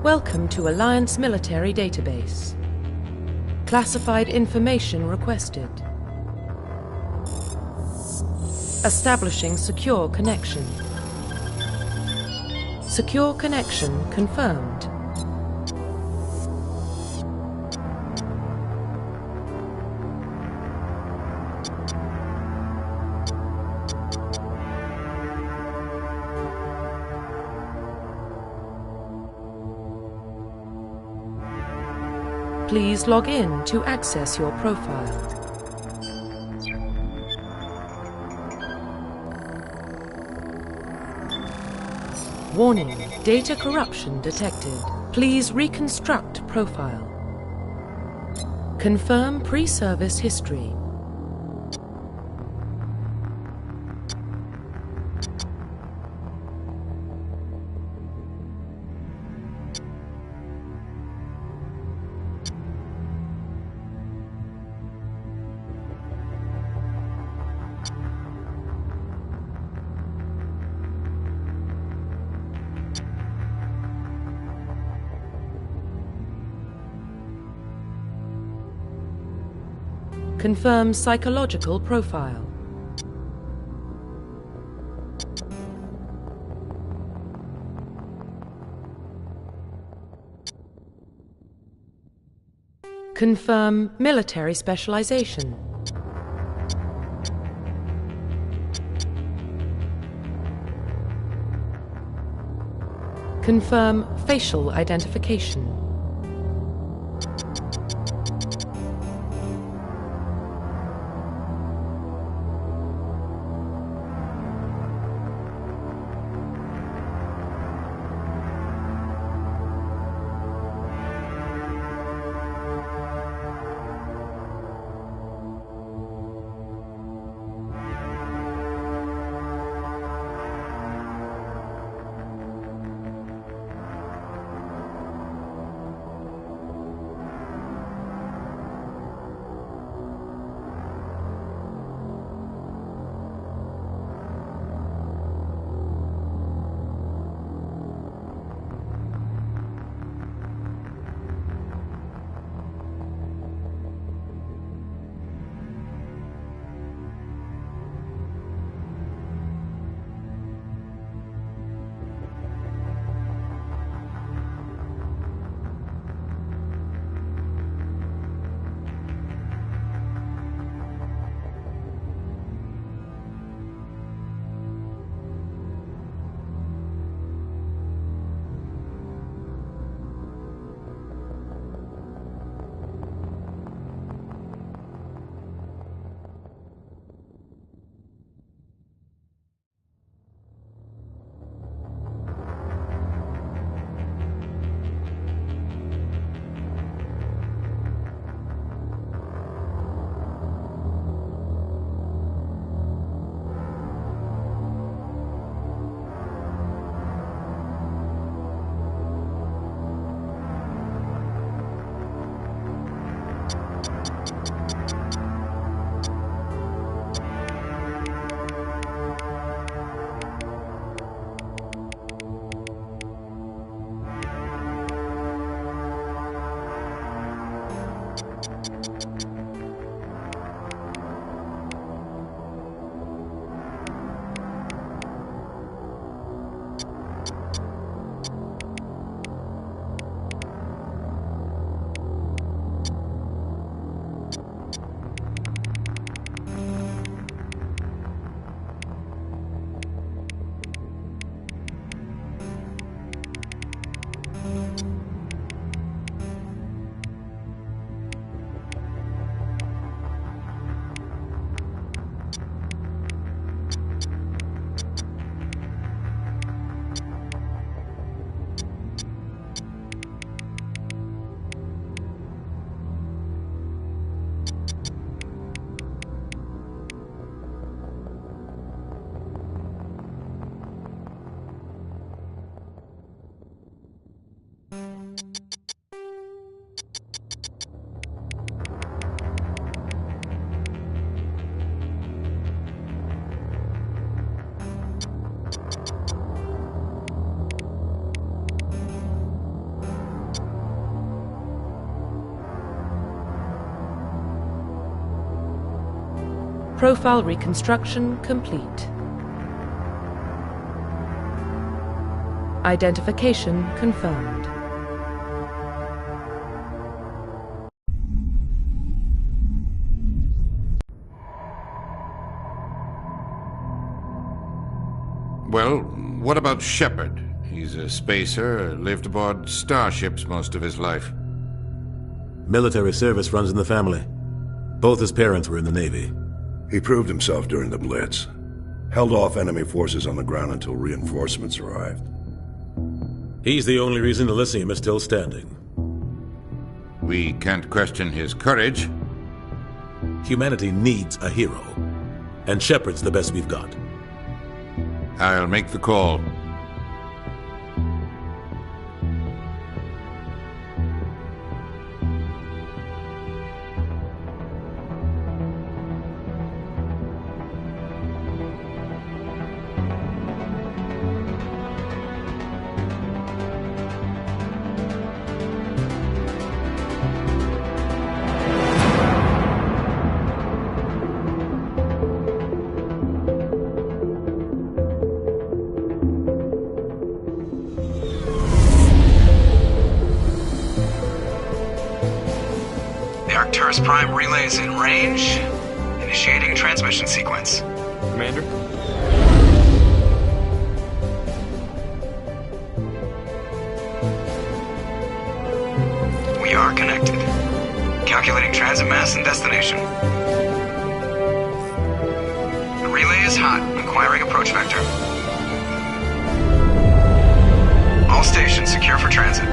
Welcome to Alliance Military Database. Classified information requested. Establishing secure connection. Secure connection confirmed. Please log in to access your profile. Warning, data corruption detected. Please reconstruct profile. Confirm pre-service history. Confirm psychological profile. Confirm military specialization. Confirm facial identification. Profile reconstruction complete. Identification confirmed. Well, what about Shepard? He's a spacer, lived aboard starships most of his life. Military service runs in the family. Both his parents were in the Navy. He proved himself during the Blitz. Held off enemy forces on the ground until reinforcements arrived. He's the only reason Elysium is still standing. We can't question his courage. Humanity needs a hero. And Shepard's the best we've got. I'll make the call. Arcturus Prime relays in range. Initiating transmission sequence. Commander? We are connected. Calculating transit mass and destination. The relay is hot. Acquiring approach vector. All stations secure for transit.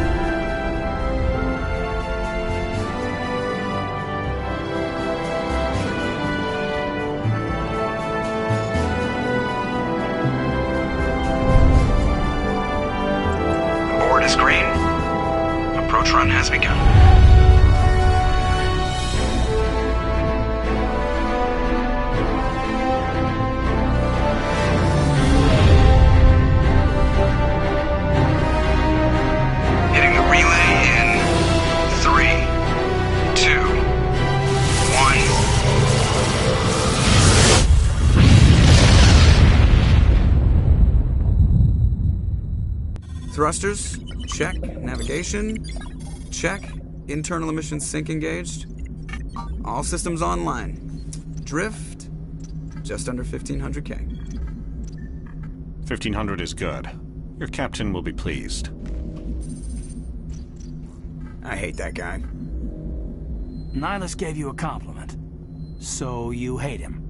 Is green. Approach run has begun. Hitting the relay in 3, 2, 1. Thrusters. Check. Navigation. Check. Internal emissions sync engaged. All systems online. Drift. Just under 1500K. 1500 is good. Your captain will be pleased. I hate that guy. Nihilus gave you a compliment. So you hate him.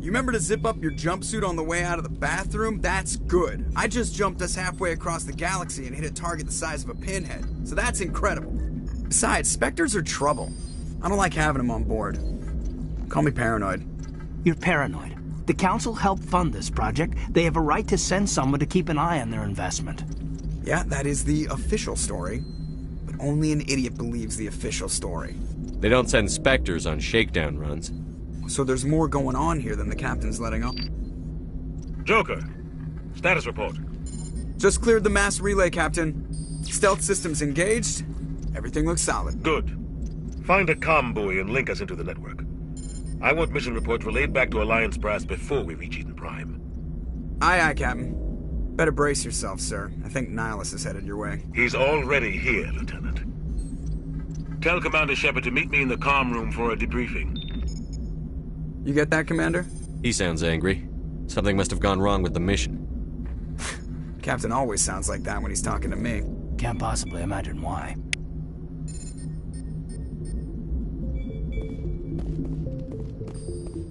You remember to zip up your jumpsuit on the way out of the bathroom? That's good. I just jumped us halfway across the galaxy and hit a target the size of a pinhead. So that's incredible. Besides, Spectres are trouble. I don't like having them on board. Call me paranoid. You're paranoid. The Council helped fund this project. They have a right to send someone to keep an eye on their investment. Yeah, that is the official story. But only an idiot believes the official story. They don't send Spectres on shakedown runs. So there's more going on here than the captain's letting on. Joker, status report. Just cleared the mass relay, Captain. Stealth systems engaged. Everything looks solid. Good. Find a comm buoy and link us into the network. I want mission reports relayed back to Alliance Brass before we reach Eden Prime. Aye, aye, Captain. Better brace yourself, sir. I think Nihilus is headed your way. He's already here, Lieutenant. Tell Commander Shepard to meet me in the comm room for a debriefing. You get that, Commander? He sounds angry. Something must have gone wrong with the mission. Captain always sounds like that when he's talking to me. Can't possibly imagine why.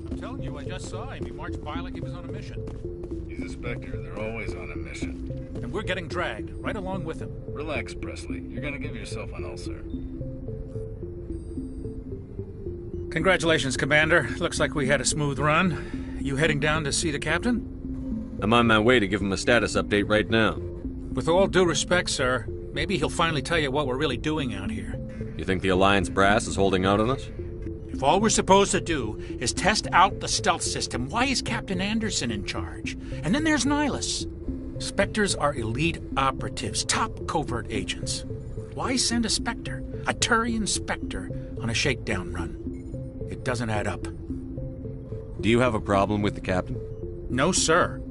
I'm telling you, I just saw him. He marched by like he was on a mission. He's a Spectre. They're always on a mission. And we're getting dragged, right along with him. Relax, Presley. You're gonna give yourself an ulcer. Congratulations, Commander. Looks like we had a smooth run. You heading down to see the captain? I'm on my way to give him a status update right now. With all due respect, sir, maybe he'll finally tell you what we're really doing out here. You think the Alliance brass is holding out on us? If all we're supposed to do is test out the stealth system, why is Captain Anderson in charge? And then there's Nihilus. Spectres are elite operatives, top covert agents. Why send a Spectre, a Turian Spectre, on a shakedown run? It doesn't add up. Do you have a problem with the captain? No, sir.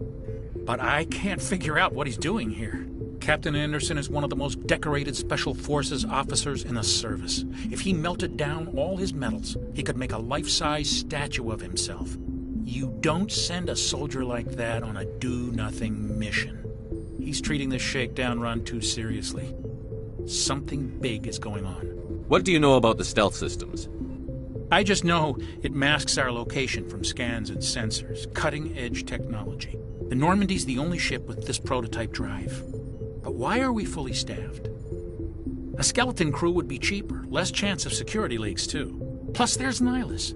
But I can't figure out what he's doing here. Captain Anderson is one of the most decorated Special Forces officers in the service. If he melted down all his medals, he could make a life-size statue of himself. You don't send a soldier like that on a do-nothing mission. He's treating this shakedown run too seriously. Something big is going on. What do you know about the stealth systems? I just know it masks our location from scans and sensors. Cutting-edge technology. The Normandy's the only ship with this prototype drive. But why are we fully staffed? A skeleton crew would be cheaper, less chance of security leaks, too. Plus, there's Nihilus.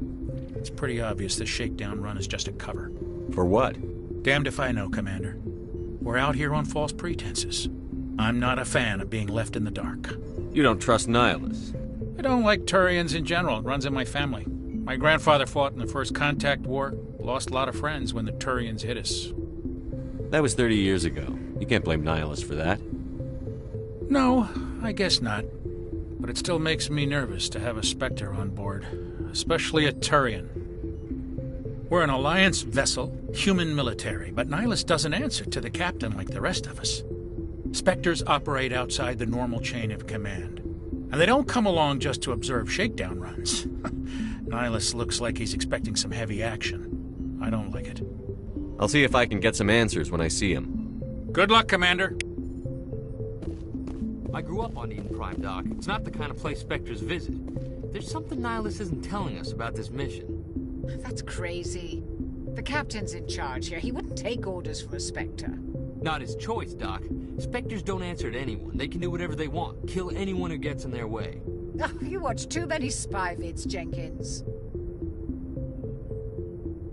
It's pretty obvious this shakedown run is just a cover. For what? Damned if I know, Commander. We're out here on false pretenses. I'm not a fan of being left in the dark. You don't trust Nihilus? I don't like Turians in general. It runs in my family. My grandfather fought in the First Contact War. Lost a lot of friends when the Turians hit us. That was 30 years ago. You can't blame Nihilus for that. No, I guess not. But it still makes me nervous to have a Spectre on board. Especially a Turian. We're an Alliance vessel, human military, but Nihilus doesn't answer to the captain like the rest of us. Spectres operate outside the normal chain of command. And they don't come along just to observe shakedown runs. Nihilus looks like he's expecting some heavy action. I don't like it. I'll see if I can get some answers when I see him. Good luck, Commander. I grew up on Eden Prime, Doc. It's not the kind of place Spectres visit. There's something Nihilus isn't telling us about this mission. That's crazy. The captain's in charge here. He wouldn't take orders from a Spectre. Not his choice, Doc. Spectres don't answer to anyone. They can do whatever they want. Kill anyone who gets in their way. Oh, you watch too many spy vids, Jenkins.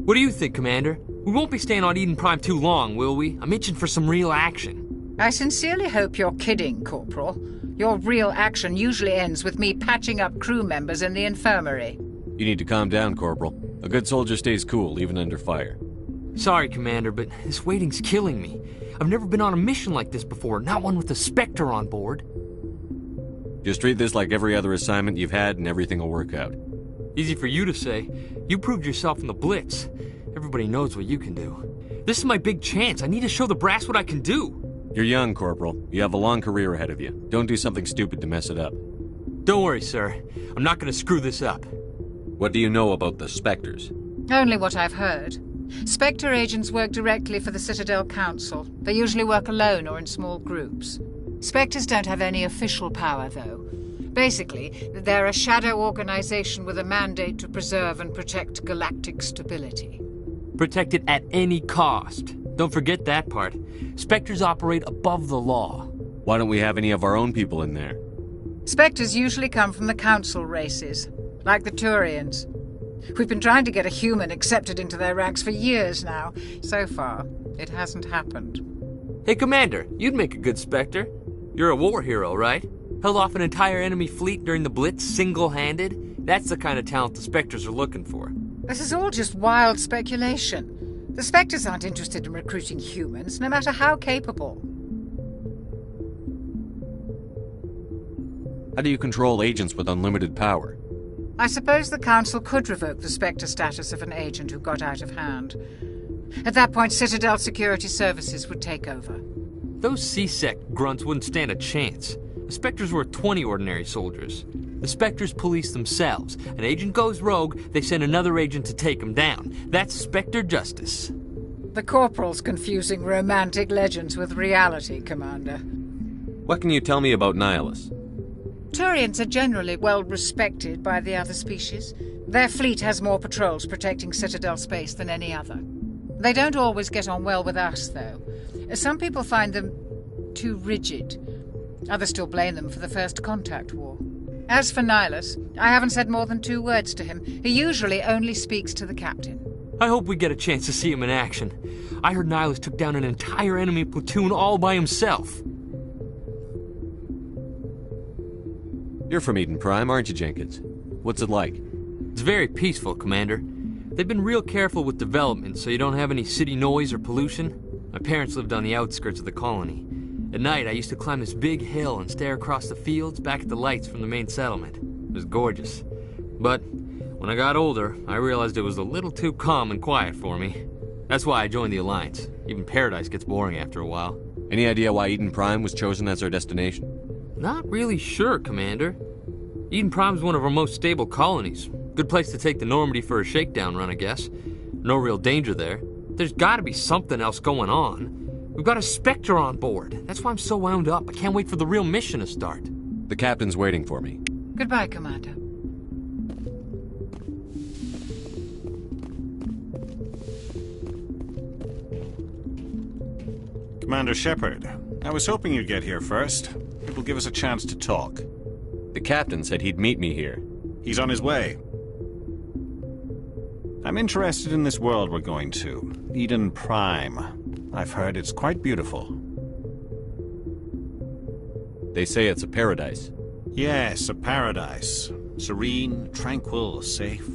What do you think, Commander? We won't be staying on Eden Prime too long, will we? I'm itching for some real action. I sincerely hope you're kidding, Corporal. Your real action usually ends with me patching up crew members in the infirmary. You need to calm down, Corporal. A good soldier stays cool, even under fire. Sorry, Commander, but this waiting's killing me. I've never been on a mission like this before, not one with a Spectre on board. Just treat this like every other assignment you've had and everything will work out. Easy for you to say. You proved yourself in the Blitz. Everybody knows what you can do. This is my big chance. I need to show the brass what I can do. You're young, Corporal. You have a long career ahead of you. Don't do something stupid to mess it up. Don't worry, sir. I'm not going to screw this up. What do you know about the Spectres? Only what I've heard. Spectre agents work directly for the Citadel Council. They usually work alone or in small groups. Spectres don't have any official power, though. Basically, they're a shadow organization with a mandate to preserve and protect galactic stability. Protect it at any cost. Don't forget that part. Spectres operate above the law. Why don't we have any of our own people in there? Spectres usually come from the Council races, like the Turians. We've been trying to get a human accepted into their ranks for years now. So far, it hasn't happened. Hey, Commander, you'd make a good Spectre. You're a war hero, right? Held off an entire enemy fleet during the Blitz single-handed? That's the kind of talent the Spectres are looking for. This is all just wild speculation. The Spectres aren't interested in recruiting humans, no matter how capable. How do you control agents with unlimited power? I suppose the Council could revoke the Spectre status of an agent who got out of hand. At that point, Citadel Security Services would take over. Those C-Sec grunts wouldn't stand a chance. The Spectres were 20 ordinary soldiers. The Spectres police themselves. An agent goes rogue, they send another agent to take him down. That's Spectre justice. The Corporal's confusing romantic legends with reality, Commander. What can you tell me about Nihilus? Turians are generally well respected by the other species. Their fleet has more patrols protecting Citadel space than any other. They don't always get on well with us, though. Some people find them too rigid. Others still blame them for the First Contact War. As for Nihilus, I haven't said more than 2 words to him. He usually only speaks to the captain. I hope we get a chance to see him in action. I heard Nihilus took down an entire enemy platoon all by himself. You're from Eden Prime, aren't you, Jenkins? What's it like? It's very peaceful, Commander. They've been real careful with development, so you don't have any city noise or pollution. My parents lived on the outskirts of the colony. At night, I used to climb this big hill and stare across the fields back at the lights from the main settlement. It was gorgeous. But When I got older, I realized it was a little too calm and quiet for me. That's why I joined the Alliance. Even Paradise gets boring after a while. Any idea why Eden Prime was chosen as our destination? Not really sure, Commander. Eden Prime's one of our most stable colonies. Good place to take the Normandy for a shakedown run, I guess. No real danger there. There's gotta be something else going on. We've got a Spectre on board. That's why I'm so wound up. I can't wait for the real mission to start. The captain's waiting for me. Goodbye, Commander. Commander Shepard, I was hoping you'd get here first. It will give us a chance to talk. The captain said he'd meet me here. He's on his way. I'm interested in this world we're going to, Eden Prime. I've heard it's quite beautiful. They say it's a paradise. Yes, a paradise. Serene, tranquil, safe.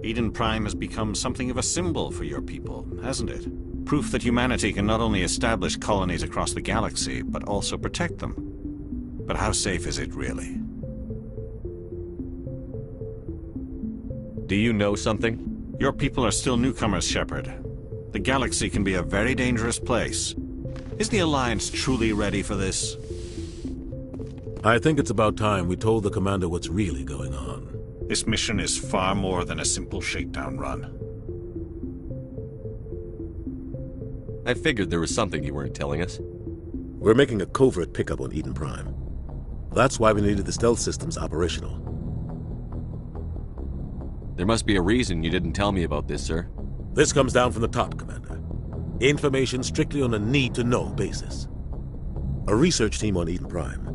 Eden Prime has become something of a symbol for your people, hasn't it? Proof that humanity can not only establish colonies across the galaxy, but also protect them. But how safe is it, really? Do you know something? Your people are still newcomers, Shepard. The galaxy can be a very dangerous place. Is the Alliance truly ready for this? I think it's about time we told the commander what's really going on. This mission is far more than a simple shakedown run. I figured there was something you weren't telling us. We're making a covert pickup on Eden Prime. That's why we needed the stealth systems operational. There must be a reason you didn't tell me about this, sir. This comes down from the top, Commander. Information strictly on a need-to-know basis. A research team on Eden Prime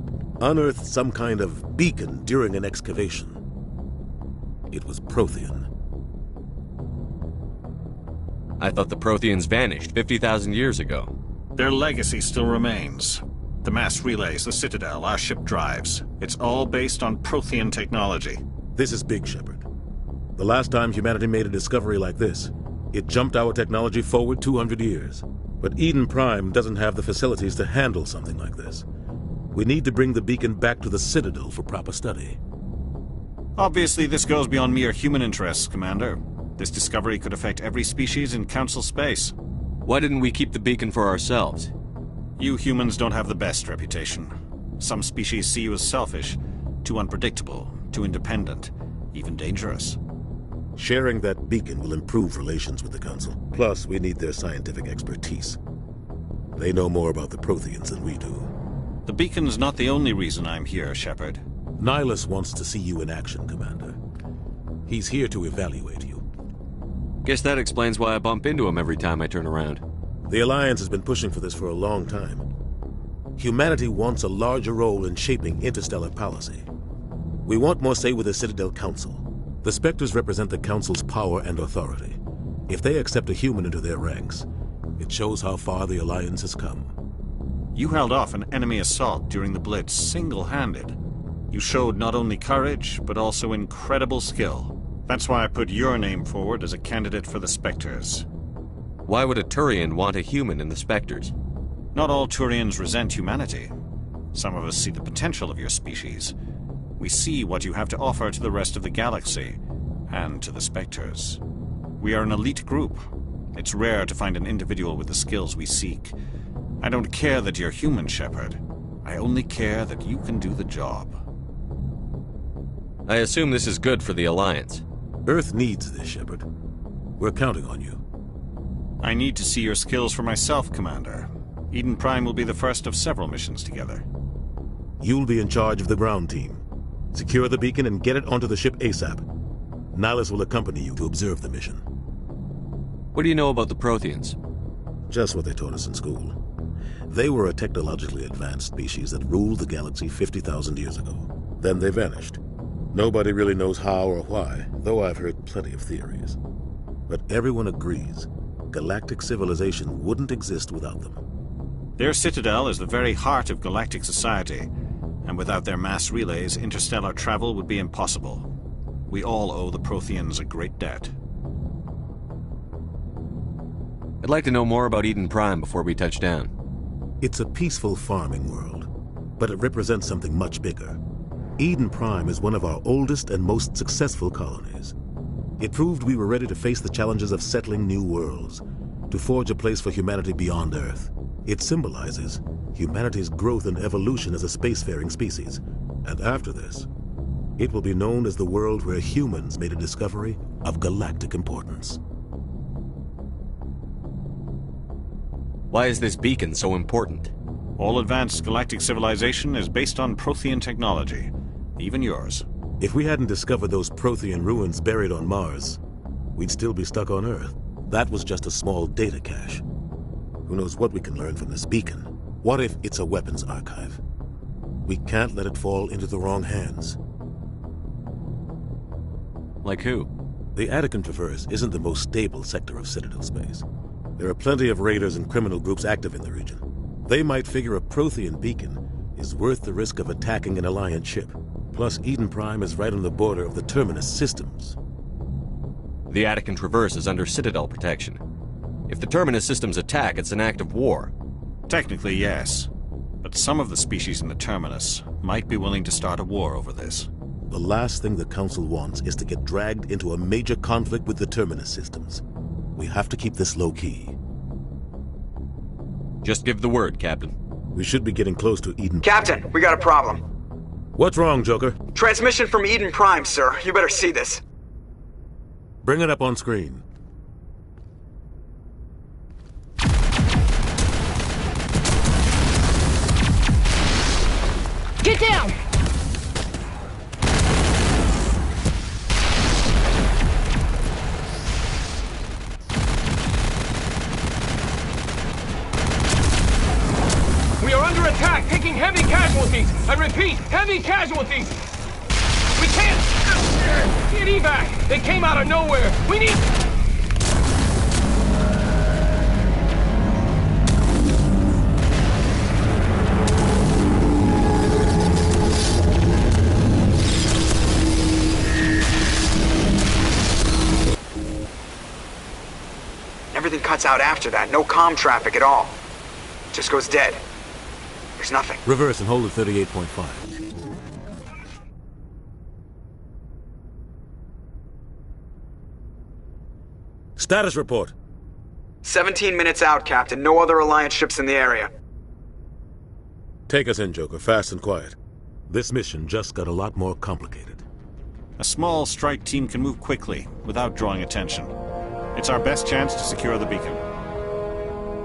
unearthed some kind of beacon during an excavation. It was Prothean. I thought the Protheans vanished 50,000 years ago. Their legacy still remains. The mass relays, the Citadel, our ship drives. It's all based on Prothean technology. This is big, Shepard. The last time humanity made a discovery like this, it jumped our technology forward 200 years. But Eden Prime doesn't have the facilities to handle something like this. We need to bring the beacon back to the Citadel for proper study. Obviously, this goes beyond mere human interests, Commander. This discovery could affect every species in Council space. Why didn't we keep the beacon for ourselves? You humans don't have the best reputation. Some species see you as selfish, too unpredictable, too independent, even dangerous. Sharing that beacon will improve relations with the Council. Plus, we need their scientific expertise. They know more about the Protheans than we do. The beacon's not the only reason I'm here, Shepard. Nihilus wants to see you in action, Commander. He's here to evaluate you. Guess that explains why I bump into him every time I turn around. The Alliance has been pushing for this for a long time. Humanity wants a larger role in shaping interstellar policy. We want more say with the Citadel Council. The Spectres represent the Council's power and authority. If they accept a human into their ranks, it shows how far the Alliance has come. You held off an enemy assault during the Blitz single-handed. You showed not only courage, but also incredible skill. That's why I put your name forward as a candidate for the Spectres. Why would a Turian want a human in the Spectres? Not all Turians resent humanity. Some of us see the potential of your species. We see what you have to offer to the rest of the galaxy, and to the Spectres. We are an elite group. It's rare to find an individual with the skills we seek. I don't care that you're human, Shepard. I only care that you can do the job. I assume this is good for the Alliance. Earth needs this, Shepard. We're counting on you. I need to see your skills for myself, Commander. Eden Prime will be the first of several missions together. You'll be in charge of the ground team. Secure the beacon and get it onto the ship ASAP. Nihilus will accompany you to observe the mission. What do you know about the Protheans? Just what they taught us in school. They were a technologically advanced species that ruled the galaxy 50,000 years ago. Then they vanished. Nobody really knows how or why, though I've heard plenty of theories. But everyone agrees, galactic civilization wouldn't exist without them. Their citadel is the very heart of galactic society, and without their mass relays, interstellar travel would be impossible. We all owe the Protheans a great debt. I'd like to know more about Eden Prime before we touch down. It's a peaceful farming world, but it represents something much bigger. Eden Prime is one of our oldest and most successful colonies. It proved we were ready to face the challenges of settling new worlds, to forge a place for humanity beyond Earth. It symbolizes humanity's growth and evolution as a spacefaring species. And after this, it will be known as the world where humans made a discovery of galactic importance. Why is this beacon so important? All advanced galactic civilization is based on Prothean technology, even yours. If we hadn't discovered those Prothean ruins buried on Mars, we'd still be stuck on Earth. That was just a small data cache. Who knows what we can learn from this beacon? What if it's a weapons archive? We can't let it fall into the wrong hands. Like who? The Attican Traverse isn't the most stable sector of Citadel space. There are plenty of raiders and criminal groups active in the region. They might figure a Prothean beacon is worth the risk of attacking an Alliance ship. Plus, Eden Prime is right on the border of the Terminus systems. The Attican Traverse is under Citadel protection. If the Terminus systems attack, it's an act of war. Technically, yes. But some of the species in the Terminus might be willing to start a war over this. The last thing the Council wants is to get dragged into a major conflict with the Terminus systems. We have to keep this low-key. Just give the word, Captain. We should be getting close to Eden. Captain, we got a problem. What's wrong, Joker? Transmission from Eden Prime, sir. You better see this. Bring it up on screen. Get down! We are under attack, taking heavy casualties. I repeat, heavy casualties. We can't get evac. They came out of nowhere. We need... Everything cuts out after that. No comm traffic at all. Just goes dead. There's nothing. Reverse and hold at 38.5. Status report. 17 minutes out, Captain. No other Alliance ships in the area. Take us in, Joker. Fast and quiet. This mission just got a lot more complicated. A small strike team can move quickly, without drawing attention. It's our best chance to secure the beacon.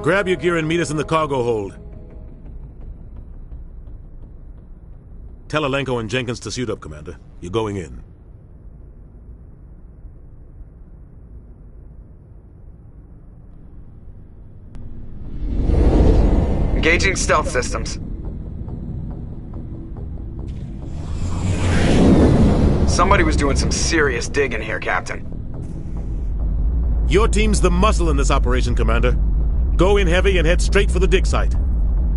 Grab your gear and meet us in the cargo hold. Tell Alenko and Jenkins to suit up, Commander. You're going in. Engaging stealth systems. Somebody was doing some serious digging here, Captain. Your team's the muscle in this operation, Commander. Go in heavy and head straight for the dig site.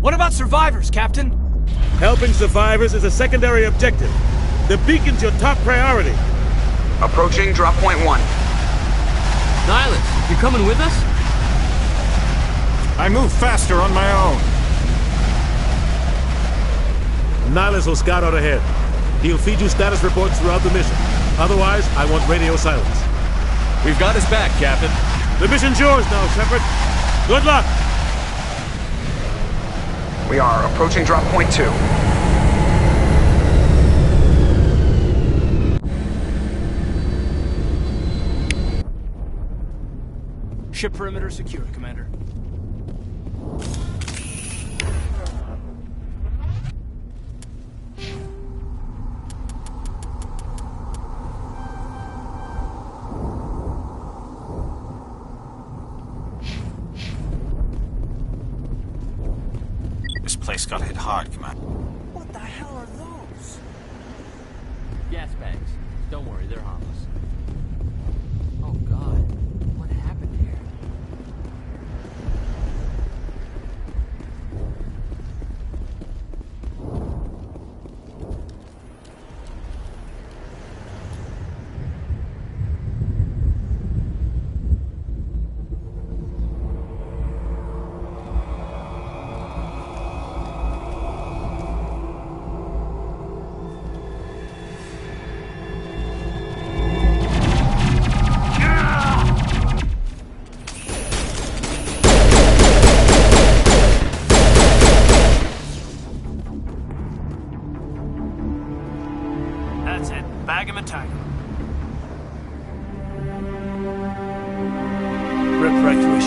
What about survivors, Captain? Helping survivors is a secondary objective. The beacon's your top priority. Approaching drop point 1. Nihilus, you coming with us? I move faster on my own. Nihilus will scout out ahead. He'll feed you status reports throughout the mission. Otherwise, I want radio silence. We've got his back, Captain. The mission's yours now, Shepard. Good luck! We are approaching drop point 2. Ship perimeter secure, Commander. This place got hit hard, Commander. What the hell are those? Gas bags. Don't worry, they're harmless. Oh, God. What happened here?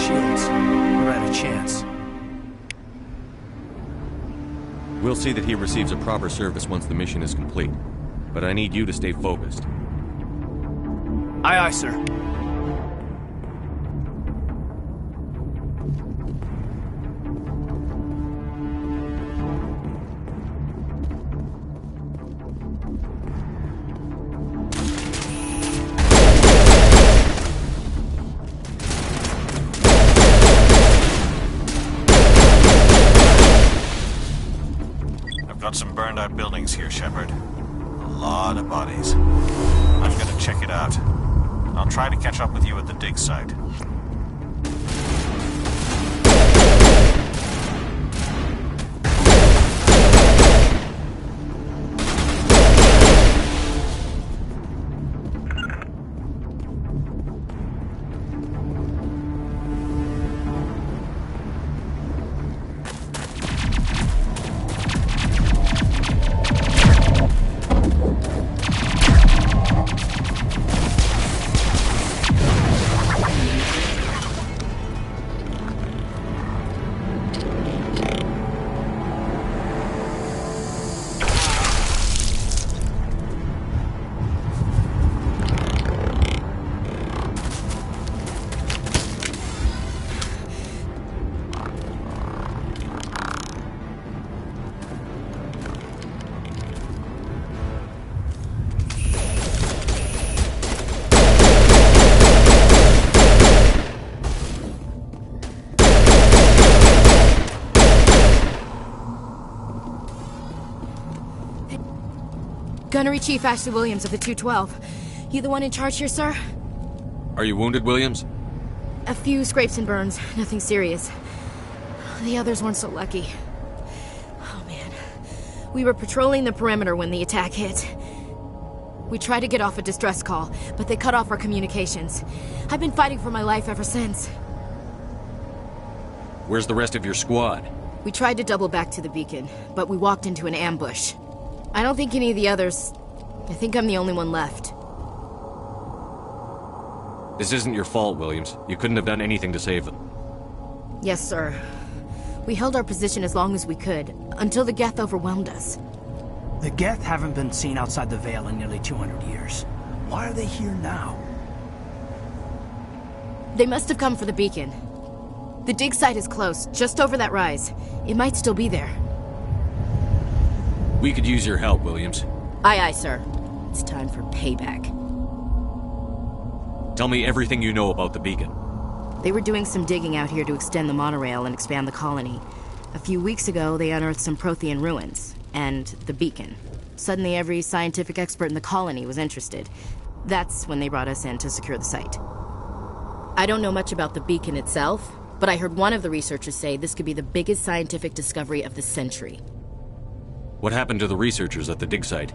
shields. We're at a chance. We'll see that he receives a proper service once the mission is complete. But I need you to stay focused. Aye, aye, sir. Got some burned out buildings here, Shepard. A lot of bodies. I'm gonna check it out. I'll try to catch up with you at the dig site. Gunnery Chief Ashley Williams of the 212. You the one in charge here, sir? Are you wounded, Williams? A few scrapes and burns, nothing serious. The others weren't so lucky. Oh man. We were patrolling the perimeter when the attack hit. We tried to get off a distress call, but they cut off our communications. I've been fighting for my life ever since. Where's the rest of your squad? We tried to double back to the beacon, but we walked into an ambush. I don't think any of the others... I think I'm the only one left. This isn't your fault, Williams. You couldn't have done anything to save them. Yes, sir. We held our position as long as we could, until the Geth overwhelmed us. The Geth haven't been seen outside the Veil in nearly 200 years. Why are they here now? They must have come for the beacon. The dig site is close, just over that rise. It might still be there. We could use your help, Williams. Aye, aye, sir. It's time for payback. Tell me everything you know about the beacon. They were doing some digging out here to extend the monorail and expand the colony. A few weeks ago, they unearthed some Prothean ruins, and the beacon. Suddenly, every scientific expert in the colony was interested. That's when they brought us in to secure the site. I don't know much about the beacon itself, but I heard one of the researchers say this could be the biggest scientific discovery of the century. What happened to the researchers at the dig site?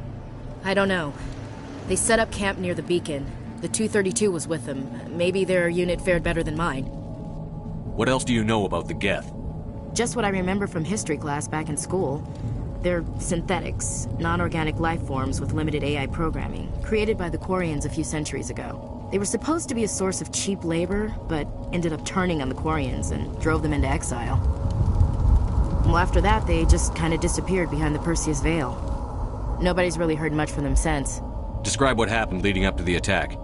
I don't know. They set up camp near the beacon. The 232 was with them. Maybe their unit fared better than mine. What else do you know about the Geth? Just what I remember from history class back in school. They're synthetics, non-organic life forms with limited AI programming, created by the Quarians a few centuries ago. They were supposed to be a source of cheap labor, but ended up turning on the Quarians and drove them into exile. Well, after that, they just kind of disappeared behind the Perseus Veil. Nobody's really heard much from them since. Describe what happened leading up to the attack.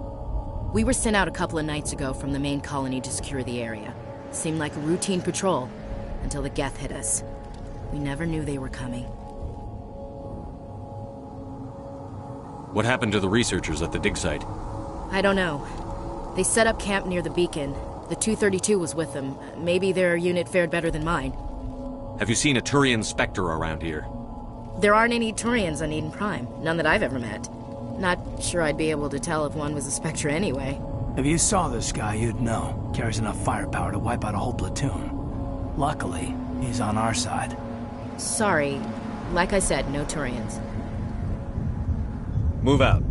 We were sent out a couple of nights ago from the main colony to secure the area. Seemed like a routine patrol, until the Geth hit us. We never knew they were coming. What happened to the researchers at the dig site? I don't know. They set up camp near the beacon. The 232 was with them. Maybe their unit fared better than mine. Have you seen a Turian Spectre around here? There aren't any Turians on Eden Prime. None that I've ever met. Not sure I'd be able to tell if one was a Spectre anyway. If you saw this guy, you'd know. Carries enough firepower to wipe out a whole platoon. Luckily, he's on our side. Sorry. Like I said, no Turians. Move out.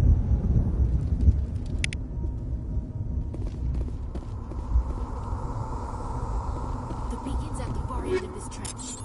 The beacon's at the far end of this trench.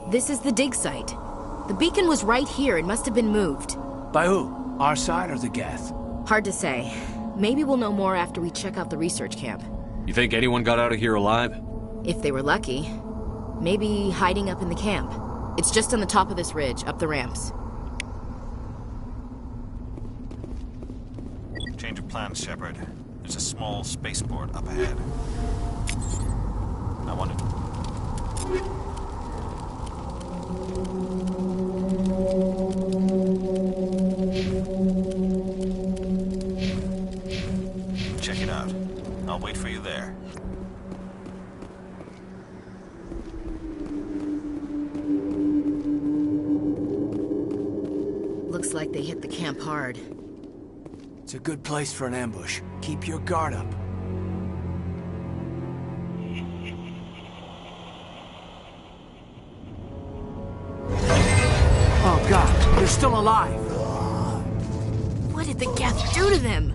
This is the dig site. The beacon was right here. It must have been moved. By who? Our side or the Geth? Hard to say. Maybe we'll know more after we check out the research camp. You think anyone got out of here alive? If they were lucky. Maybe hiding up in the camp. It's just on the top of this ridge, up the ramps. Change of plans, Shepard. There's a small spaceport up ahead. I wanted... Check it out. I'll wait for you there. Looks like they hit the camp hard. It's a good place for an ambush. Keep your guard up. Oh God, they're still alive! What did the Geth do to them?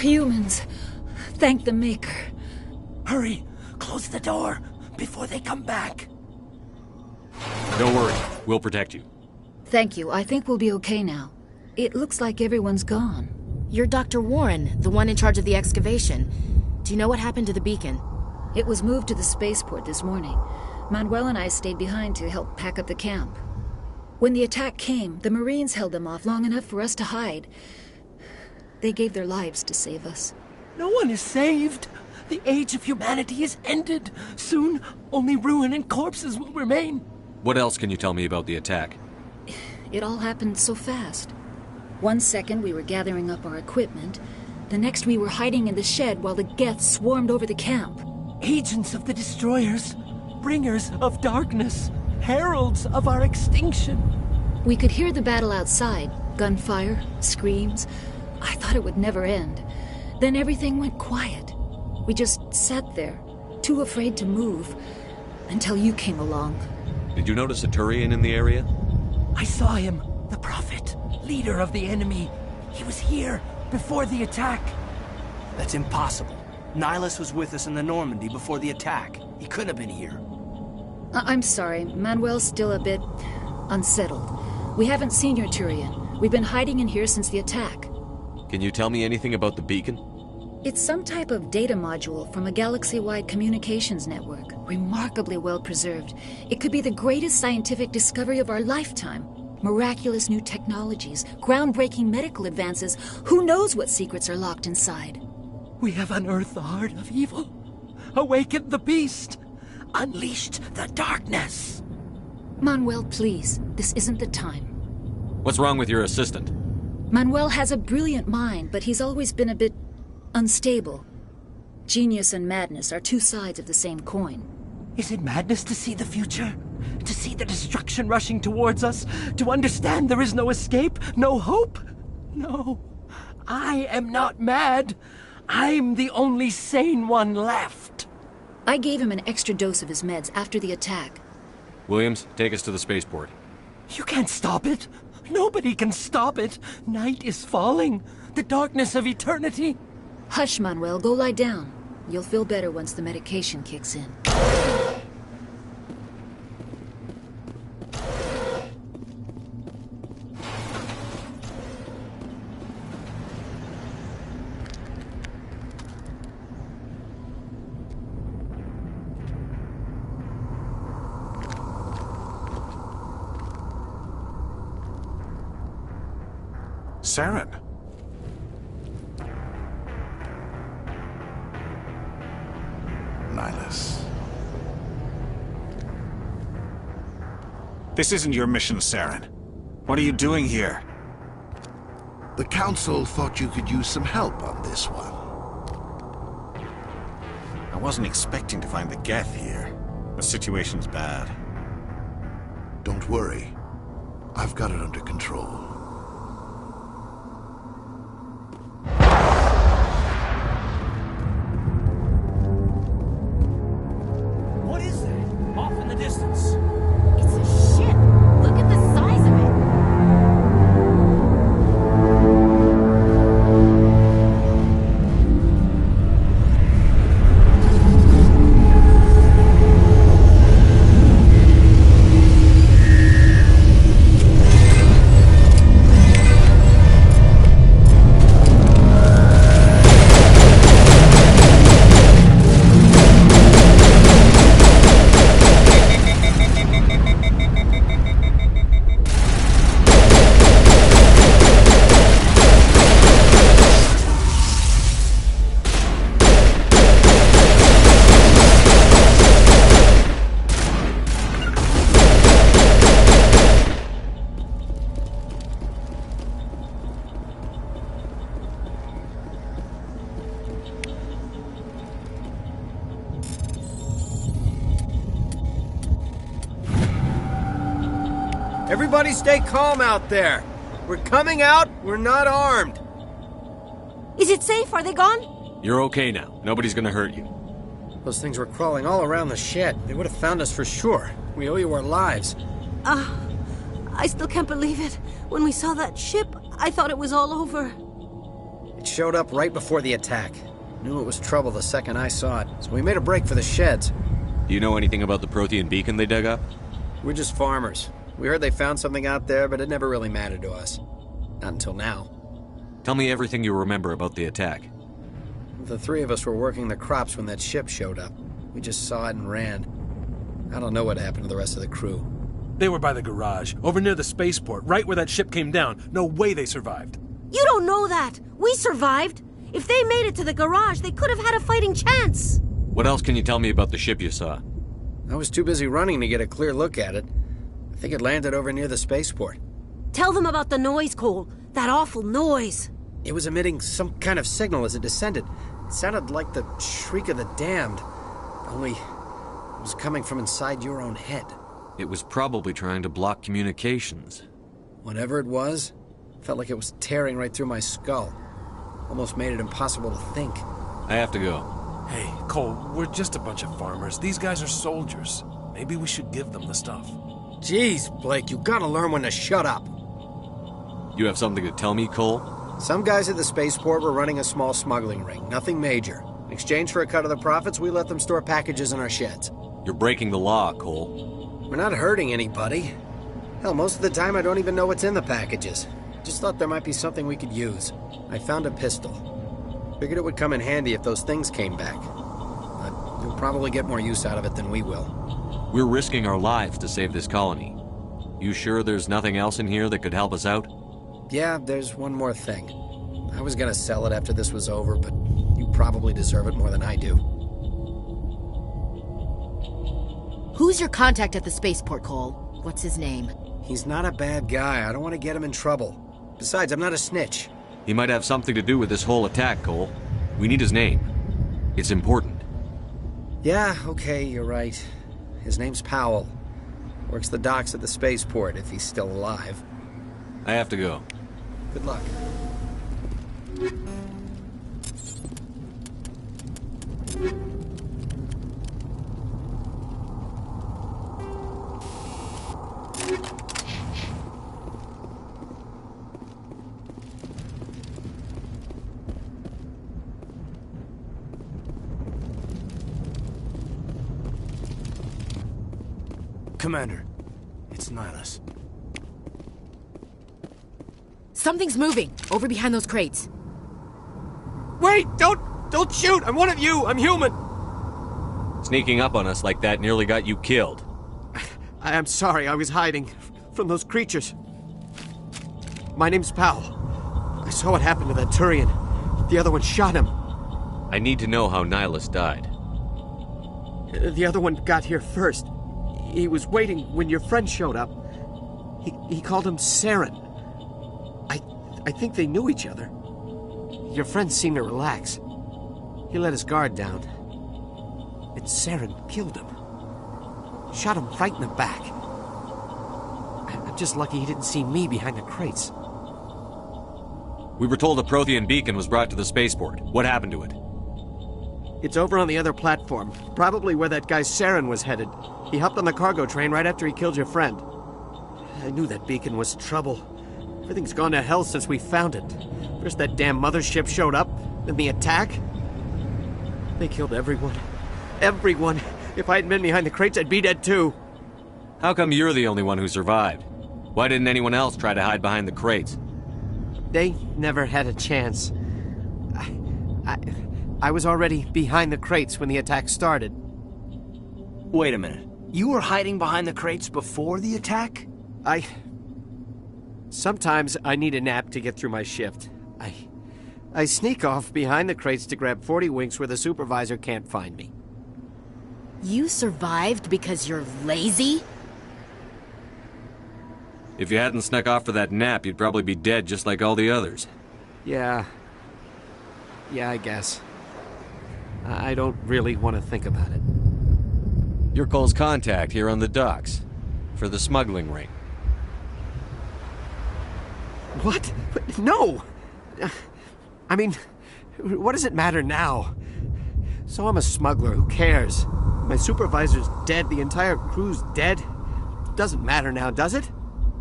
Humans. Thank the Maker. Hurry! Close the door before they come back. Don't worry. We'll protect you. Thank you. I think we'll be okay now. It looks like everyone's gone. You're Dr. Warren, the one in charge of the excavation. Do you know what happened to the beacon? It was moved to the spaceport this morning. Manuel and I stayed behind to help pack up the camp. When the attack came, the Marines held them off long enough for us to hide. They gave their lives to save us. No one is saved. The age of humanity is ended. Soon, only ruin and corpses will remain. What else can you tell me about the attack? It all happened so fast. One second we were gathering up our equipment. The next we were hiding in the shed while the Geth swarmed over the camp. Agents of the Destroyers. Bringers of darkness. Heralds of our extinction. We could hear the battle outside. Gunfire, screams. I thought it would never end. Then everything went quiet. We just sat there, too afraid to move, until you came along. Did you notice a Turian in the area? I saw him, the Prophet, leader of the enemy. He was here before the attack. That's impossible. Nihilus was with us in the Normandy before the attack. He couldn't have been here. I'm sorry. Manuel's still a bit unsettled. We haven't seen your Turian. We've been hiding in here since the attack. Can you tell me anything about the beacon? It's some type of data module from a galaxy-wide communications network. Remarkably well preserved. It could be the greatest scientific discovery of our lifetime. Miraculous new technologies, groundbreaking medical advances. Who knows what secrets are locked inside? We have unearthed the heart of evil, awakened the beast, unleashed the darkness. Manuel, please. This isn't the time. What's wrong with your assistant? Manuel has a brilliant mind, but he's always been a bit unstable. Genius and madness are two sides of the same coin. Is it madness to see the future? To see the destruction rushing towards us? To understand there is no escape? No hope? No. I am not mad. I'm the only sane one left. I gave him an extra dose of his meds after the attack. Williams, take us to the spaceport. You can't stop it. Nobody can stop it. Night is falling. The darkness of eternity. Hush, Manuel. Go lie down. You'll feel better once the medication kicks in. Saren. Nihilus. This isn't your mission, Saren. What are you doing here? The Council thought you could use some help on this one. I wasn't expecting to find the Geth here. The situation's bad. Don't worry. I've got it under control. What is that? Off in the distance. It's a ship. Look at the size of it. Everybody stay calm out there. We're coming out, we're not armed. Is it safe? Are they gone? You're okay now. Nobody's gonna hurt you. Those things were crawling all around the shed. They would have found us for sure. We owe you our lives. I still can't believe it. When we saw that ship, I thought it was all over. It showed up right before the attack. Knew it was trouble the second I saw it, so we made a break for the sheds. Do you know anything about the Prothean beacon they dug up? We're just farmers. We heard they found something out there, but it never really mattered to us. Not until now. Tell me everything you remember about the attack. The three of us were working the crops when that ship showed up. We just saw it and ran. I don't know what happened to the rest of the crew. They were by the garage, over near the spaceport, right where that ship came down. No way they survived. You don't know that. We survived. If they made it to the garage, they could have had a fighting chance. What else can you tell me about the ship you saw? I was too busy running to get a clear look at it. I think it landed over near the spaceport. Tell them about the noise, Cole. That awful noise. It was emitting some kind of signal as it descended. It sounded like the shriek of the damned. Only it was coming from inside your own head. It was probably trying to block communications. Whatever it was, felt like it was tearing right through my skull. Almost made it impossible to think. I have to go. Hey, Cole, we're just a bunch of farmers. These guys are soldiers. Maybe we should give them the stuff. Jeez, Blake, you gotta learn when to shut up. You have something to tell me, Cole? Some guys at the spaceport were running a small smuggling ring, nothing major. In exchange for a cut of the profits, we let them store packages in our sheds. You're breaking the law, Cole. We're not hurting anybody. Hell, most of the time I don't even know what's in the packages. Just thought there might be something we could use. I found a pistol. Figured it would come in handy if those things came back. But you'll probably get more use out of it than we will. We're risking our lives to save this colony. You sure there's nothing else in here that could help us out? Yeah, there's one more thing. I was gonna sell it after this was over, but you probably deserve it more than I do. Who's your contact at the spaceport, Cole? What's his name? He's not a bad guy. I don't want to get him in trouble. Besides, I'm not a snitch. He might have something to do with this whole attack, Cole. We need his name. It's important. Yeah, okay, you're right. His name's Powell. Works the docks at the spaceport, if he's still alive. I have to go. Good luck. Commander, it's Nihilus. Something's moving, over behind those crates. Wait! Don't shoot! I'm one of you! I'm human! Sneaking up on us like that nearly got you killed. I'm sorry, I was hiding from those creatures. My name's Powell. I saw what happened to that Turian. The other one shot him. I need to know how Nihilus died. The other one got here first. He was waiting when your friend showed up. He called him Saren. I think they knew each other. Your friend seemed to relax. He let his guard down. And Saren killed him. Shot him right in the back. I'm just lucky he didn't see me behind the crates. We were told a Prothean beacon was brought to the spaceport. What happened to it? It's over on the other platform. Probably where that guy Saren was headed. He hopped on the cargo train right after he killed your friend. I knew that beacon was trouble. Everything's gone to hell since we found it. First that damn mothership showed up, then the attack. They killed everyone. Everyone. If I hadn't been behind the crates, I'd be dead too. How come you're the only one who survived? Why didn't anyone else try to hide behind the crates? They never had a chance. I was already behind the crates when the attack started. Wait a minute. You were hiding behind the crates before the attack? Sometimes I need a nap to get through my shift. I sneak off behind the crates to grab 40 winks where the supervisor can't find me. You survived because you're lazy? If you hadn't snuck off for that nap, you'd probably be dead just like all the others. Yeah, I guess. I don't really want to think about it. You're Cole's contact here on the docks. For the smuggling ring. What? No! I mean, what does it matter now? So I'm a smuggler, who cares? My supervisor's dead, the entire crew's dead. Doesn't matter now, does it?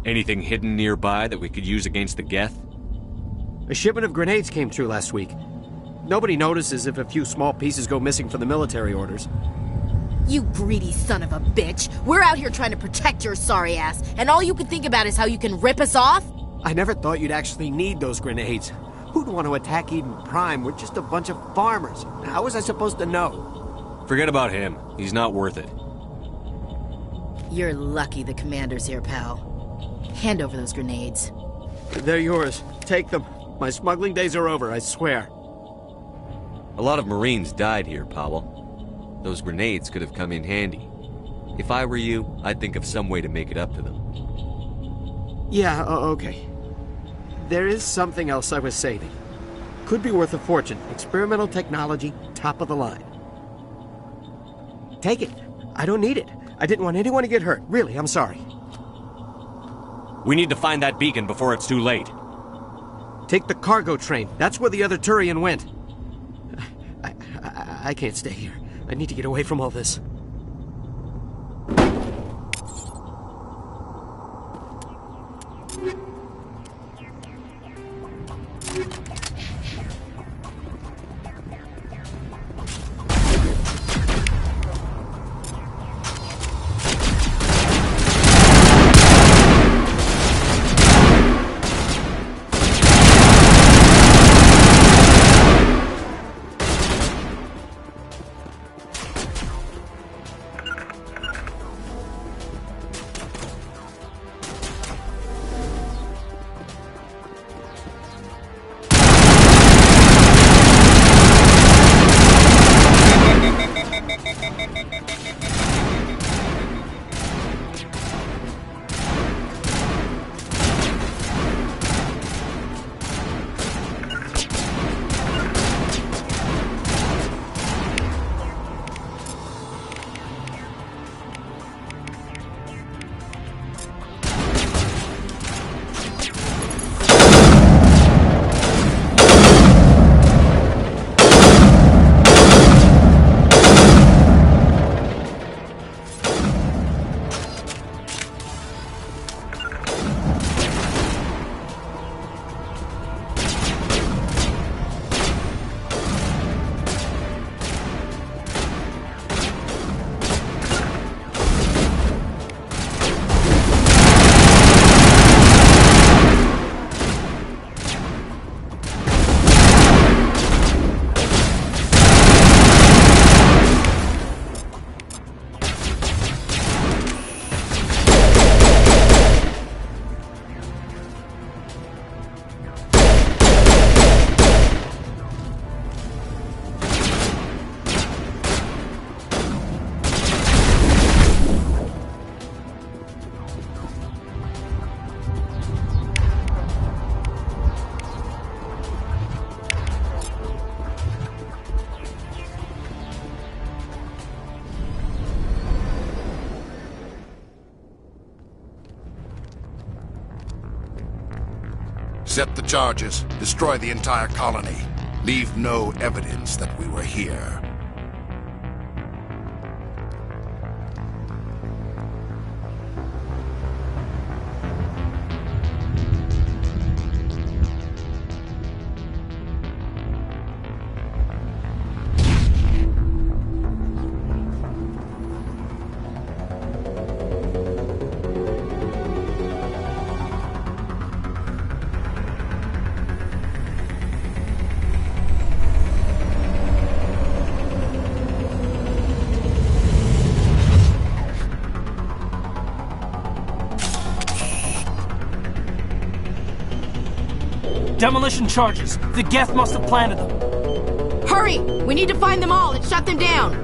Anything hidden nearby that we could use against the Geth? A shipment of grenades came through last week. Nobody notices if a few small pieces go missing from the military orders. You greedy son of a bitch! We're out here trying to protect your sorry ass, and all you can think about is how you can rip us off? I never thought you'd actually need those grenades. Who'd want to attack Eden Prime? We're just a bunch of farmers. How was I supposed to know? Forget about him. He's not worth it. You're lucky the commander's here, pal. Hand over those grenades. They're yours. Take them. My smuggling days are over, I swear. A lot of Marines died here, Powell. Those grenades could have come in handy. If I were you, I'd think of some way to make it up to them. Yeah, okay. There is something else I was saving. Could be worth a fortune. Experimental technology, top of the line. Take it. I don't need it. I didn't want anyone to get hurt. Really, I'm sorry. We need to find that beacon before it's too late. Take the cargo train. That's where the other Turian went. I can't stay here. I need to get away from all this. Set the charges. Destroy the entire colony. Leave no evidence that we were here. Demolition charges. The Geth must have planted them. Hurry! We need to find them all and shut them down!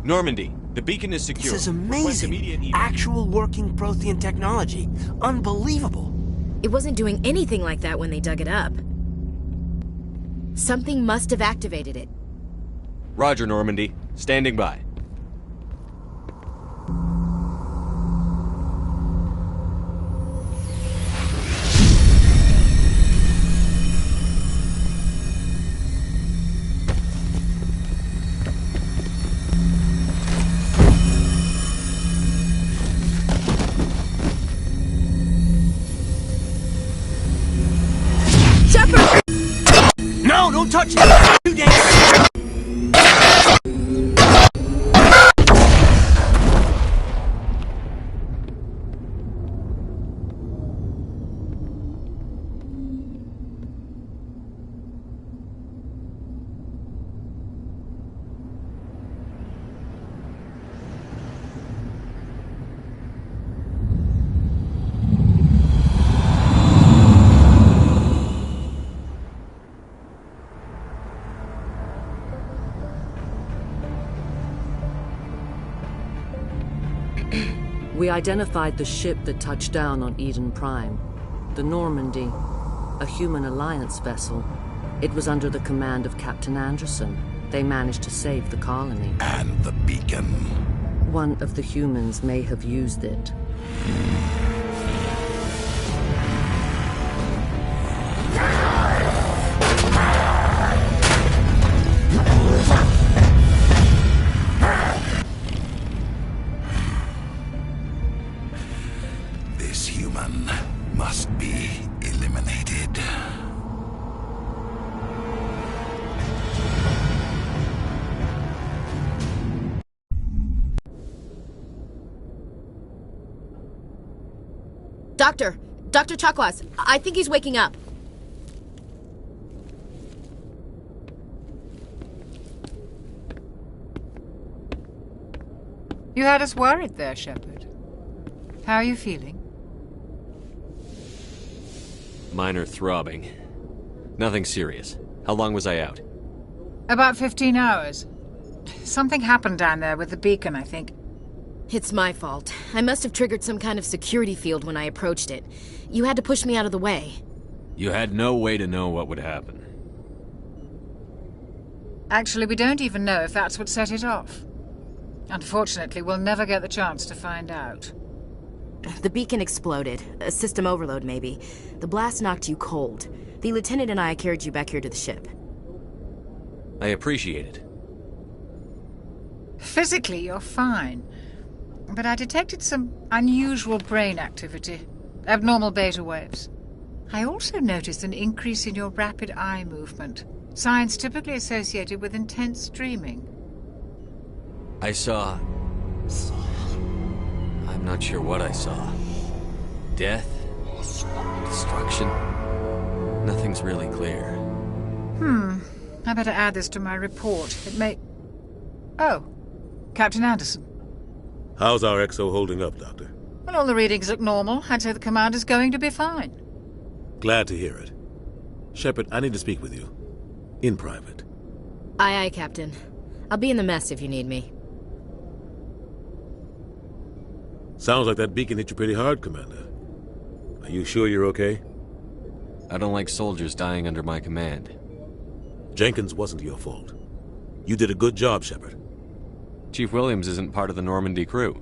Normandy, the beacon is secure. This is amazing. Actual working Prothean technology. Unbelievable. It wasn't doing anything like that when they dug it up. Something must have activated it. Roger, Normandy. Standing by. No, don't touch it! Too dangerous! We identified the ship that touched down on Eden Prime. The Normandy, a human alliance vessel. It was under the command of Captain Anderson. They managed to save the colony. And the beacon. One of the humans may have used it. This human must be eliminated. Dr. Chakwas, I think he's waking up. You had us worried there, Shepard. How are you feeling? Minor throbbing. Nothing serious. How long was I out? About 15 hours. Something happened down there with the beacon, I think. It's my fault. I must have triggered some kind of security field when I approached it. You had to push me out of the way. You had no way to know what would happen. Actually, we don't even know if that's what set it off. Unfortunately, we'll never get the chance to find out. The beacon exploded. A system overload, maybe. The blast knocked you cold. The lieutenant and I carried you back here to the ship. I appreciate it. Physically, you're fine. But I detected some unusual brain activity. Abnormal beta waves. I also noticed an increase in your rapid eye movement. Signs typically associated with intense dreaming. I saw... I'm not sure what I saw. Death? Destruction? Nothing's really clear. I better add this to my report. It may... Oh, Captain Anderson. How's our XO holding up, Doctor? Well, all the readings look normal. I'd say the commander's going to be fine. Glad to hear it. Shepard, I need to speak with you. In private. Aye, Captain. I'll be in the mess if you need me. Sounds like that beacon hit you pretty hard, Commander. Are you sure you're okay? I don't like soldiers dying under my command. Jenkins wasn't your fault. You did a good job, Shepard. Chief Williams isn't part of the Normandy crew.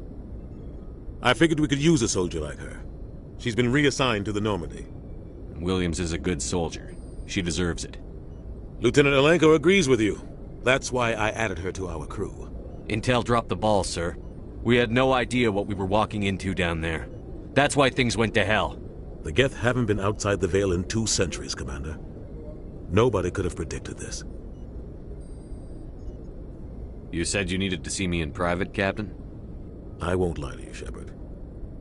I figured we could use a soldier like her. She's been reassigned to the Normandy. Williams is a good soldier. She deserves it. Lieutenant Alenko agrees with you. That's why I added her to our crew. Intel dropped the ball, sir. We had no idea what we were walking into down there. That's why things went to hell. The Geth haven't been outside the Veil in 2 centuries, Commander. Nobody could have predicted this. You said you needed to see me in private, Captain? I won't lie to you, Shepard.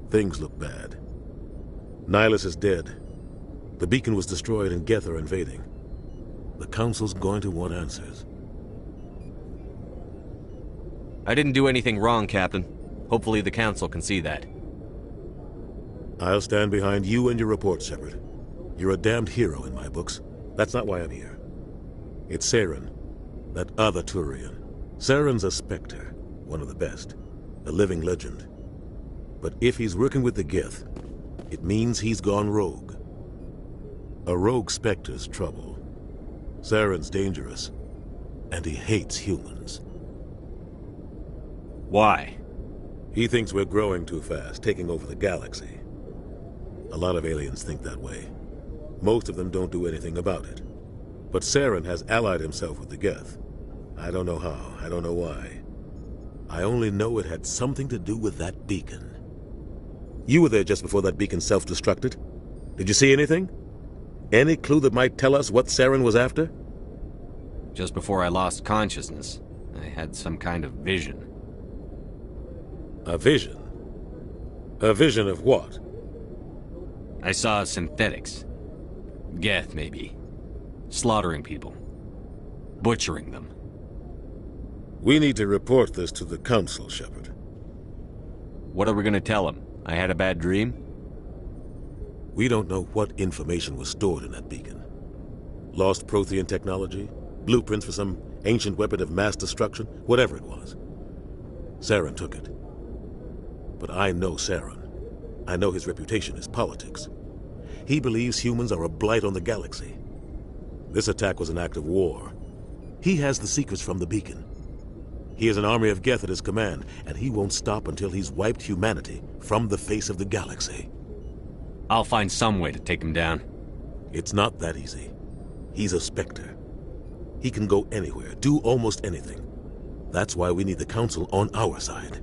Things look bad. Nihilus is dead. The beacon was destroyed and Geth are invading. The Council's going to want answers. I didn't do anything wrong, Captain. Hopefully the Council can see that. I'll stand behind you and your report, Shepard. You're a damned hero in my books. That's not why I'm here. It's Saren, that other Turian. Saren's a Spectre, one of the best. A living legend. But if he's working with the Geth, it means he's gone rogue. A rogue Spectre's trouble. Saren's dangerous, and he hates humans. Why? He thinks we're growing too fast, taking over the galaxy. A lot of aliens think that way. Most of them don't do anything about it. But Saren has allied himself with the Geth. I don't know how, I don't know why. I only know it had something to do with that beacon. You were there just before that beacon self-destructed. Did you see anything? Any clue that might tell us what Saren was after? Just before I lost consciousness, I had some kind of vision. A vision? A vision of what? I saw synthetics. Geth, maybe. Slaughtering people. Butchering them. We need to report this to the Council, Shepard. What are we gonna tell them? I had a bad dream? We don't know what information was stored in that beacon. Lost Prothean technology? Blueprints for some ancient weapon of mass destruction? Whatever it was. Saren took it. But I know Saren. I know his reputation is politics. He believes humans are a blight on the galaxy. This attack was an act of war. He has the secrets from the beacon. He has an army of Geth at his command, and he won't stop until he's wiped humanity from the face of the galaxy. I'll find some way to take him down. It's not that easy. He's a Spectre. He can go anywhere, do almost anything. That's why we need the Council on our side.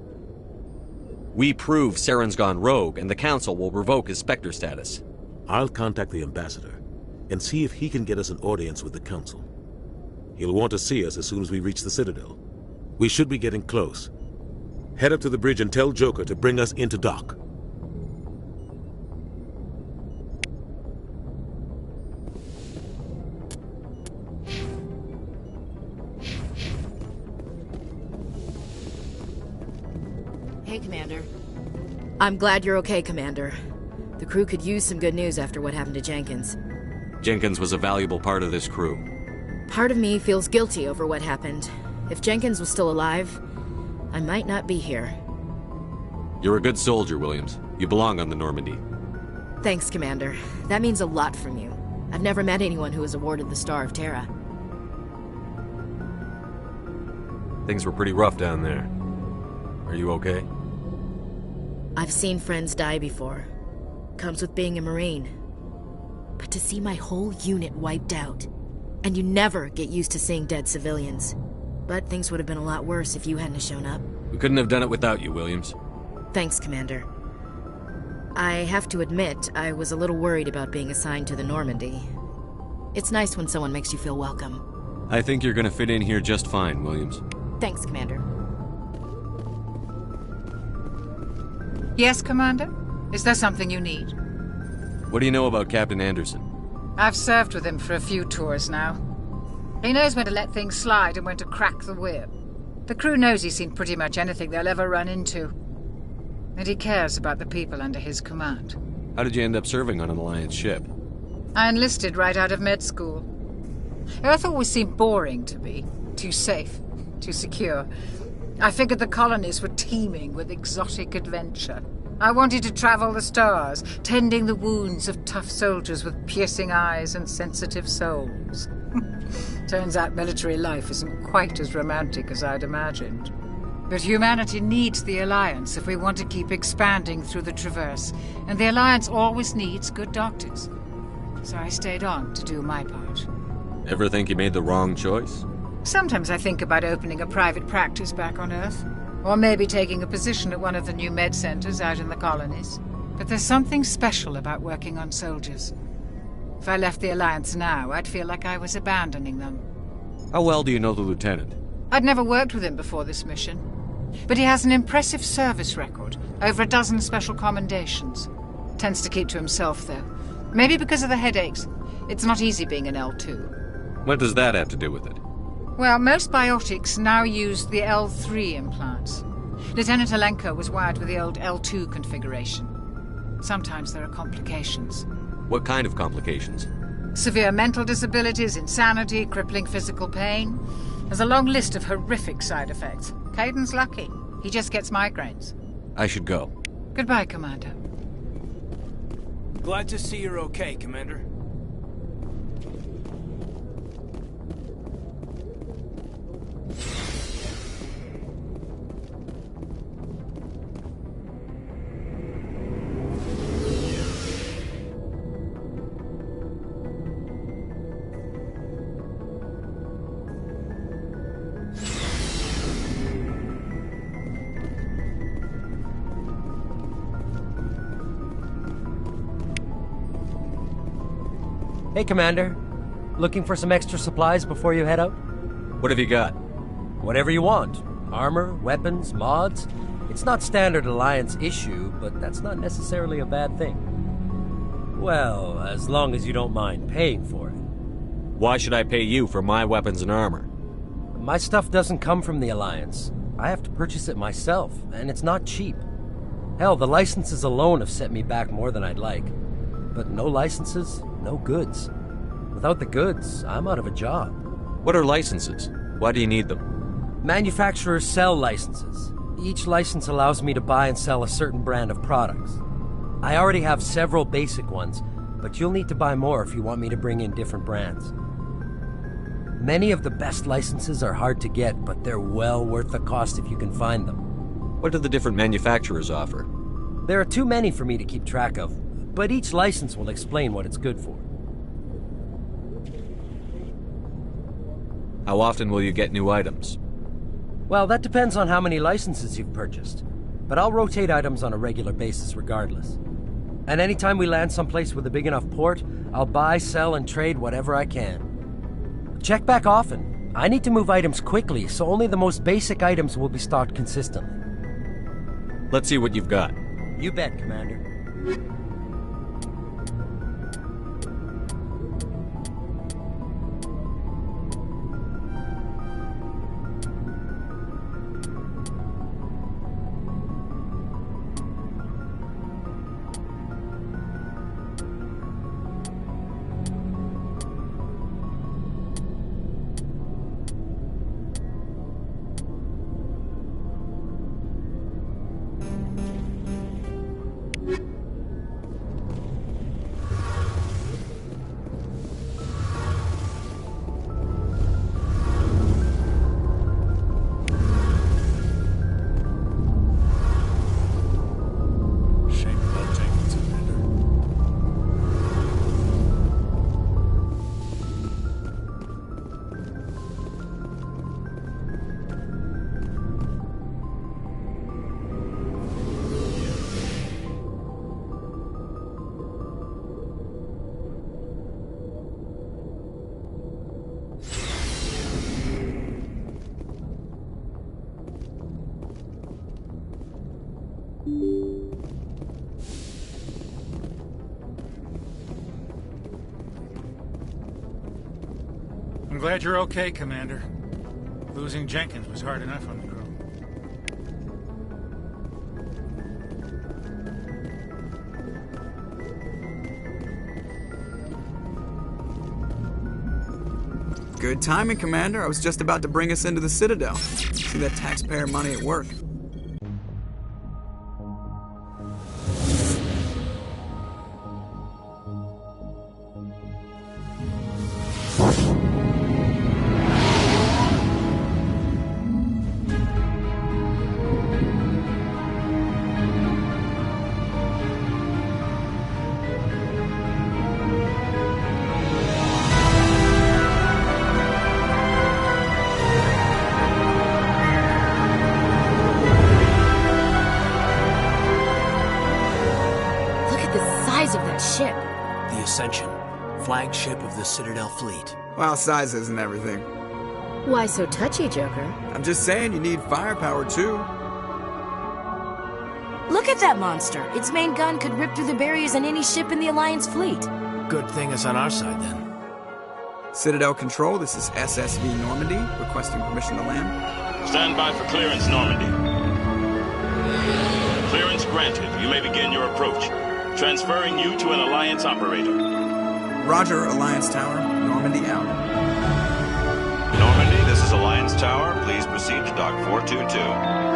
We prove Saren's gone rogue, and the Council will revoke his Spectre status. I'll contact the Ambassador and see if he can get us an audience with the Council. He'll want to see us as soon as we reach the Citadel. We should be getting close. Head up to the bridge and tell Joker to bring us into dock. Hey, Commander. I'm glad you're okay, Commander. The crew could use some good news after what happened to Jenkins. Jenkins was a valuable part of this crew. Part of me feels guilty over what happened. If Jenkins was still alive, I might not be here. You're a good soldier, Williams. You belong on the Normandy. Thanks, Commander. That means a lot from you. I've never met anyone who was awarded the Star of Terra. Things were pretty rough down there. Are you okay? I've seen friends die before. Comes with being a Marine. But to see my whole unit wiped out, and you never get used to seeing dead civilians. But things would have been a lot worse if you hadn't shown up. We couldn't have done it without you, Williams. Thanks, Commander. I have to admit, I was a little worried about being assigned to the Normandy. It's nice when someone makes you feel welcome. I think you're gonna fit in here just fine, Williams. Thanks, Commander. Yes, Commander? Is there something you need? What do you know about Captain Anderson? I've served with him for a few tours now. He knows when to let things slide and when to crack the whip. The crew knows he's seen pretty much anything they'll ever run into. And he cares about the people under his command. How did you end up serving on an Alliance ship? I enlisted right out of med school. Earth always seemed boring to me. Too safe, too secure. I figured the colonies were teeming with exotic adventure. I wanted to travel the stars, tending the wounds of tough soldiers with piercing eyes and sensitive souls. Turns out military life isn't quite as romantic as I'd imagined. But humanity needs the Alliance if we want to keep expanding through the Traverse, and the Alliance always needs good doctors. So I stayed on to do my part. Ever think you made the wrong choice? Sometimes I think about opening a private practice back on Earth, or maybe taking a position at one of the new med centers out in the colonies. But there's something special about working on soldiers. If I left the Alliance now, I'd feel like I was abandoning them. How well do you know the Lieutenant? I'd never worked with him before this mission. But he has an impressive service record, over a dozen special commendations. Tends to keep to himself, though. Maybe because of the headaches. It's not easy being an L2. What does that have to do with it? Well, most biotics now use the L3 implants. Lieutenant Alenko was wired with the old L2 configuration. Sometimes there are complications. What kind of complications? Severe mental disabilities, insanity, crippling physical pain. There's a long list of horrific side effects. Caden's lucky. He just gets migraines. I should go. Goodbye, Commander. Glad to see you're okay, Commander. Hey, Commander. Looking for some extra supplies before you head out? What have you got? Whatever you want. Armor, weapons, mods. It's not standard Alliance issue, but that's not necessarily a bad thing. Well, as long as you don't mind paying for it. Why should I pay you for my weapons and armor? My stuff doesn't come from the Alliance. I have to purchase it myself, and it's not cheap. Hell, the licenses alone have set me back more than I'd like. But no licenses, no goods. Without the goods, I'm out of a job. What are licenses? Why do you need them? Manufacturers sell licenses. Each license allows me to buy and sell a certain brand of products. I already have several basic ones, but you'll need to buy more if you want me to bring in different brands. Many of the best licenses are hard to get, but they're well worth the cost if you can find them. What do the different manufacturers offer? There are too many for me to keep track of, but each license will explain what it's good for. How often will you get new items? Well, that depends on how many licenses you've purchased, but I'll rotate items on a regular basis regardless. And anytime we land someplace with a big enough port, I'll buy, sell, and trade whatever I can. Check back often. I need to move items quickly, so only the most basic items will be stocked consistently. Let's see what you've got. You bet, Commander. I'm glad you're okay, Commander. Losing Jenkins was hard enough on the crew. Good timing, Commander. I was just about to bring us into the Citadel. See that taxpayer money at work. Flagship of the Citadel fleet. Well, size isn't everything. Why so touchy, Joker? I'm just saying you need firepower, too. Look at that monster. Its main gun could rip through the barriers in any ship in the Alliance fleet. Good thing it's on our side, then. Citadel Control, this is SSV Normandy, requesting permission to land. Stand by for clearance, Normandy. Clearance granted. You may begin your approach. Transferring you to an Alliance operator. Roger, Alliance Tower. Normandy out. Normandy, this is Alliance Tower. Please proceed to Dock 422.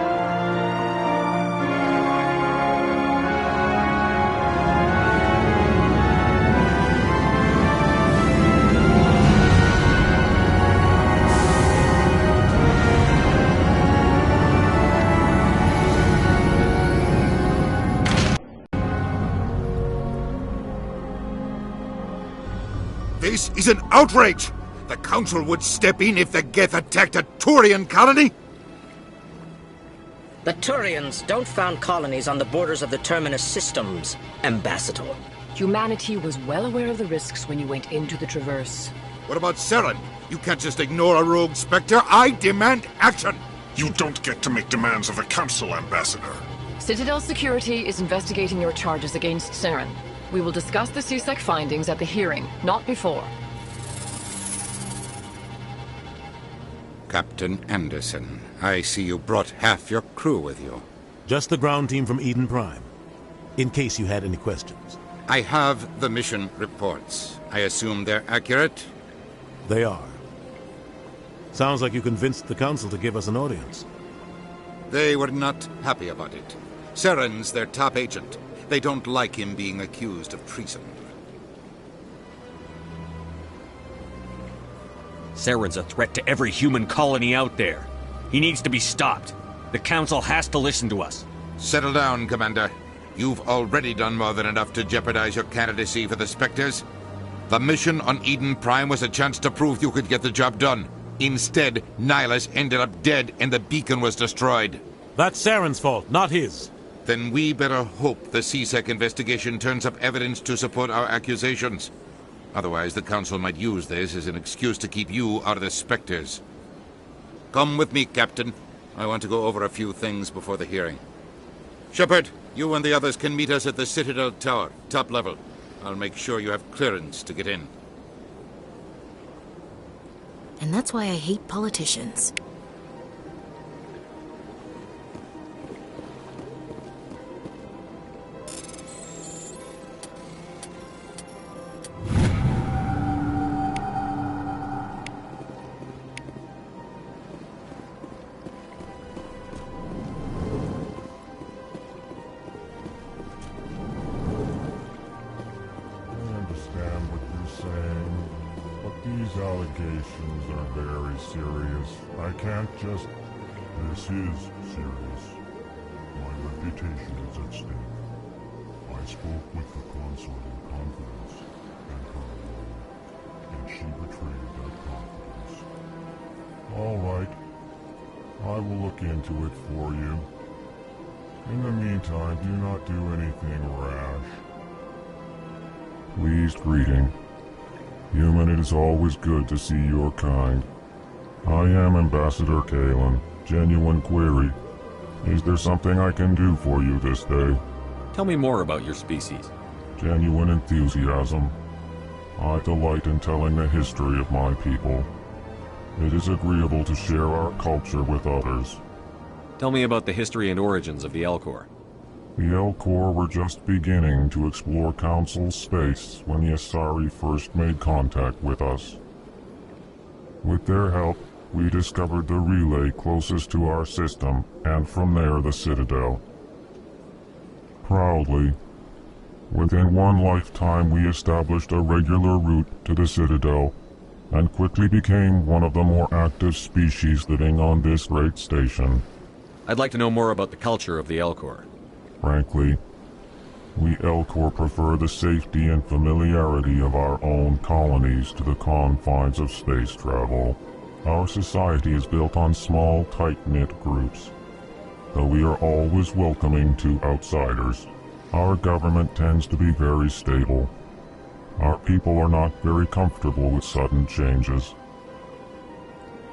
This is an outrage! The Council would step in if the Geth attacked a Turian colony? The Turians don't found colonies on the borders of the Terminus systems, Ambassador. Humanity was well aware of the risks when you went into the Traverse. What about Saren? You can't just ignore a rogue Spectre. I demand action! You don't get to make demands of the Council, Ambassador. Citadel Security is investigating your charges against Saren. We will discuss the CSEC findings at the hearing, not before. Captain Anderson, I see you brought half your crew with you. Just the ground team from Eden Prime, in case you had any questions. I have the mission reports. I assume they're accurate? They are. Sounds like you convinced the Council to give us an audience. They were not happy about it. Saren's their top agent. They don't like him being accused of treason. Saren's a threat to every human colony out there. He needs to be stopped. The Council has to listen to us. Settle down, Commander. You've already done more than enough to jeopardize your candidacy for the Spectres. The mission on Eden Prime was a chance to prove you could get the job done. Instead, Nihilus ended up dead and the beacon was destroyed. That's Saren's fault, not his. Then we better hope the CSEC investigation turns up evidence to support our accusations. Otherwise, the Council might use this as an excuse to keep you out of the Spectres. Come with me, Captain. I want to go over a few things before the hearing. Shepard, you and the others can meet us at the Citadel Tower, top level. I'll make sure you have clearance to get in. And that's why I hate politicians. Allegations are very serious. I can't just... This is serious. My reputation is at stake. I spoke with the consort in confidence, and her alone, and she betrayed that confidence. All right. I will look into it for you. In the meantime, do not do anything rash. Pleased greeting. Human, it is always good to see your kind. I am Ambassador Kalen. Genuine query. Is there something I can do for you this day? Tell me more about your species. Genuine enthusiasm. I delight in telling the history of my people. It is agreeable to share our culture with others. Tell me about the history and origins of the Elcor. The Elcor were just beginning to explore Council space when the Asari first made contact with us. With their help, we discovered the relay closest to our system, and from there the Citadel. Proudly, within one lifetime we established a regular route to the Citadel, and quickly became one of the more active species living on this great station. I'd like to know more about the culture of the Elcor. Frankly, we Elcor prefer the safety and familiarity of our own colonies to the confines of space travel. Our society is built on small, tight-knit groups, though we are always welcoming to outsiders. Our government tends to be very stable. Our people are not very comfortable with sudden changes.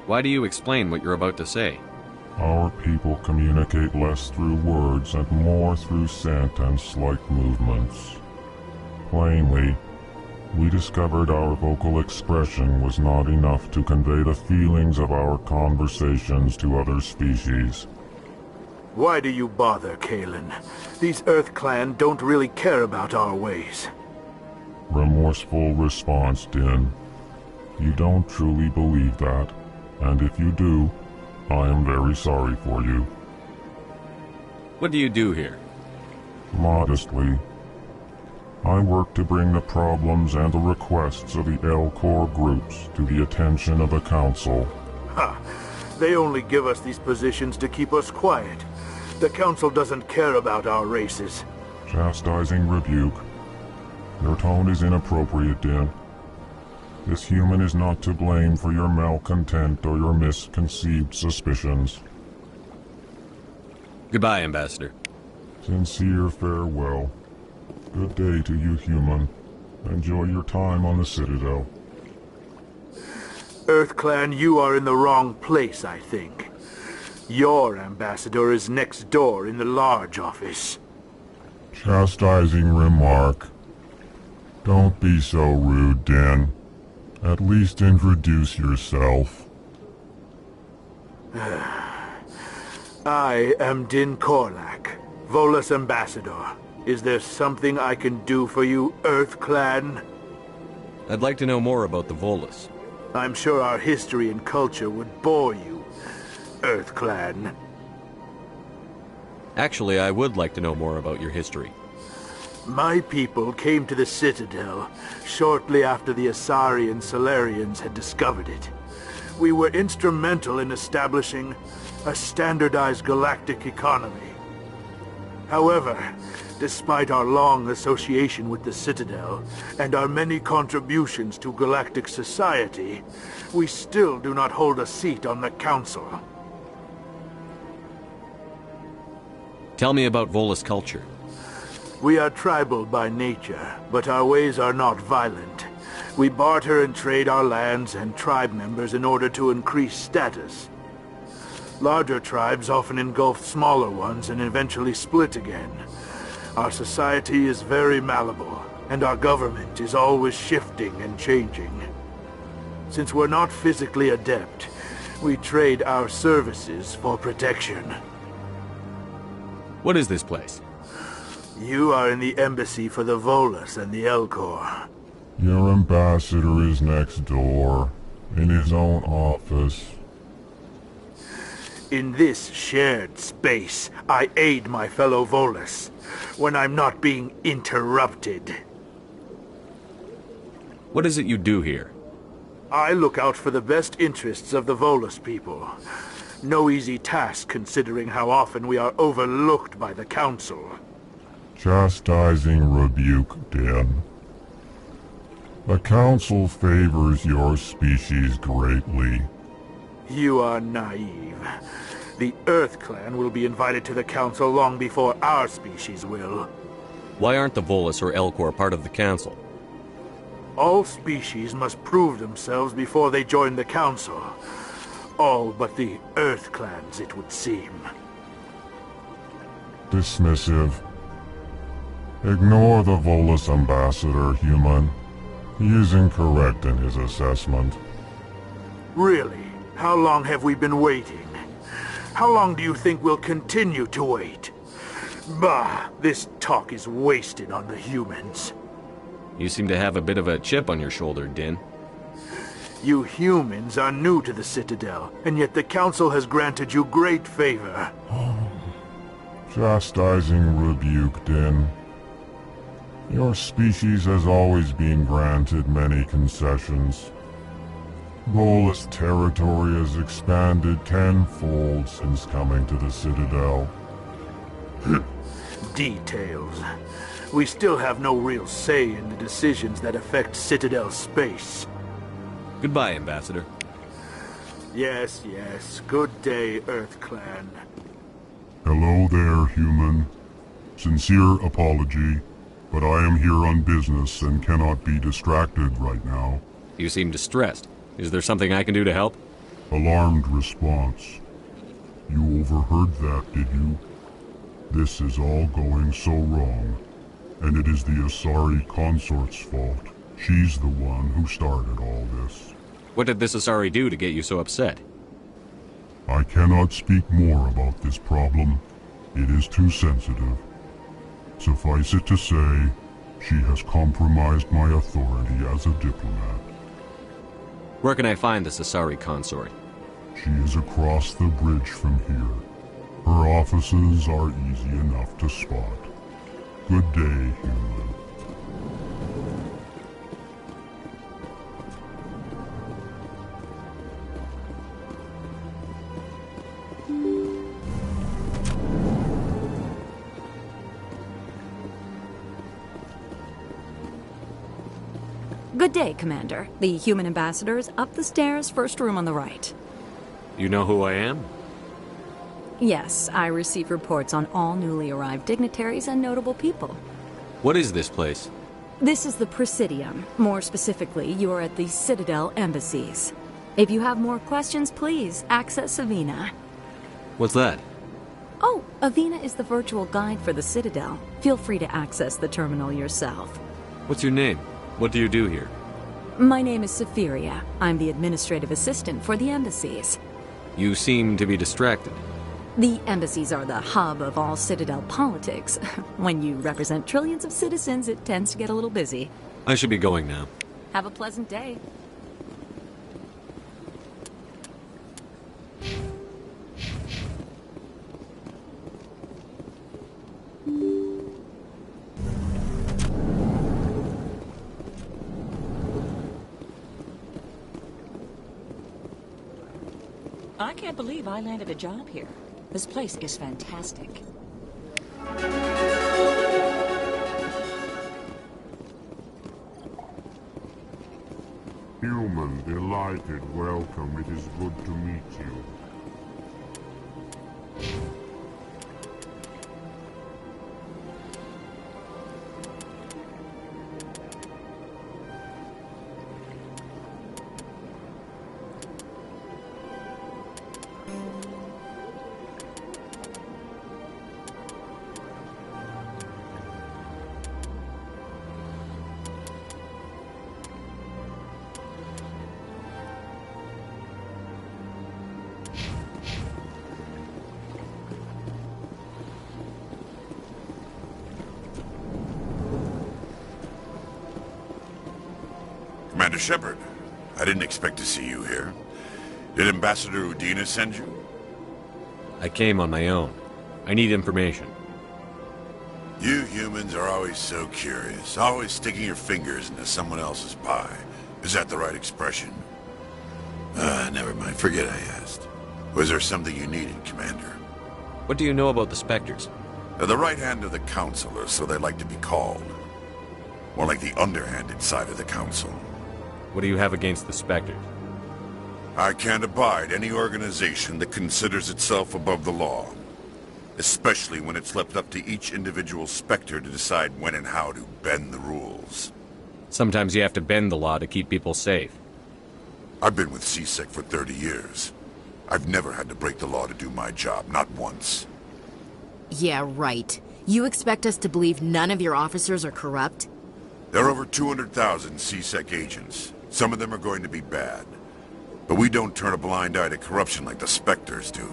Why do you explain what you're about to say? Our people communicate less through words and more through scent and slight movements. Plainly, we discovered our vocal expression was not enough to convey the feelings of our conversations to other species. Why do you bother, Kalen? These Earth Clan don't really care about our ways. Remorseful response, Din. You don't truly believe that, and if you do, I am very sorry for you. What do you do here? Modestly, I work to bring the problems and the requests of the Elcor groups to the attention of the Council. Ha! They only give us these positions to keep us quiet. The Council doesn't care about our races. Chastising rebuke. Your tone is inappropriate, Din. This human is not to blame for your malcontent or your misconceived suspicions. Goodbye, Ambassador. Sincere farewell. Good day to you, human. Enjoy your time on the Citadel. Earth Clan, you are in the wrong place, I think. Your ambassador is next door in the large office. Chastising remark. Don't be so rude, Din. At least introduce yourself. I am Din Korlak, Volus Ambassador. Is there something I can do for you, Earth Clan? I'd like to know more about the Volus. I'm sure our history and culture would bore you, Earth Clan. Actually, I would like to know more about your history. My people came to the Citadel shortly after the Asari and Solarians had discovered it. We were instrumental in establishing a standardized galactic economy. However, despite our long association with the Citadel and our many contributions to galactic society, we still do not hold a seat on the Council. Tell me about Volus culture. We are tribal by nature, but our ways are not violent. We barter and trade our lands and tribe members in order to increase status. Larger tribes often engulf smaller ones and eventually split again. Our society is very malleable, and our government is always shifting and changing. Since we're not physically adept, we trade our services for protection. What is this place? You are in the embassy for the Volus and the Elcor. Your ambassador is next door, in his own office. In this shared space, I aid my fellow Volus, when I'm not being interrupted. What is it you do here? I look out for the best interests of the Volus people. No easy task considering how often we are overlooked by the Council. Chastising rebuke, Din. The Council favors your species greatly. You are naive. The Earth Clan will be invited to the Council long before our species will. Why aren't the Volus or Elcor part of the Council? All species must prove themselves before they join the Council. All but the Earth Clans, it would seem. Dismissive. Ignore the Volus ambassador, human. He is incorrect in his assessment. Really? How long have we been waiting? How long do you think we'll continue to wait? Bah, this talk is wasted on the humans. You seem to have a bit of a chip on your shoulder, Din. You humans are new to the Citadel, and yet the Council has granted you great favor. Chastising rebuke, Din. Your species has always been granted many concessions. Volus territory has expanded tenfold since coming to the Citadel. Details. We still have no real say in the decisions that affect Citadel space. Goodbye, Ambassador. Yes, yes. Good day, Earth Clan. Hello there, human. Sincere apology, but I am here on business and cannot be distracted right now. You seem distressed. Is there something I can do to help? Alarmed response. You overheard that, did you? This is all going so wrong, and it is the Asari consort's fault. She's the one who started all this. What did this Asari do to get you so upset? I cannot speak more about this problem. It is too sensitive. Suffice it to say, she has compromised my authority as a diplomat. Where can I find this Asari consort? She is across the bridge from here. Her offices are easy enough to spot. Good day, human. Good day, Commander. The human ambassador is up the stairs, first room on the right. You know who I am? Yes, I receive reports on all newly arrived dignitaries and notable people. What is this place? This is the Presidium. More specifically, you are at the Citadel embassies. If you have more questions, please access Avina. What's that? Oh, Avina is the virtual guide for the Citadel. Feel free to access the terminal yourself. What's your name? What do you do here? My name is Safiria. I'm the administrative assistant for the embassies. You seem to be distracted. The embassies are the hub of all Citadel politics. When you represent trillions of citizens, it tends to get a little busy. I should be going now. Have a pleasant day. I can't believe I landed a job here. This place is fantastic. Human, delighted welcome. It is good to meet you. Commander Shepard, I didn't expect to see you here. Did Ambassador Udina send you? I came on my own. I need information. You humans are always so curious, always sticking your fingers into someone else's pie. Is that the right expression? Never mind. Forget I asked. Was there something you needed, Commander? What do you know about the Spectres? They're the right hand of the Council, or so they like to be called. More like the underhanded side of the Council. What do you have against the Spectres? I can't abide any organization that considers itself above the law. Especially when it's left up to each individual Spectre to decide when and how to bend the rules. Sometimes you have to bend the law to keep people safe. I've been with CSEC for 30 years. I've never had to break the law to do my job, not once. Yeah, right. You expect us to believe none of your officers are corrupt? There are over 200,000 CSEC agents. Some of them are going to be bad. But we don't turn a blind eye to corruption like the Spectres do.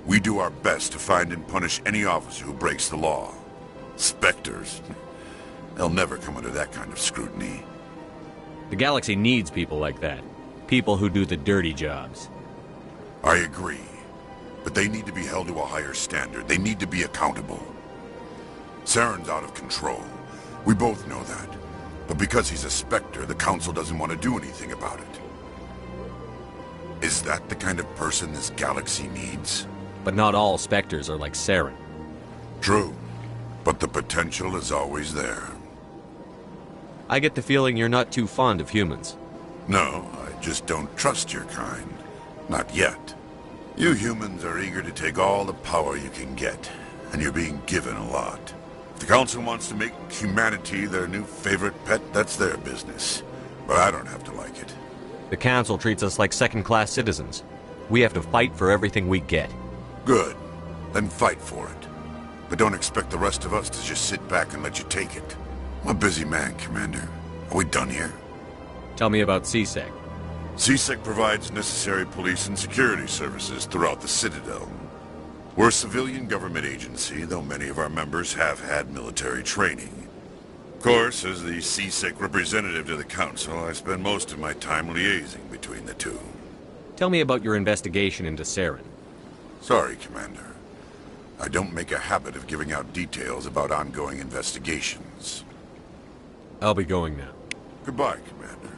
We do our best to find and punish any officer who breaks the law. Spectres? They'll never come under that kind of scrutiny. The galaxy needs people like that. People who do the dirty jobs. I agree. But they need to be held to a higher standard. They need to be accountable. Saren's out of control. We both know that. But because he's a Spectre, the Council doesn't want to do anything about it. Is that the kind of person this galaxy needs? But not all Spectres are like Saren. True. But the potential is always there. I get the feeling you're not too fond of humans. No, I just don't trust your kind. Not yet. You humans are eager to take all the power you can get, and you're being given a lot. If the Council wants to make humanity their new favorite pet, that's their business. But I don't have to like it. The Council treats us like second-class citizens. We have to fight for everything we get. Good. Then fight for it. But don't expect the rest of us to just sit back and let you take it. I'm a busy man, Commander. Are we done here? Tell me about CSEC. CSEC provides necessary police and security services throughout the Citadel. We're a civilian government agency, though many of our members have had military training. Of course, as the CSEC representative to the Council, I spend most of my time liaising between the two. Tell me about your investigation into Saren. Sorry, Commander. I don't make a habit of giving out details about ongoing investigations. I'll be going now. Goodbye, Commander.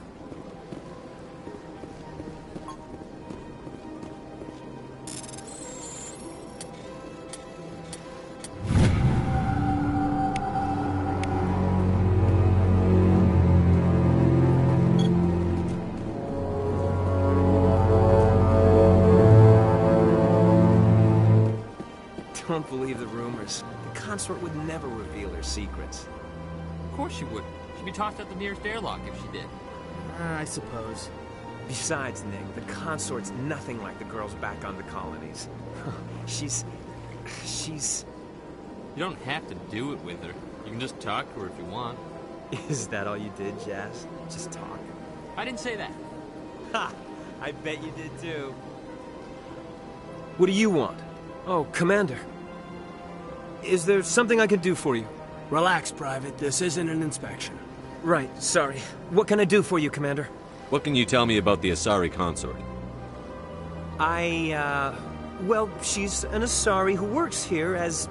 Don't believe the rumors. The consort would never reveal her secrets. Of course she would. She'd be tossed out the nearest airlock if she did. I suppose. Besides, Nick, the consort's nothing like the girls back on the colonies. She's... You don't have to do it with her. You can just talk to her if you want. Is that all you did, Jazz? Just talk? I didn't say that. Ha! I bet you did too. What do you want? Oh, Commander. Is there something I can do for you? Relax, Private. This isn't an inspection. Right, sorry. What can I do for you, Commander? What can you tell me about the Asari consort? Well, she's an Asari who works here as...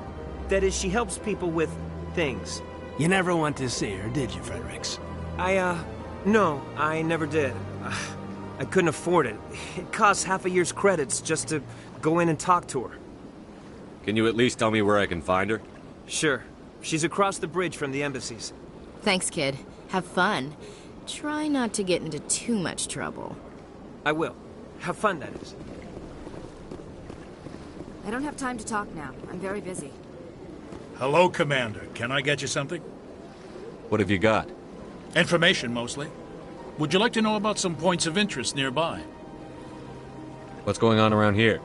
That is, she helps people with things. You never went to see her, did you, Fredericks? No, I never did. I couldn't afford it. It costs half a year's credits just to go in and talk to her. Can you at least tell me where I can find her? Sure. She's across the bridge from the embassies. Thanks, kid. Have fun. Try not to get into too much trouble. I will. Have fun, that is. I don't have time to talk now. I'm very busy. Hello, Commander. Can I get you something? What have you got? Information, mostly. Would you like to know about some points of interest nearby? What's going on around here?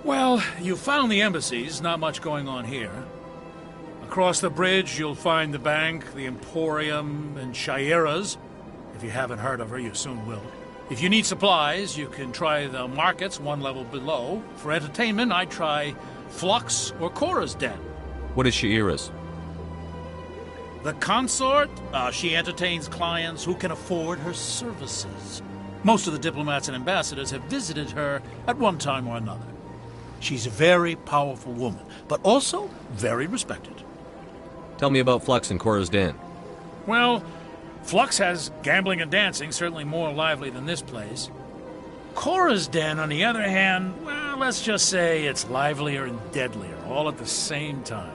Well, you found the embassies. Not much going on here. Across the bridge, you'll find the bank, the Emporium, and Shaira's. If you haven't heard of her, you soon will. If you need supplies, you can try the markets one level below. For entertainment, I'd try Flux or Cora's Den. What is Shaira's? The consort, she entertains clients who can afford her services. Most of the diplomats and ambassadors have visited her at one time or another. She's a very powerful woman, but also very respected. Tell me about Flux and Cora's Den. Well, Flux has gambling and dancing, certainly more lively than this place. Cora's Den, on the other hand, well, let's just say it's livelier and deadlier, all at the same time.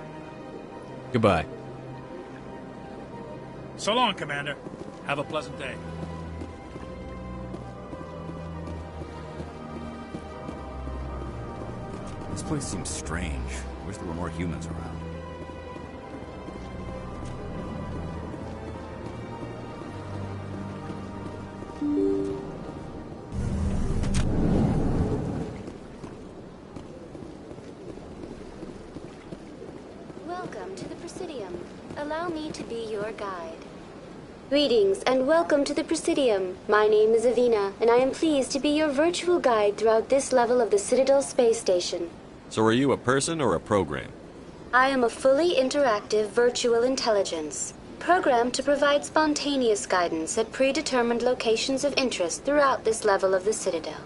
Goodbye. So long, Commander. Have a pleasant day. This place seems strange. Wish there were more humans around. Welcome to the Presidium. Allow me to be your guide. Greetings and welcome to the Presidium. My name is Avina, and I am pleased to be your virtual guide throughout this level of the Citadel Space Station. So are you a person or a program? I am a fully interactive virtual intelligence, programmed to provide spontaneous guidance at predetermined locations of interest throughout this level of the Citadel.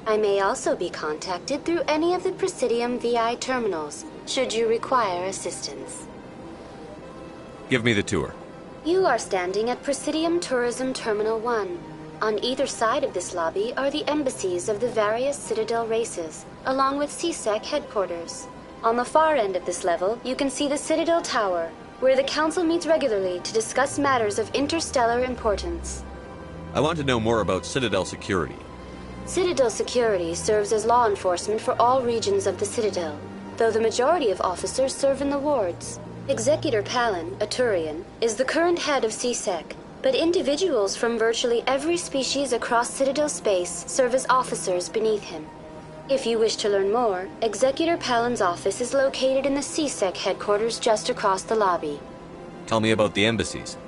I may also be contacted through any of the Presidium VI terminals, should you require assistance. Give me the tour. You are standing at Presidium Tourism Terminal 1. On either side of this lobby are the embassies of the various Citadel races, along with CSEC headquarters. On the far end of this level, you can see the Citadel Tower, where the Council meets regularly to discuss matters of interstellar importance. I want to know more about Citadel security. Citadel security serves as law enforcement for all regions of the Citadel, though the majority of officers serve in the wards. Executor Palin, a Turian, is the current head of CSEC, but individuals from virtually every species across Citadel space serve as officers beneath him. If you wish to learn more, Executor Palin's office is located in the CSEC headquarters just across the lobby. Tell me about the embassies.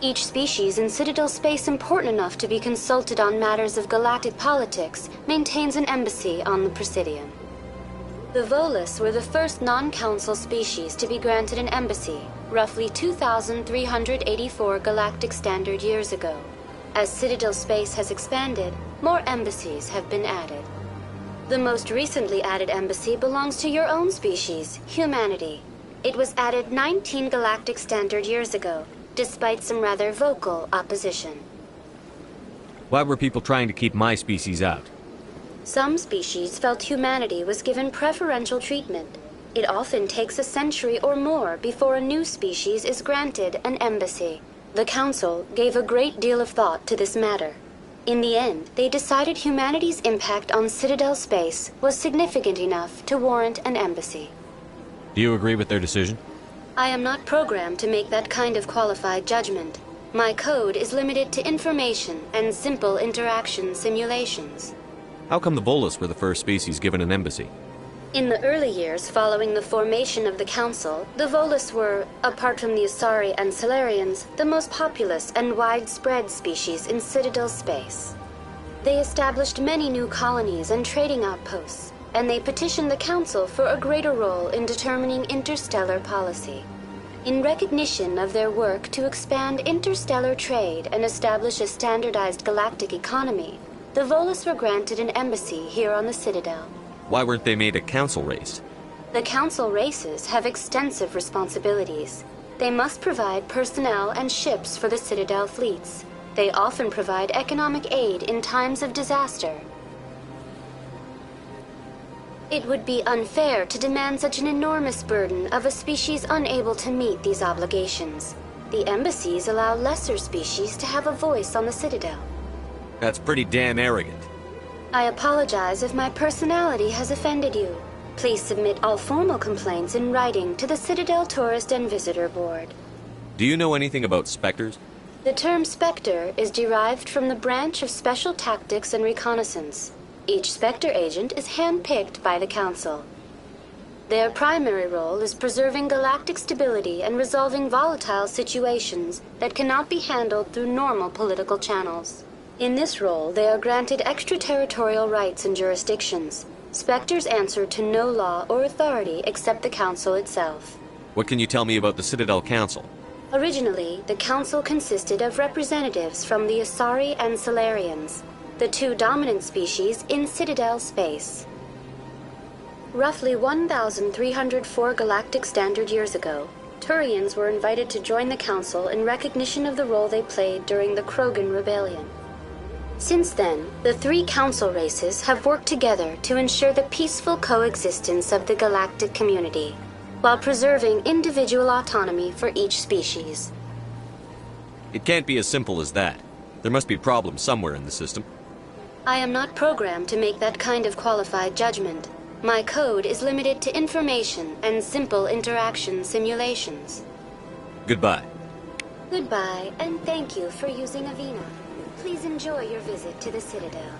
Each species in Citadel space important enough to be consulted on matters of galactic politics maintains an embassy on the Presidium. The Volus were the first non-council species to be granted an embassy, roughly 2,384 galactic standard years ago. As Citadel space has expanded, more embassies have been added. The most recently added embassy belongs to your own species, humanity. It was added 19 galactic standard years ago, despite some rather vocal opposition. Why were people trying to keep my species out? Some species felt humanity was given preferential treatment. It often takes a century or more before a new species is granted an embassy. The Council gave a great deal of thought to this matter. In the end, they decided humanity's impact on Citadel space was significant enough to warrant an embassy. Do you agree with their decision? I am not programmed to make that kind of qualified judgment. My code is limited to information and simple interaction simulations. How come the Volus were the first species given an embassy? In the early years following the formation of the Council, the Volus were, apart from the Asari and Solarians, the most populous and widespread species in Citadel space. They established many new colonies and trading outposts, and they petitioned the Council for a greater role in determining interstellar policy. In recognition of their work to expand interstellar trade and establish a standardized galactic economy, the Volus were granted an embassy here on the Citadel. Why weren't they made a council race? The Council races have extensive responsibilities. They must provide personnel and ships for the Citadel fleets. They often provide economic aid in times of disaster. It would be unfair to demand such an enormous burden of a species unable to meet these obligations. The embassies allow lesser species to have a voice on the Citadel. That's pretty damn arrogant. I apologize if my personality has offended you. Please submit all formal complaints in writing to the Citadel Tourist and Visitor Board. Do you know anything about Spectres? The term Spectre is derived from the branch of Special Tactics and Reconnaissance. Each Spectre agent is handpicked by the Council. Their primary role is preserving galactic stability and resolving volatile situations that cannot be handled through normal political channels. In this role, they are granted extraterritorial rights and jurisdictions. Spectres answer to no law or authority except the Council itself. What can you tell me about the Citadel Council? Originally, the Council consisted of representatives from the Asari and Solarians, the two dominant species in Citadel space. Roughly 1,304 galactic standard years ago, Turians were invited to join the Council in recognition of the role they played during the Krogan Rebellion. Since then, the three Council races have worked together to ensure the peaceful coexistence of the galactic community, while preserving individual autonomy for each species. It can't be as simple as that. There must be problems somewhere in the system. I am not programmed to make that kind of qualified judgment. My code is limited to information and simple interaction simulations. Goodbye. Goodbye, and thank you for using Avina. Please enjoy your visit to the Citadel.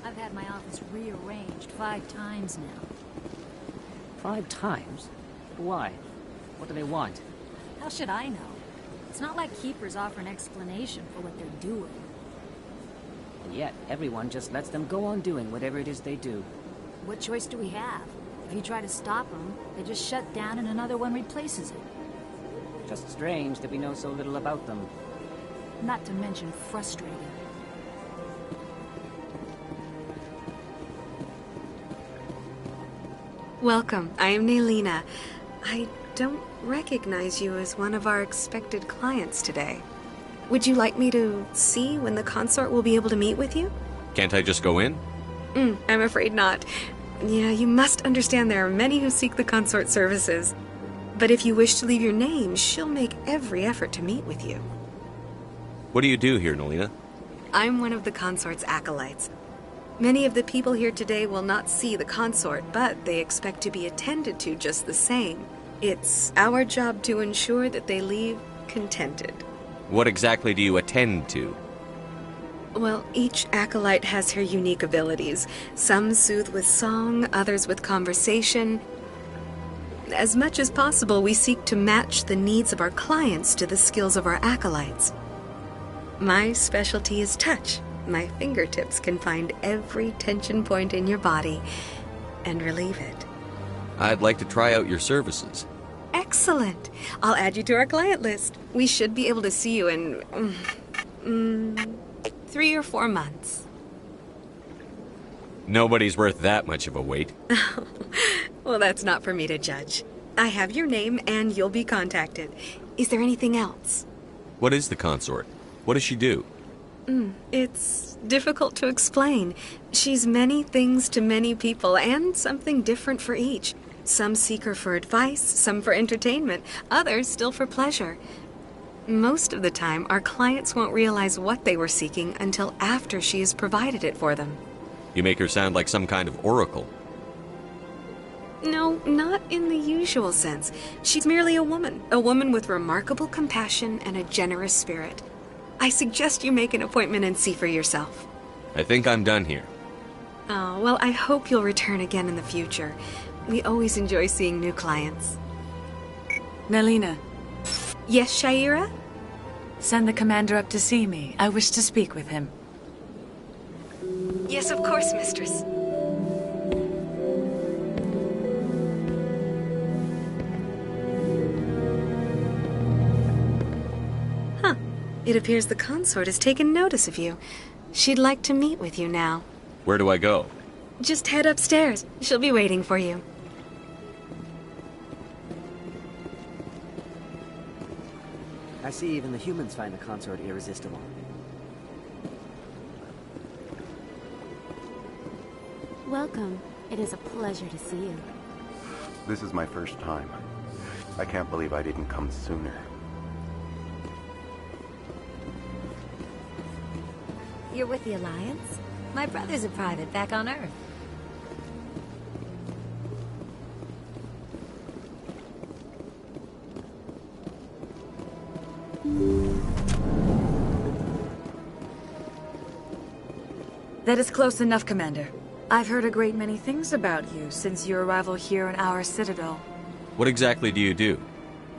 I've had my office rearranged 5 times now. 5 times? Why? What do they want? How should I know? It's not like Keepers offer an explanation for what they're doing. And yet, everyone just lets them go on doing whatever it is they do. What choice do we have? If you try to stop them, they just shut down and another one replaces it. Just strange that we know so little about them. Not to mention frustrating. Welcome. I am Naylina. I don't recognize you as one of our expected clients today. Would you like me to see when the consort will be able to meet with you? Can't I just go in? I'm afraid not. Yeah, you must understand there are many who seek the consort services. But if you wish to leave your name, she'll make every effort to meet with you. What do you do here, Naylina? I'm one of the consort's acolytes. Many of the people here today will not see the consort, but they expect to be attended to just the same. It's our job to ensure that they leave contented. What exactly do you attend to? Well, each acolyte has her unique abilities. Some soothe with song, others with conversation. As much as possible, we seek to match the needs of our clients to the skills of our acolytes. My specialty is touch. My fingertips can find every tension point in your body and relieve it. I'd like to try out your services. Excellent. I'll add you to our client list. We should be able to see you in 3 or 4 months. Nobody's worth that much of a wait. Well, that's not for me to judge. I have your name and you'll be contacted. Is there anything else? What is the consort? What does she do? It's difficult to explain. She's many things to many people, and something different for each. Some seek her for advice, some for entertainment, others still for pleasure. Most of the time, our clients won't realize what they were seeking until after she has provided it for them. You make her sound like some kind of oracle. No, not in the usual sense. She's merely a woman with remarkable compassion and a generous spirit. I suggest you make an appointment and see for yourself. I think I'm done here. Oh, well, I hope you'll return again in the future. We always enjoy seeing new clients. Naylina, Yes, Shaira? Send the commander up to see me. I wish to speak with him. Yes, of course, mistress. Huh. It appears the consort has taken notice of you. She'd like to meet with you now. Where do I go? Just head upstairs. She'll be waiting for you. I see even the humans find the consort irresistible. Welcome. It is a pleasure to see you. This is my first time. I can't believe I didn't come sooner. You're with the Alliance? My brother's a private back on Earth. That is close enough, Commander. I've heard a great many things about you since your arrival here in our citadel. What exactly do you do?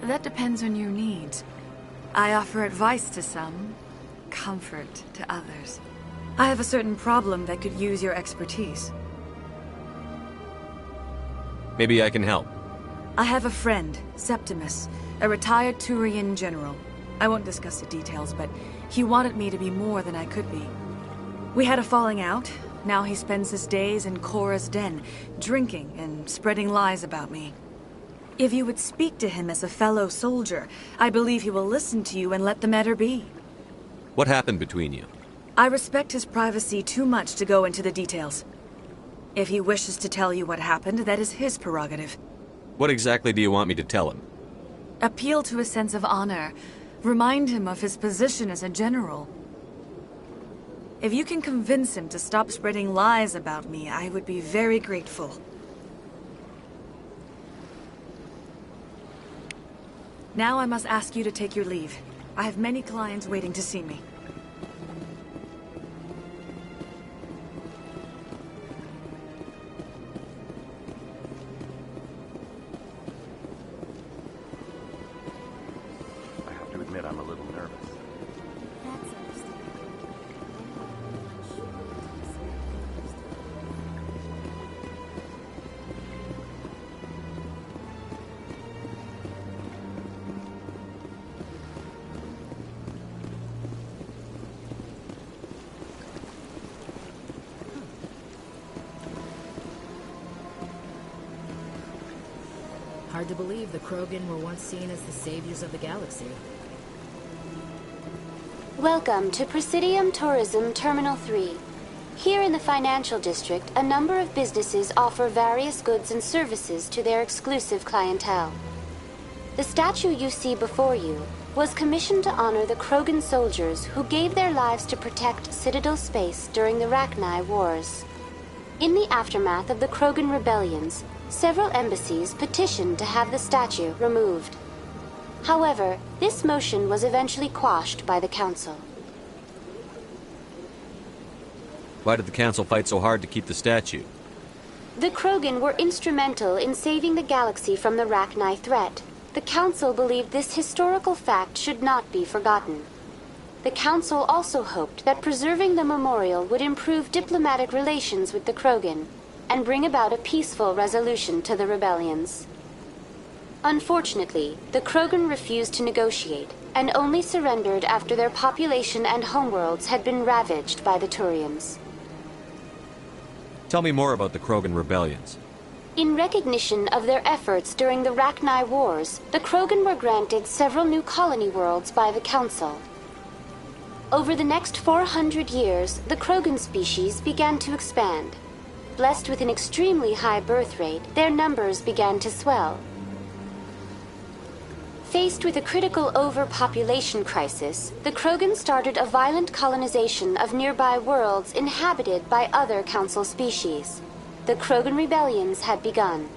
That depends on your needs. I offer advice to some, comfort to others. I have a certain problem that could use your expertise. Maybe I can help. I have a friend, Septimus, a retired Turian general. I won't discuss the details, but he wanted me to be more than I could be. We had a falling out. Now he spends his days in Korra's den, drinking and spreading lies about me. If you would speak to him as a fellow soldier, I believe he will listen to you and let the matter be. What happened between you? I respect his privacy too much to go into the details. If he wishes to tell you what happened, that is his prerogative. What exactly do you want me to tell him? Appeal to his sense of honor. Remind him of his position as a general. If you can convince him to stop spreading lies about me, I would be very grateful. Now I must ask you to take your leave. I have many clients waiting to see me. I have to admit I'm a little nervous. That's understandable. Hard to believe the Krogan were once seen as the saviors of the galaxy. Welcome to Presidium Tourism Terminal 3. Here in the financial district, a number of businesses offer various goods and services to their exclusive clientele. The statue you see before you was commissioned to honor the Krogan soldiers who gave their lives to protect Citadel space during the Rachni Wars. In the aftermath of the Krogan rebellions, several embassies petitioned to have the statue removed. However, this motion was eventually quashed by the Council. Why did the Council fight so hard to keep the statue? The Krogan were instrumental in saving the galaxy from the Rachni threat. The Council believed this historical fact should not be forgotten. The Council also hoped that preserving the memorial would improve diplomatic relations with the Krogan and bring about a peaceful resolution to the rebellions. Unfortunately, the Krogan refused to negotiate and only surrendered after their population and homeworlds had been ravaged by the Turians. Tell me more about the Krogan rebellions. In recognition of their efforts during the Rachni Wars, the Krogan were granted several new colony worlds by the Council. Over the next 400 years, the Krogan species began to expand. Blessed with an extremely high birth rate, their numbers began to swell. Faced with a critical overpopulation crisis, the Krogan started a violent colonization of nearby worlds inhabited by other Council species. The Krogan rebellions had begun.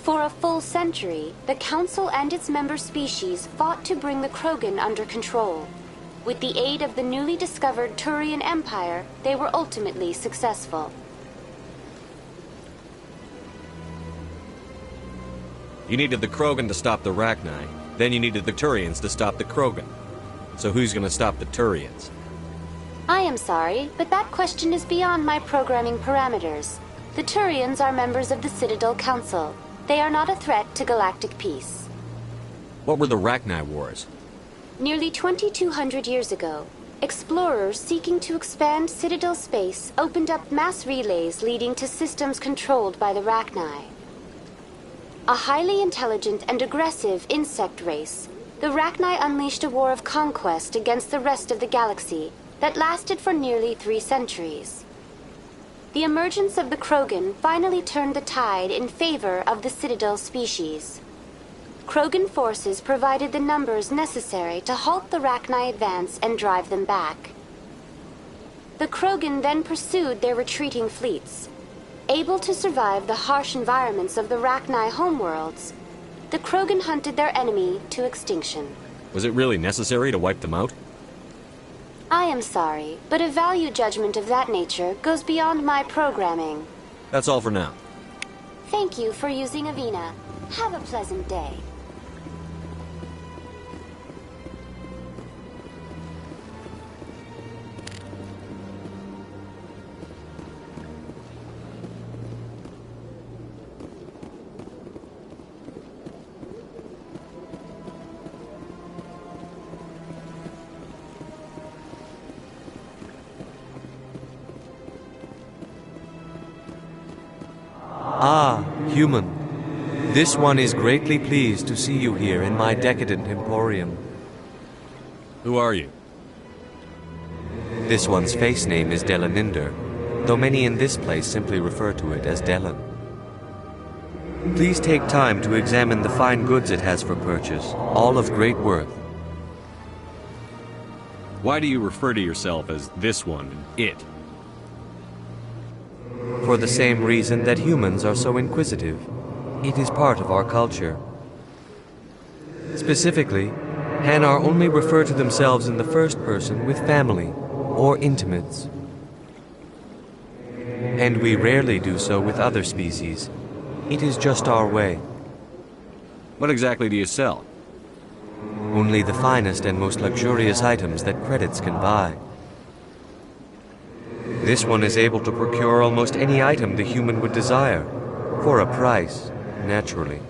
For a full century, the Council and its member species fought to bring the Krogan under control. With the aid of the newly discovered Turian Empire, they were ultimately successful. You needed the Krogan to stop the Rachni. Then you needed the Turians to stop the Krogan. So who's gonna stop the Turians? I am sorry, but that question is beyond my programming parameters. The Turians are members of the Citadel Council. They are not a threat to galactic peace. What were the Rachni Wars? Nearly 2,200 years ago, explorers seeking to expand Citadel space opened up mass relays leading to systems controlled by the Rachni. A highly intelligent and aggressive insect race, the Rachni unleashed a war of conquest against the rest of the galaxy that lasted for nearly 3 centuries. The emergence of the Krogan finally turned the tide in favor of the Citadel species. Krogan forces provided the numbers necessary to halt the Rachni advance and drive them back. The Krogan then pursued their retreating fleets. Able to survive the harsh environments of the Rachni homeworlds, the Krogan hunted their enemy to extinction. Was it really necessary to wipe them out? I am sorry, but a value judgment of that nature goes beyond my programming. That's all for now. Thank you for using Avina. Have a pleasant day. Ah, human. This one is greatly pleased to see you here in my decadent emporium. Who are you? This one's face name is Delaninder, though many in this place simply refer to it as Delan. Please take time to examine the fine goods it has for purchase, all of great worth. Why do you refer to yourself as this one and it? For the same reason that humans are so inquisitive. It is part of our culture. Specifically, Hanar only refer to themselves in the first person with family or intimates. And we rarely do so with other species. It is just our way. What exactly do you sell? Only the finest and most luxurious items that credits can buy. This one is able to procure almost any item the human would desire, for a price, naturally.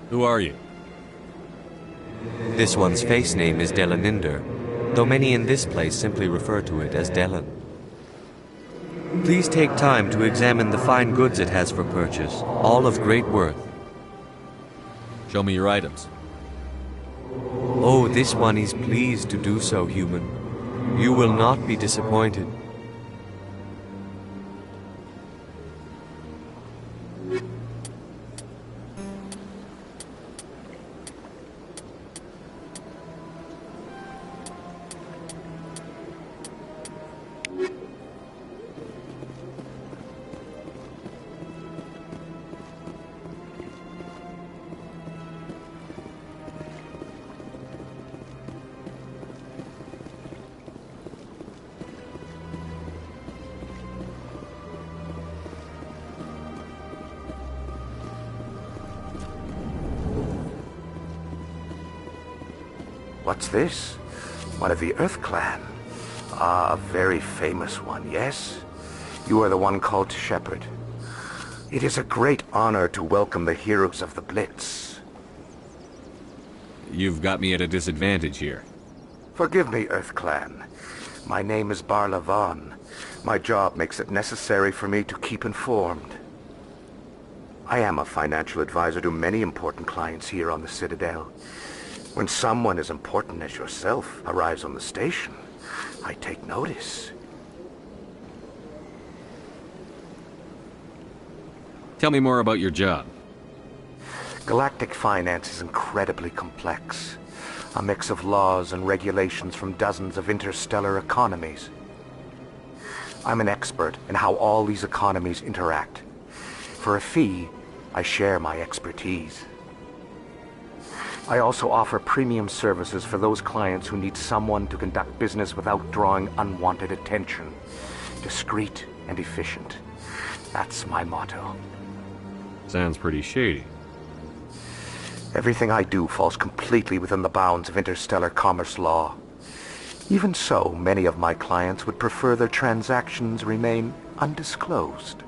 Who are you? This one's face name is Delaninder, though many in this place simply refer to it as Delan. Please take time to examine the fine goods it has for purchase, all of great worth. Show me your items. Oh, this one is pleased to do so, human. You will not be disappointed. What's this? One of the Earth Clan. Ah, a very famous one, yes? You are the one called to shepherd. It is a great honor to welcome the heroes of the Blitz. You've got me at a disadvantage here. Forgive me, Earth Clan. My name is Barla Vaughn. My job makes it necessary for me to keep informed. I am a financial advisor to many important clients here on the Citadel. When someone as important as yourself arrives on the station, I take notice. Tell me more about your job. Galactic finance is incredibly complex. A mix of laws and regulations from dozens of interstellar economies. I'm an expert in how all these economies interact. For a fee, I share my expertise. I also offer premium services for those clients who need someone to conduct business without drawing unwanted attention. Discreet and efficient. That's my motto. Sounds pretty shady. Everything I do falls completely within the bounds of interstellar commerce law. Even so, many of my clients would prefer their transactions remain undisclosed.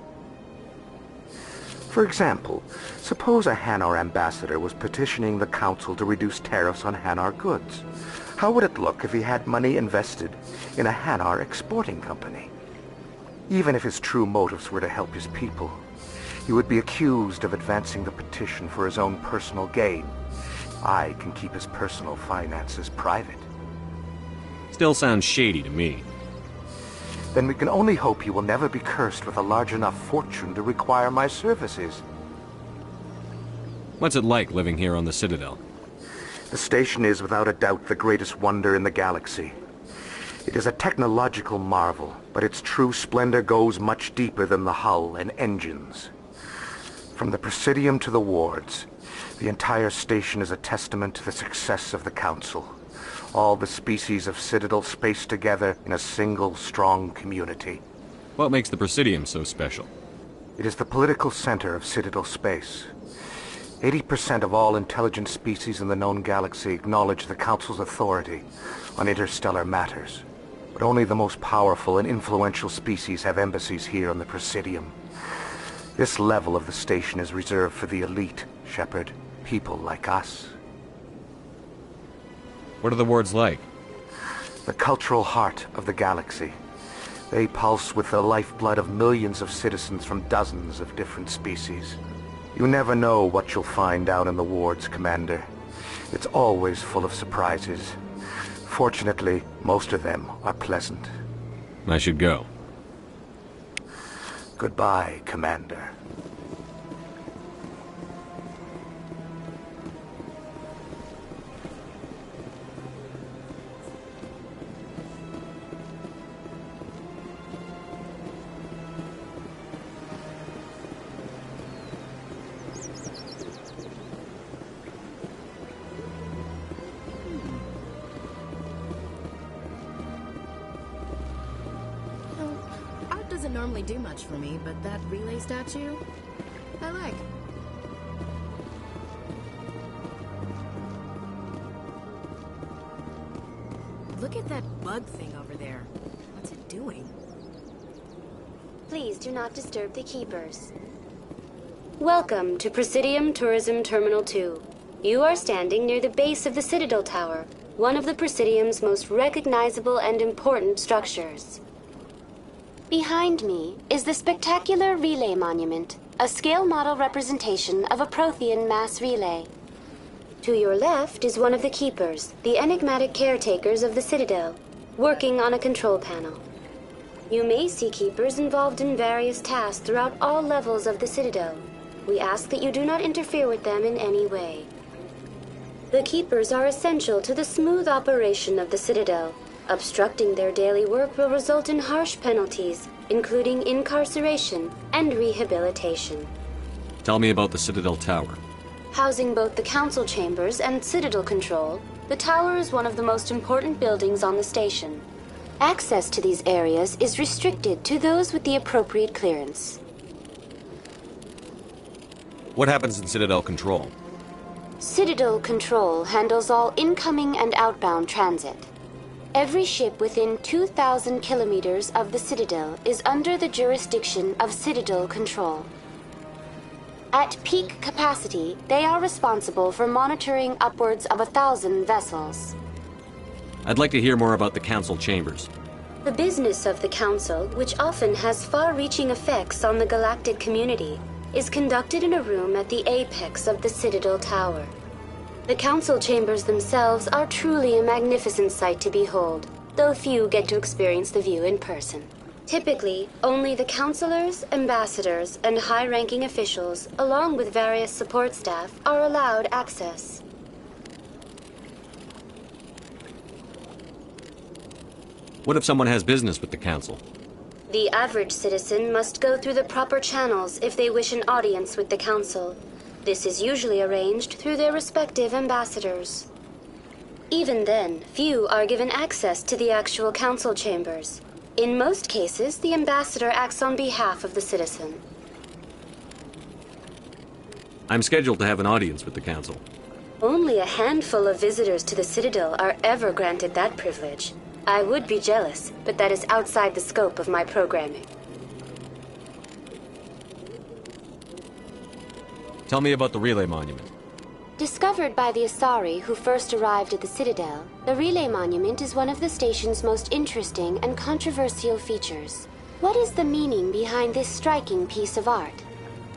For example, suppose a Hanar ambassador was petitioning the Council to reduce tariffs on Hanar goods. How would it look if he had money invested in a Hanar exporting company? Even if his true motives were to help his people, he would be accused of advancing the petition for his own personal gain. I can keep his personal finances private. Still sounds shady to me. Then we can only hope he will never be cursed with a large enough fortune to require my services. What's it like living here on the Citadel? The station is without a doubt the greatest wonder in the galaxy. It is a technological marvel, but its true splendor goes much deeper than the hull and engines. From the Presidium to the wards, the entire station is a testament to the success of the Council. All the species of Citadel spaced together in a single, strong community. What makes the Presidium so special? It is the political center of Citadel space. 80% of all intelligent species in the known galaxy acknowledge the Council's authority on interstellar matters. But only the most powerful and influential species have embassies here on the Presidium. This level of the station is reserved for the elite, Shepard. People like us. What are the wards like? The cultural heart of the galaxy. They pulse with the lifeblood of millions of citizens from dozens of different species. You never know what you'll find down in the wards, Commander. It's always full of surprises. Fortunately, most of them are pleasant. I should go. Goodbye, Commander. Doesn't normally do much for me, but that relay statue, I like. Look at that bug thing over there. What's it doing? Please do not disturb the keepers. Welcome to Presidium Tourism Terminal 2. You are standing near the base of the Citadel Tower, one of the Presidium's most recognizable and important structures. Behind me is the spectacular Relay Monument, a scale model representation of a Prothean mass relay. To your left is one of the Keepers, the enigmatic caretakers of the Citadel, working on a control panel. You may see Keepers involved in various tasks throughout all levels of the Citadel. We ask that you do not interfere with them in any way. The Keepers are essential to the smooth operation of the Citadel. Obstructing their daily work will result in harsh penalties, including incarceration and rehabilitation. Tell me about the Citadel Tower. Housing both the Council chambers and Citadel Control, the tower is one of the most important buildings on the station. Access to these areas is restricted to those with the appropriate clearance. What happens in Citadel Control? Citadel Control handles all incoming and outbound transit. Every ship within 2,000 kilometers of the Citadel is under the jurisdiction of Citadel Control. At peak capacity, they are responsible for monitoring upwards of 1,000 vessels. I'd like to hear more about the Council chambers. The business of the Council, which often has far-reaching effects on the galactic community, is conducted in a room at the apex of the Citadel Tower. The Council chambers themselves are truly a magnificent sight to behold, though few get to experience the view in person. Typically, only the councilors, ambassadors, and high-ranking officials, along with various support staff, are allowed access. What if someone has business with the Council? The average citizen must go through the proper channels if they wish an audience with the Council. This is usually arranged through their respective ambassadors. Even then, few are given access to the actual Council chambers. In most cases, the ambassador acts on behalf of the citizen. I'm scheduled to have an audience with the Council. Only a handful of visitors to the Citadel are ever granted that privilege. I would be jealous, but that is outside the scope of my programming. Tell me about the Relay Monument. Discovered by the Asari who first arrived at the Citadel, the Relay Monument is one of the station's most interesting and controversial features. What is the meaning behind this striking piece of art?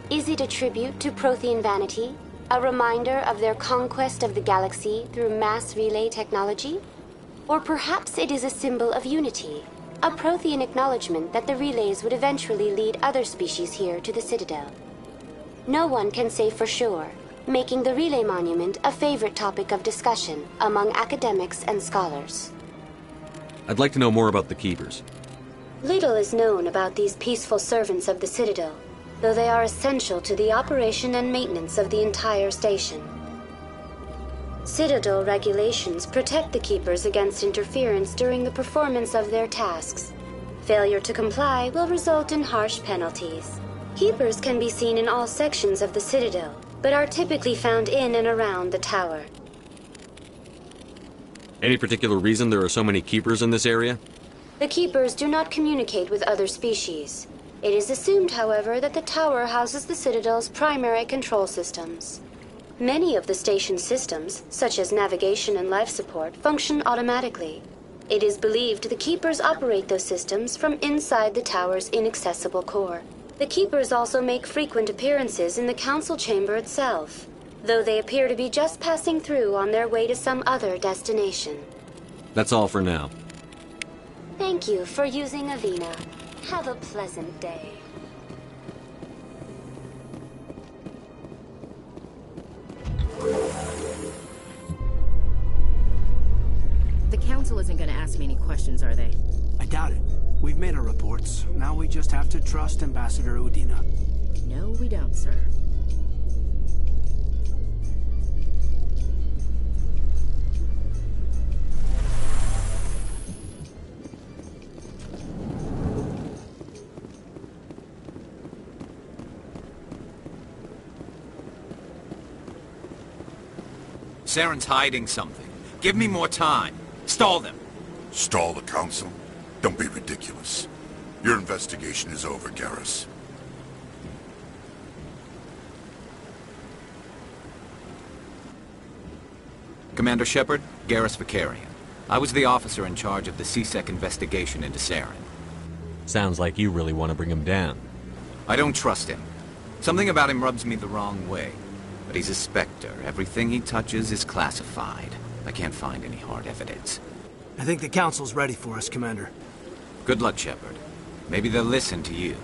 Is it a tribute to Prothean vanity? A reminder of their conquest of the galaxy through mass relay technology? Or perhaps it is a symbol of unity, a Prothean acknowledgement that the relays would eventually lead other species here to the Citadel. No one can say for sure, making the Relay Monument a favorite topic of discussion among academics and scholars. I'd like to know more about the Keepers. Little is known about these peaceful servants of the Citadel, though they are essential to the operation and maintenance of the entire station. Citadel regulations protect the Keepers against interference during the performance of their tasks. Failure to comply will result in harsh penalties. Keepers can be seen in all sections of the Citadel, but are typically found in and around the tower. Any particular reason there are so many Keepers in this area? The Keepers do not communicate with other species. It is assumed, however, that the tower houses the Citadel's primary control systems. Many of the station's systems, such as navigation and life support, function automatically. It is believed the Keepers operate those systems from inside the tower's inaccessible core. The Keepers also make frequent appearances in the Council chamber itself, though they appear to be just passing through on their way to some other destination. That's all for now. Thank you for using Avina. Have a pleasant day. The Council isn't going to ask me any questions, are they? I doubt it. We've made our reports. Now we just have to trust Ambassador Udina. No, we don't, sir. Saren's hiding something. Give me more time. Stall them. Stall the Council? Don't be ridiculous. Your investigation is over, Garrus. Commander Shepard, Garrus Vicarian. I was the officer in charge of the CSEC investigation into Saren. Sounds like you really want to bring him down. I don't trust him. Something about him rubs me the wrong way. But he's a Spectre. Everything he touches is classified. I can't find any hard evidence. I think the Council's ready for us, Commander. Good luck, Shepard. Maybe they'll listen to you.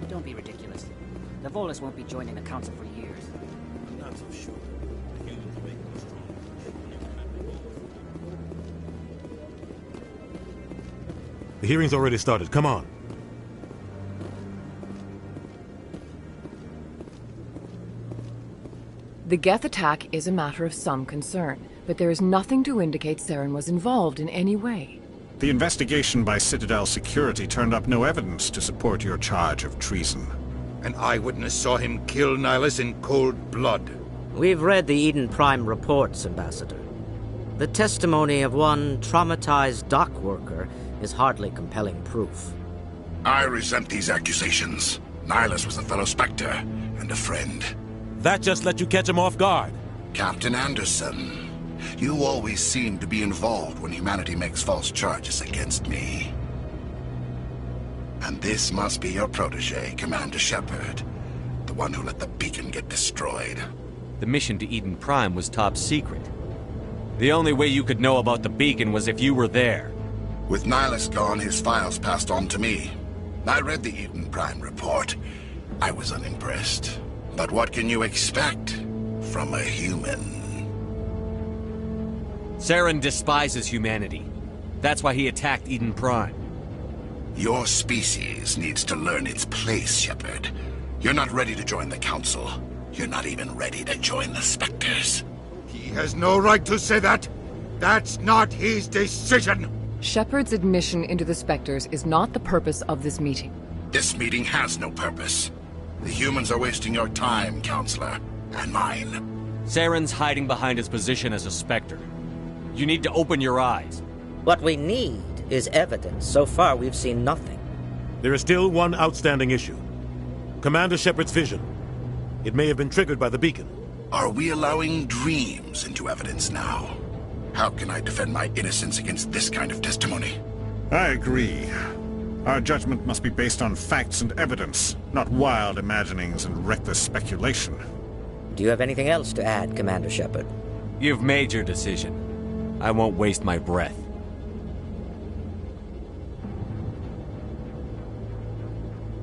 Don't be ridiculous. The Volus won't be joining the Council for years. I'm not so sure. The humans make them strong. The hearing's already started. Come on. The Geth attack is a matter of some concern, but there is nothing to indicate Saren was involved in any way. The investigation by Citadel Security turned up no evidence to support your charge of treason. An eyewitness saw him kill Nihilus in cold blood. We've read the Eden Prime reports, Ambassador. The testimony of one traumatized dock worker is hardly compelling proof. I resent these accusations. Nihilus was a fellow Spectre and a friend. That just let you catch him off guard. Captain Anderson, you always seem to be involved when humanity makes false charges against me. And this must be your protege, Commander Shepard. The one who let the beacon get destroyed. The mission to Eden Prime was top secret. The only way you could know about the beacon was if you were there. With Nihilus gone, his files passed on to me. I read the Eden Prime report. I was unimpressed. But what can you expect from a human? Saren despises humanity. That's why he attacked Eden Prime. Your species needs to learn its place, Shepard. You're not ready to join the Council. You're not even ready to join the Spectres. He has no right to say that. That's not his decision. Shepard's admission into the Spectres is not the purpose of this meeting. This meeting has no purpose. The humans are wasting your time, Counselor, and mine. Saren's hiding behind his position as a Spectre. You need to open your eyes. What we need is evidence. So far, we've seen nothing. There is still one outstanding issue. Commander Shepard's vision. It may have been triggered by the beacon. Are we allowing dreams into evidence now? How can I defend my innocence against this kind of testimony? I agree. Our judgment must be based on facts and evidence, not wild imaginings and reckless speculation. Do you have anything else to add, Commander Shepard? You've made your decision. I won't waste my breath.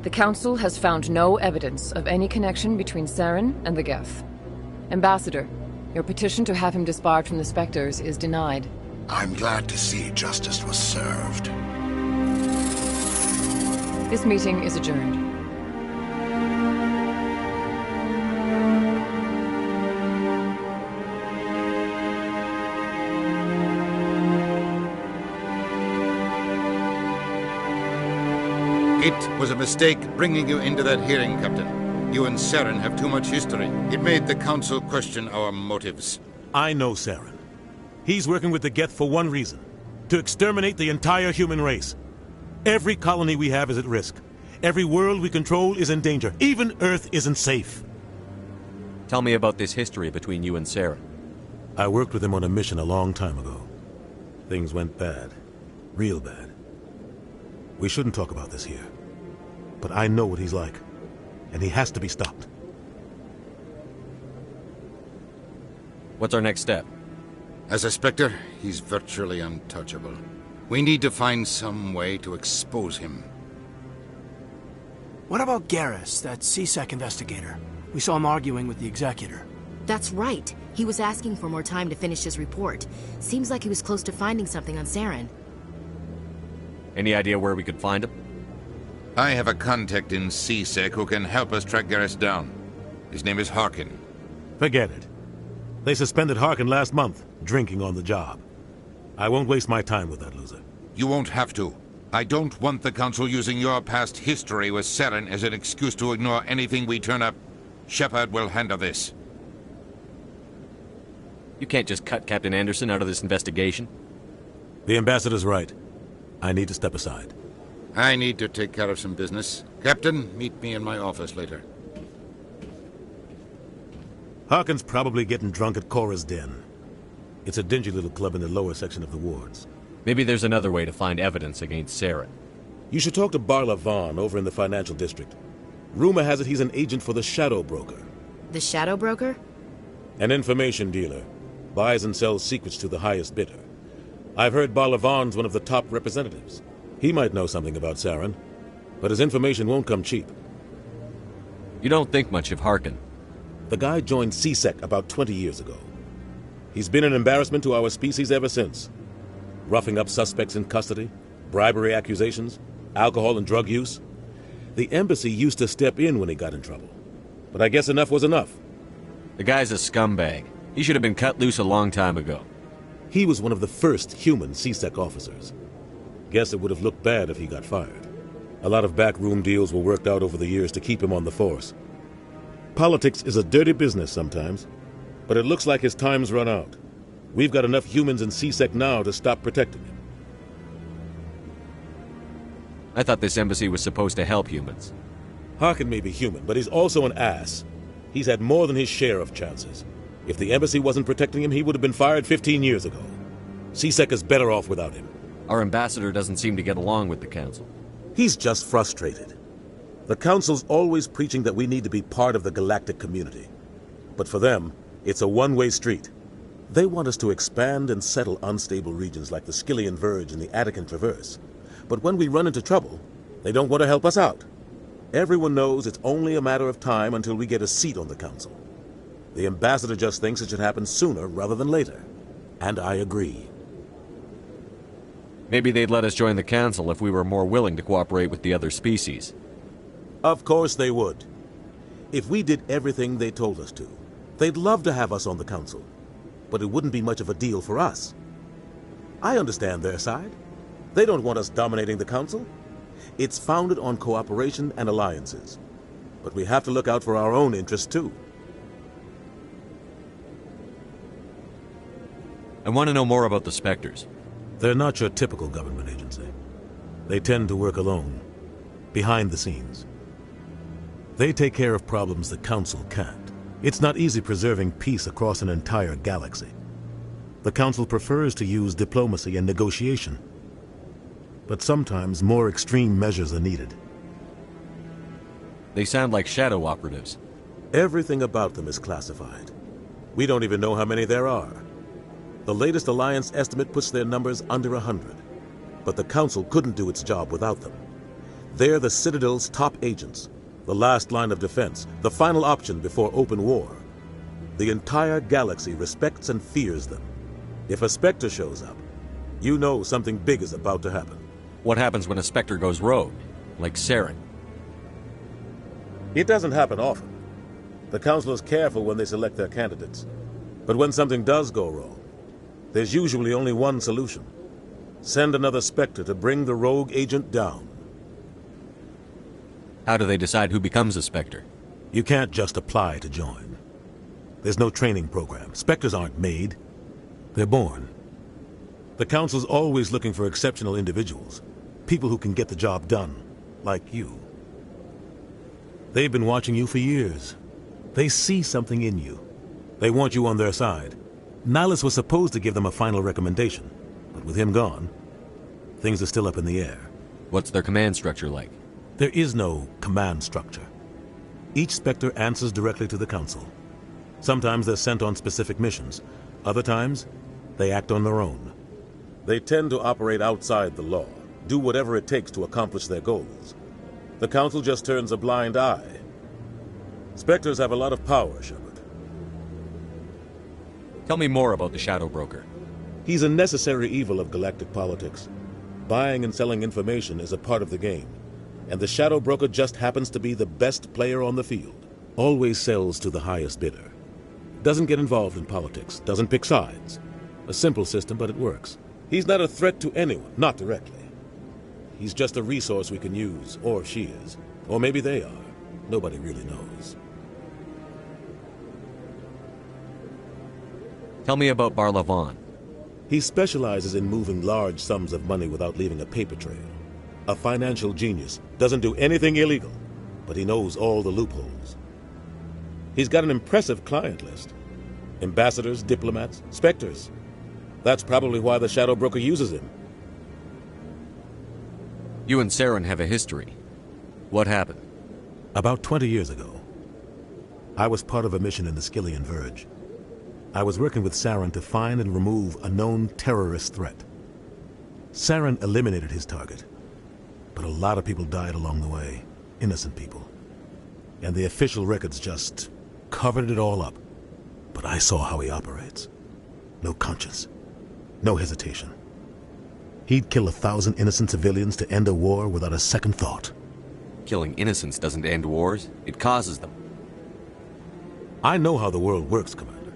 The Council has found no evidence of any connection between Saren and the Geth. Ambassador, your petition to have him disbarred from the Spectres is denied. I'm glad to see justice was served. This meeting is adjourned. It was a mistake bringing you into that hearing, Captain. You and Saren have too much history. It made the Council question our motives. I know Saren. He's working with the Geth for one reason. To exterminate the entire human race. Every colony we have is at risk. Every world we control is in danger. Even Earth isn't safe. Tell me about this history between you and Saren. I worked with him on a mission a long time ago. Things went bad. Real bad. We shouldn't talk about this here. But I know what he's like. And he has to be stopped. What's our next step? As a Spectre, he's virtually untouchable. We need to find some way to expose him. What about Garrus, that C-Sec investigator? We saw him arguing with the Executor. That's right. He was asking for more time to finish his report. Seems like he was close to finding something on Saren. Any idea where we could find him? I have a contact in C-Sec who can help us track Garrus down. His name is Harkin. Forget it. They suspended Harkin last month, drinking on the job. I won't waste my time with that loser. You won't have to. I don't want the Council using your past history with Saren as an excuse to ignore anything we turn up. Shepard will handle this. You can't just cut Captain Anderson out of this investigation. The Ambassador's right. I need to step aside. I need to take care of some business. Captain, meet me in my office later. Harkin's probably getting drunk at Cora's Den. It's a dingy little club in the lower section of the wards. Maybe there's another way to find evidence against Saren. You should talk to Barla Vaughn over in the financial district. Rumor has it he's an agent for the Shadow Broker. The Shadow Broker? An information dealer. Buys and sells secrets to the highest bidder. I've heard Barla Vaughn's one of the top representatives. He might know something about Saren, but his information won't come cheap. You don't think much of Harkin. The guy joined C-Sec about 20 years ago. He's been an embarrassment to our species ever since. Roughing up suspects in custody, bribery accusations, alcohol and drug use. The embassy used to step in when he got in trouble. But I guess enough was enough. The guy's a scumbag. He should have been cut loose a long time ago. He was one of the first human C-Sec officers. Guess it would have looked bad if he got fired. A lot of backroom deals were worked out over the years to keep him on the force. Politics is a dirty business sometimes, but it looks like his time's run out. We've got enough humans in C-Sec now to stop protecting him. I thought this embassy was supposed to help humans. Harkin may be human, but he's also an ass. He's had more than his share of chances. If the embassy wasn't protecting him, he would have been fired 15 years ago. C-Sec is better off without him. Our ambassador doesn't seem to get along with the Council. He's just frustrated. The Council's always preaching that we need to be part of the galactic community. But for them, it's a one-way street. They want us to expand and settle unstable regions like the Skyllian Verge and the Attican Traverse. But when we run into trouble, they don't want to help us out. Everyone knows it's only a matter of time until we get a seat on the Council. The ambassador just thinks it should happen sooner rather than later. And I agree. Maybe they'd let us join the Council if we were more willing to cooperate with the other species. Of course they would. If we did everything they told us to, they'd love to have us on the council, but it wouldn't be much of a deal for us. I understand their side. They don't want us dominating the council. It's founded on cooperation and alliances. But we have to look out for our own interests, too. I want to know more about the Spectres. They're not your typical government agency. They tend to work alone, behind the scenes. They take care of problems the Council can't. It's not easy preserving peace across an entire galaxy. The Council prefers to use diplomacy and negotiation. But sometimes more extreme measures are needed. They sound like shadow operatives. Everything about them is classified. We don't even know how many there are. The latest Alliance estimate puts their numbers under 100. But the Council couldn't do its job without them. They're the Citadel's top agents, the last line of defense, the final option before open war. The entire galaxy respects and fears them. If a Spectre shows up, you know something big is about to happen. What happens when a Spectre goes rogue, like Saren? It doesn't happen often. The Council is careful when they select their candidates. But when something does go wrong, there's usually only one solution. Send another Spectre to bring the rogue agent down. How do they decide who becomes a Spectre? You can't just apply to join. There's no training program. Spectres aren't made. They're born. The Council's always looking for exceptional individuals. People who can get the job done, like you. They've been watching you for years. They see something in you. They want you on their side. Nihilus was supposed to give them a final recommendation, but with him gone, things are still up in the air. What's their command structure like? There is no command structure. Each Spectre answers directly to the Council. Sometimes they're sent on specific missions. Other times, they act on their own. They tend to operate outside the law, do whatever it takes to accomplish their goals. The Council just turns a blind eye. Spectres have a lot of power, Shepard. Tell me more about the Shadow Broker. He's a necessary evil of galactic politics. Buying and selling information is a part of the game, and the Shadow Broker just happens to be the best player on the field. Always sells to the highest bidder. Doesn't get involved in politics, doesn't pick sides. A simple system, but it works. He's not a threat to anyone, not directly. He's just a resource we can use, or she is. Or maybe they are. Nobody really knows. Tell me about Barlavon. He specializes in moving large sums of money without leaving a paper trail. A financial genius, doesn't do anything illegal, but he knows all the loopholes. He's got an impressive client list. Ambassadors, diplomats, Spectres. That's probably why the Shadow Broker uses him. You and Saren have a history. What happened? About 20 years ago, I was part of a mission in the Skillian Verge. I was working with Saren to find and remove a known terrorist threat. Saren eliminated his target, but a lot of people died along the way, innocent people. And the official records just covered it all up. But I saw how he operates. No conscience, no hesitation. He'd kill 1,000 innocent civilians to end a war without a second thought. Killing innocents doesn't end wars, it causes them. I know how the world works, Commander.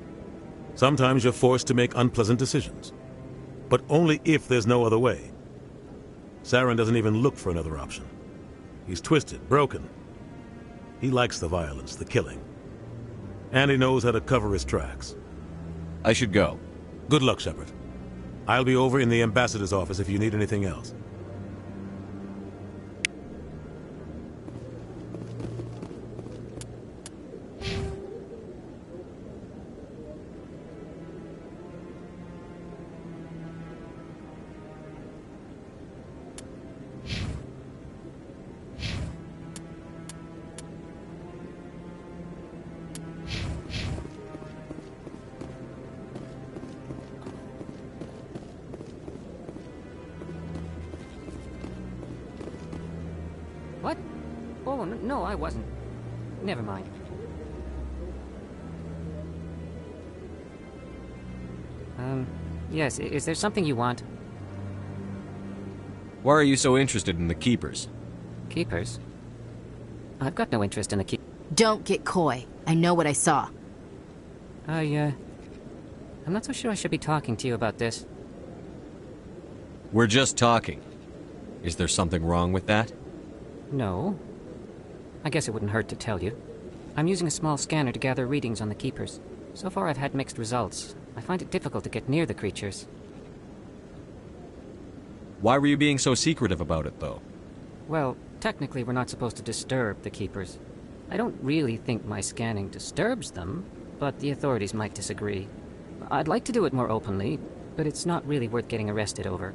Sometimes you're forced to make unpleasant decisions. But only if there's no other way. Saren doesn't even look for another option. He's twisted, broken. He likes the violence, the killing. And he knows how to cover his tracks. I should go. Good luck, Shepard. I'll be over in the ambassador's office if you need anything else. What? Oh, no, I wasn't. Never mind. Yes, is there something you want? Why are you so interested in the Keepers? Keepers? I've got no interest in the Don't get coy. I know what I saw. I'm not so sure I should be talking to you about this. We're just talking. Is there something wrong with that? No. I guess it wouldn't hurt to tell you. I'm using a small scanner to gather readings on the Keepers. So far I've had mixed results. I find it difficult to get near the creatures. Why were you being so secretive about it, though? Well, technically we're not supposed to disturb the Keepers. I don't really think my scanning disturbs them, but the authorities might disagree. I'd like to do it more openly, but it's not really worth getting arrested over.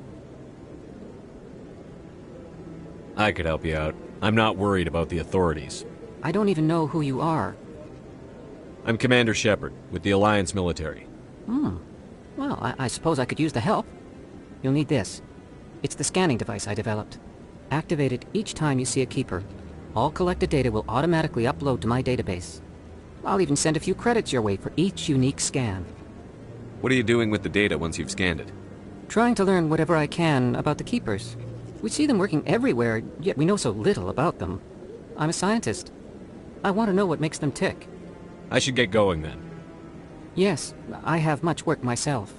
I could help you out. I'm not worried about the authorities. I don't even know who you are. I'm Commander Shepard, with the Alliance military. Well, I suppose I could use the help. You'll need this. It's the scanning device I developed. Activate it each time you see a Keeper. All collected data will automatically upload to my database. I'll even send a few credits your way for each unique scan. What are you doing with the data once you've scanned it? Trying to learn whatever I can about the Keepers. We see them working everywhere, yet we know so little about them. I'm a scientist. I want to know what makes them tick. I should get going then. Yes, I have much work myself.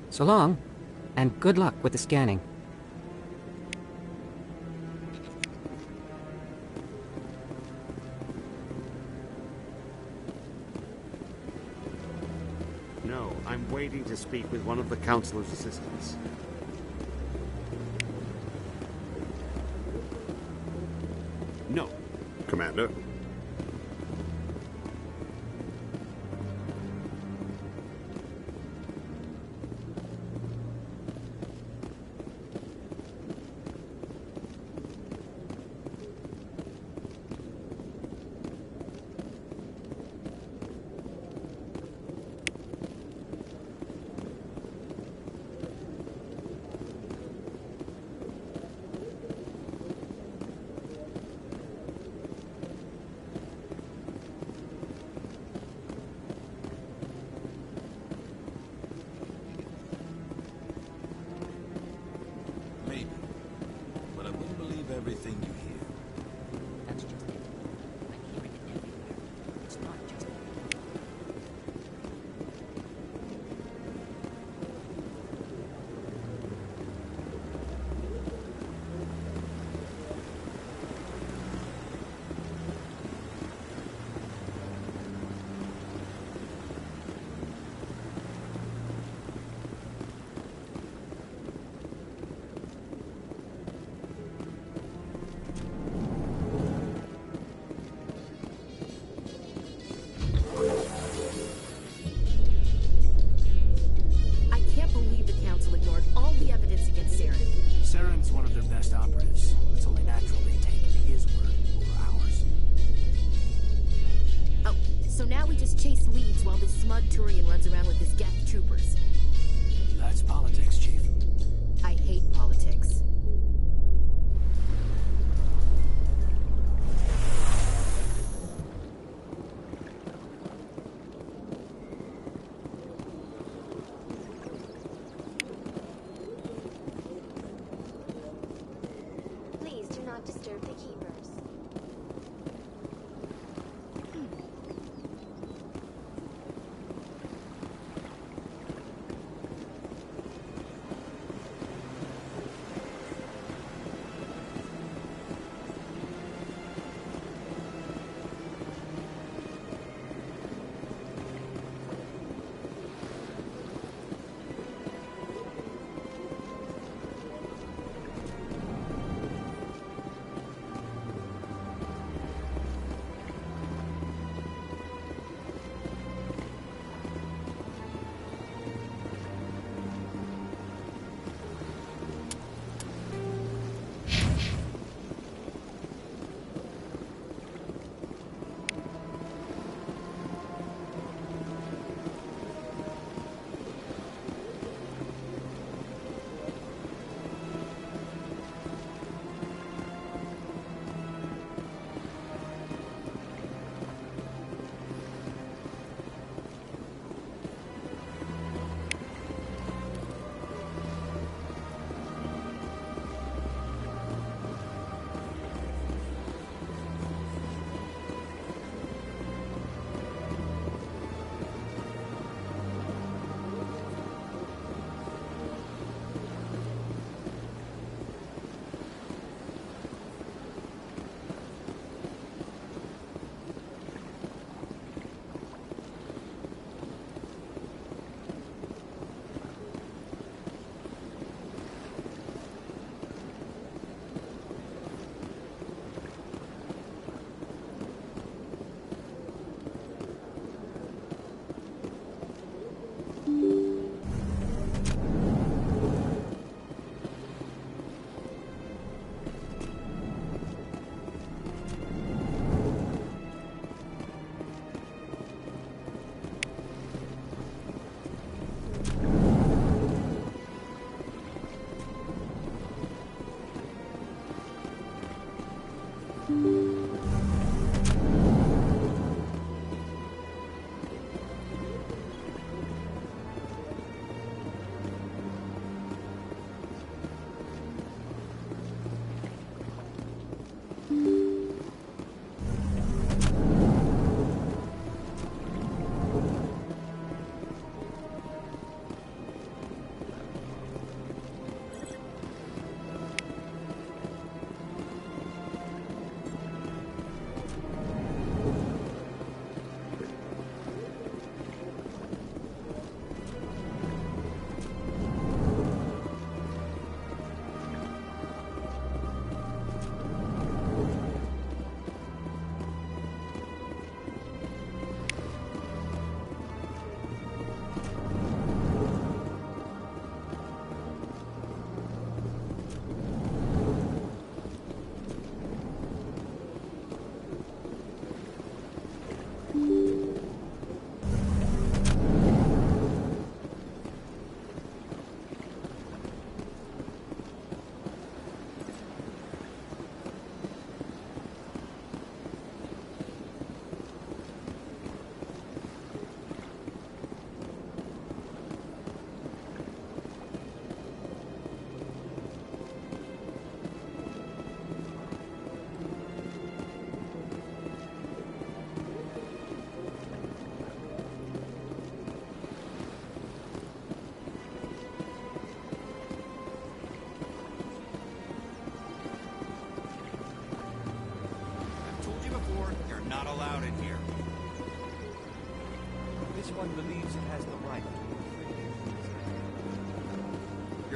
So long, and good luck with the scanning. No, I'm waiting to speak with one of the Councilor's assistants. No, Commander. Maybe. But I wouldn't believe everything you hear. That's just it. I'm hearing it everywhere. It's not just... I can't believe the Council ignored all the evidence against Saren. Saren's one of their best operatives. It's only natural they take his word over ours. Oh, so now we just chase leads while this smug Turian runs around with his Geth troopers. That's politics, Chief. I hate politics. Please do not disturb the Keepers.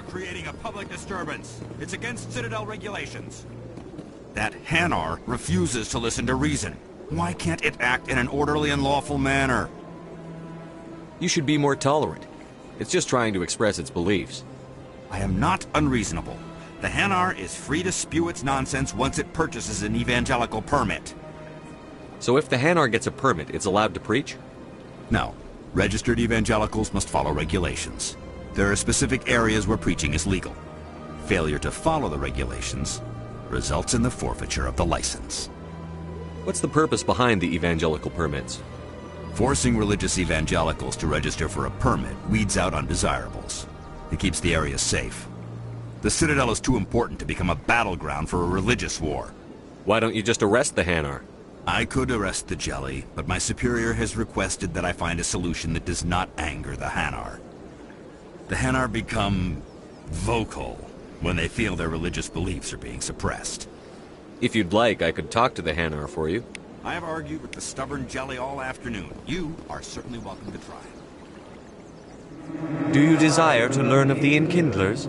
creating a public disturbance. It's against Citadel regulations. That Hanar refuses to listen to reason. Why can't it act in an orderly and lawful manner? You should be more tolerant. It's just trying to express its beliefs. I am not unreasonable. The Hanar is free to spew its nonsense once it purchases an evangelical permit. So if the Hanar gets a permit, it's allowed to preach? No. Registered evangelicals must follow regulations. There are specific areas where preaching is legal. Failure to follow the regulations results in the forfeiture of the license. What's the purpose behind the evangelical permits? Forcing religious evangelicals to register for a permit weeds out undesirables. It keeps the area safe. The Citadel is too important to become a battleground for a religious war. Why don't you just arrest the Hanar? I could arrest the Jelly, but my superior has requested that I find a solution that does not anger the Hanar. The Hanar become vocal when they feel their religious beliefs are being suppressed. If you'd like, I could talk to the Hanar for you. I have argued with the stubborn Jelly all afternoon. You are certainly welcome to try. Do you desire to learn of the Enkindlers?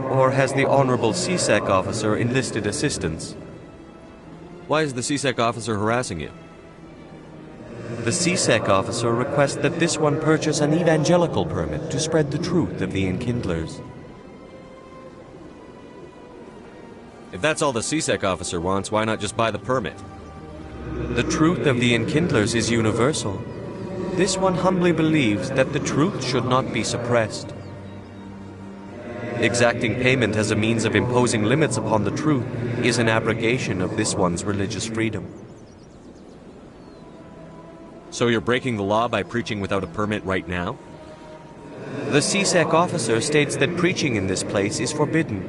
Or has the Honorable CSEC officer enlisted assistance? Why is the CSEC officer harassing you? The CSEC officer requests that this one purchase an evangelical permit to spread the truth of the Enkindlers. If that's all the CSEC officer wants, why not just buy the permit? The truth of the Enkindlers is universal. This one humbly believes that the truth should not be suppressed. Exacting payment as a means of imposing limits upon the truth is an abrogation of this one's religious freedom. So you're breaking the law by preaching without a permit right now? The CSEC officer states that preaching in this place is forbidden,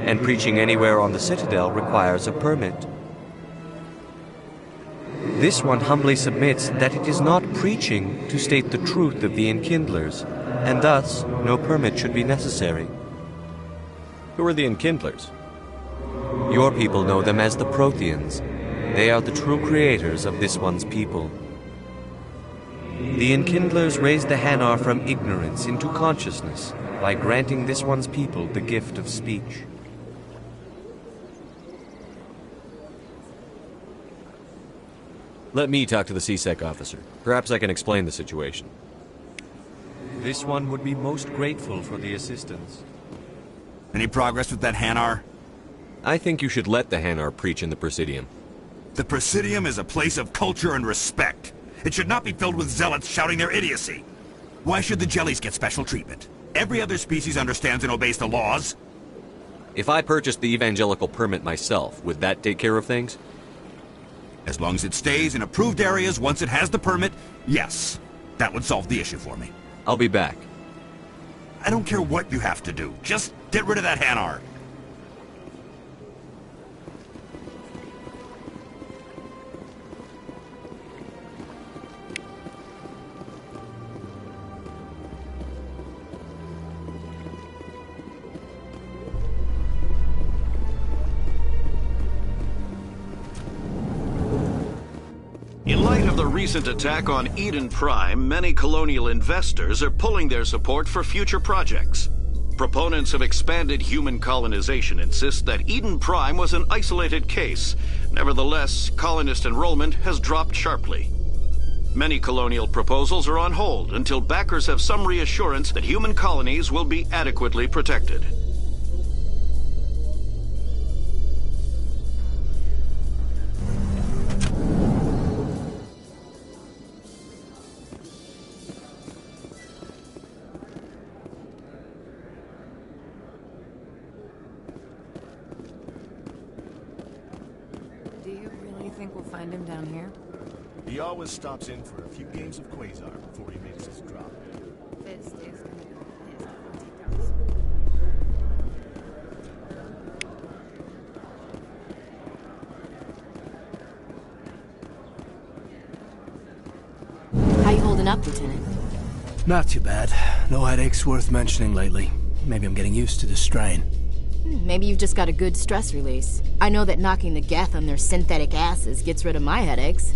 and preaching anywhere on the Citadel requires a permit. This one humbly submits that it is not preaching to state the truth of the Enkindlers, and thus no permit should be necessary. Who are the Enkindlers? Your people know them as the Protheans. They are the true creators of this one's people. The Enkindlers raised the Hanar from ignorance into consciousness by granting this one's people the gift of speech. Let me talk to the CSEC officer. Perhaps I can explain the situation. This one would be most grateful for the assistance. Any progress with that Hanar? I think you should let the Hanar preach in the Presidium. The Presidium is a place of culture and respect. It should not be filled with zealots shouting their idiocy. Why should the Jellies get special treatment? Every other species understands and obeys the laws. If I purchased the evangelical permit myself, would that take care of things? As long as it stays in approved areas once it has the permit, yes. That would solve the issue for me. I'll be back. I don't care what you have to do. Just get rid of that Hanar. In light of the recent attack on Eden Prime, many colonial investors are pulling their support for future projects. Proponents of expanded human colonization insist that Eden Prime was an isolated case. Nevertheless, colonist enrollment has dropped sharply. Many colonial proposals are on hold until backers have some reassurance that human colonies will be adequately protected. He always stops in for a few games of Quasar before he makes his drop. How you holding up, Lieutenant? Not too bad. No headaches worth mentioning lately. Maybe I'm getting used to the strain. Maybe you've just got a good stress release. I know that knocking the Geth on their synthetic asses gets rid of my headaches.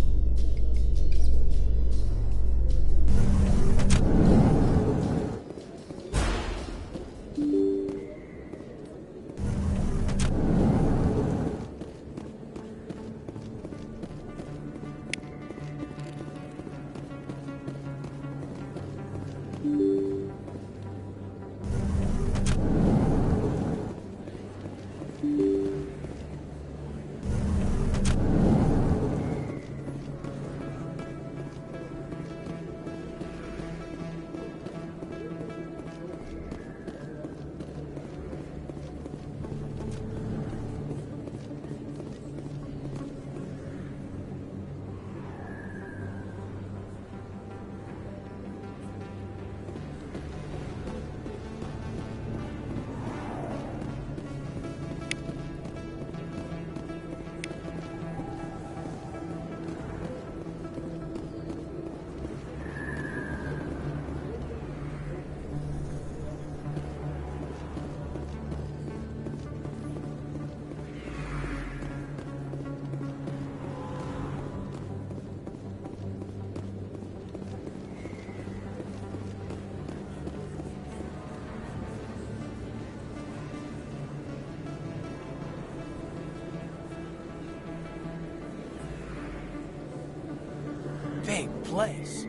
place.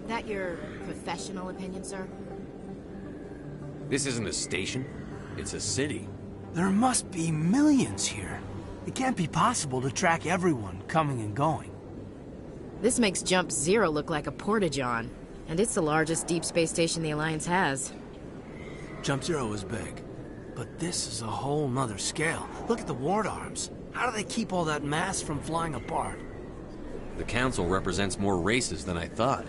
That your professional opinion, sir? This isn't a station. It's a city. There must be millions here. It can't be possible to track everyone coming and going. This makes Jump Zero look like a porta-john, and it's the largest deep space station the Alliance has. Jump Zero is big, but this is a whole nother scale. Look at the ward arms. How do they keep all that mass from flying apart? The Council represents more races than I thought.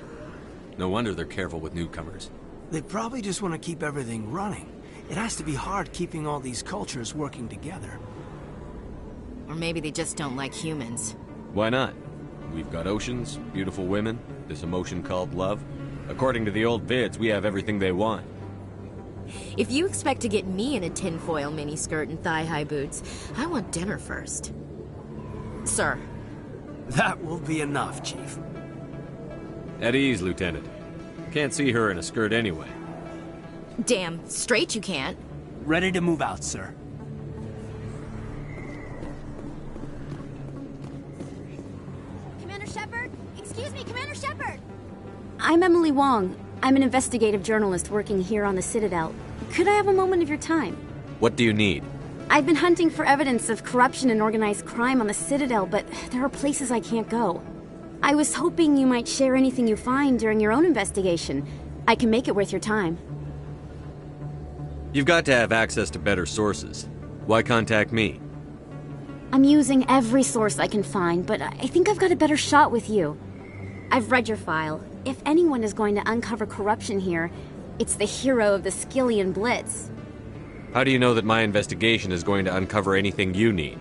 No wonder they're careful with newcomers. They probably just want to keep everything running. It has to be hard keeping all these cultures working together. Or maybe they just don't like humans. Why not? We've got oceans, beautiful women, this emotion called love. According to the old vids, we have everything they want. If you expect to get me in a tinfoil miniskirt and thigh-high boots, I want dinner first. Sir. That will be enough, Chief. At ease, Lieutenant. Can't see her in a skirt anyway. Damn straight you can't. Ready to move out, sir. Commander Shepard? Excuse me, Commander Shepard! I'm Emily Wong. I'm an investigative journalist working here on the Citadel. Could I have a moment of your time? What do you need? I've been hunting for evidence of corruption and organized crime on the Citadel, but there are places I can't go. I was hoping you might share anything you find during your own investigation. I can make it worth your time. You've got to have access to better sources. Why contact me? I'm using every source I can find, but I think I've got a better shot with you. I've read your file. If anyone is going to uncover corruption here, it's the hero of the Skillian Blitz. How do you know that my investigation is going to uncover anything you need?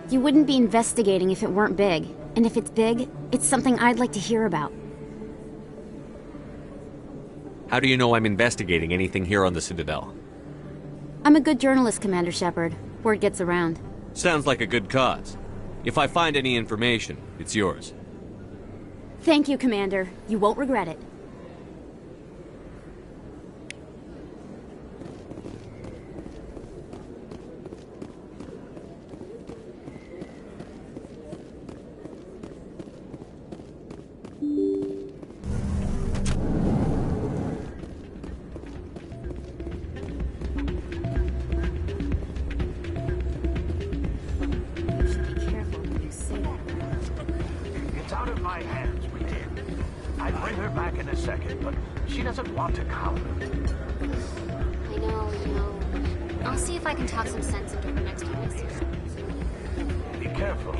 You wouldn't be investigating if it weren't big. And if it's big, it's something I'd like to hear about. How do you know I'm investigating anything here on the Citadel? I'm a good journalist, Commander Shepard. Word gets around. Sounds like a good cause. If I find any information, it's yours. Thank you, Commander. You won't regret it. It's out of my hands, Wheaton. I'd bring her back in a second, but she doesn't want to come. I know. I'll see if I can talk some sense into her next time I see her. Be careful.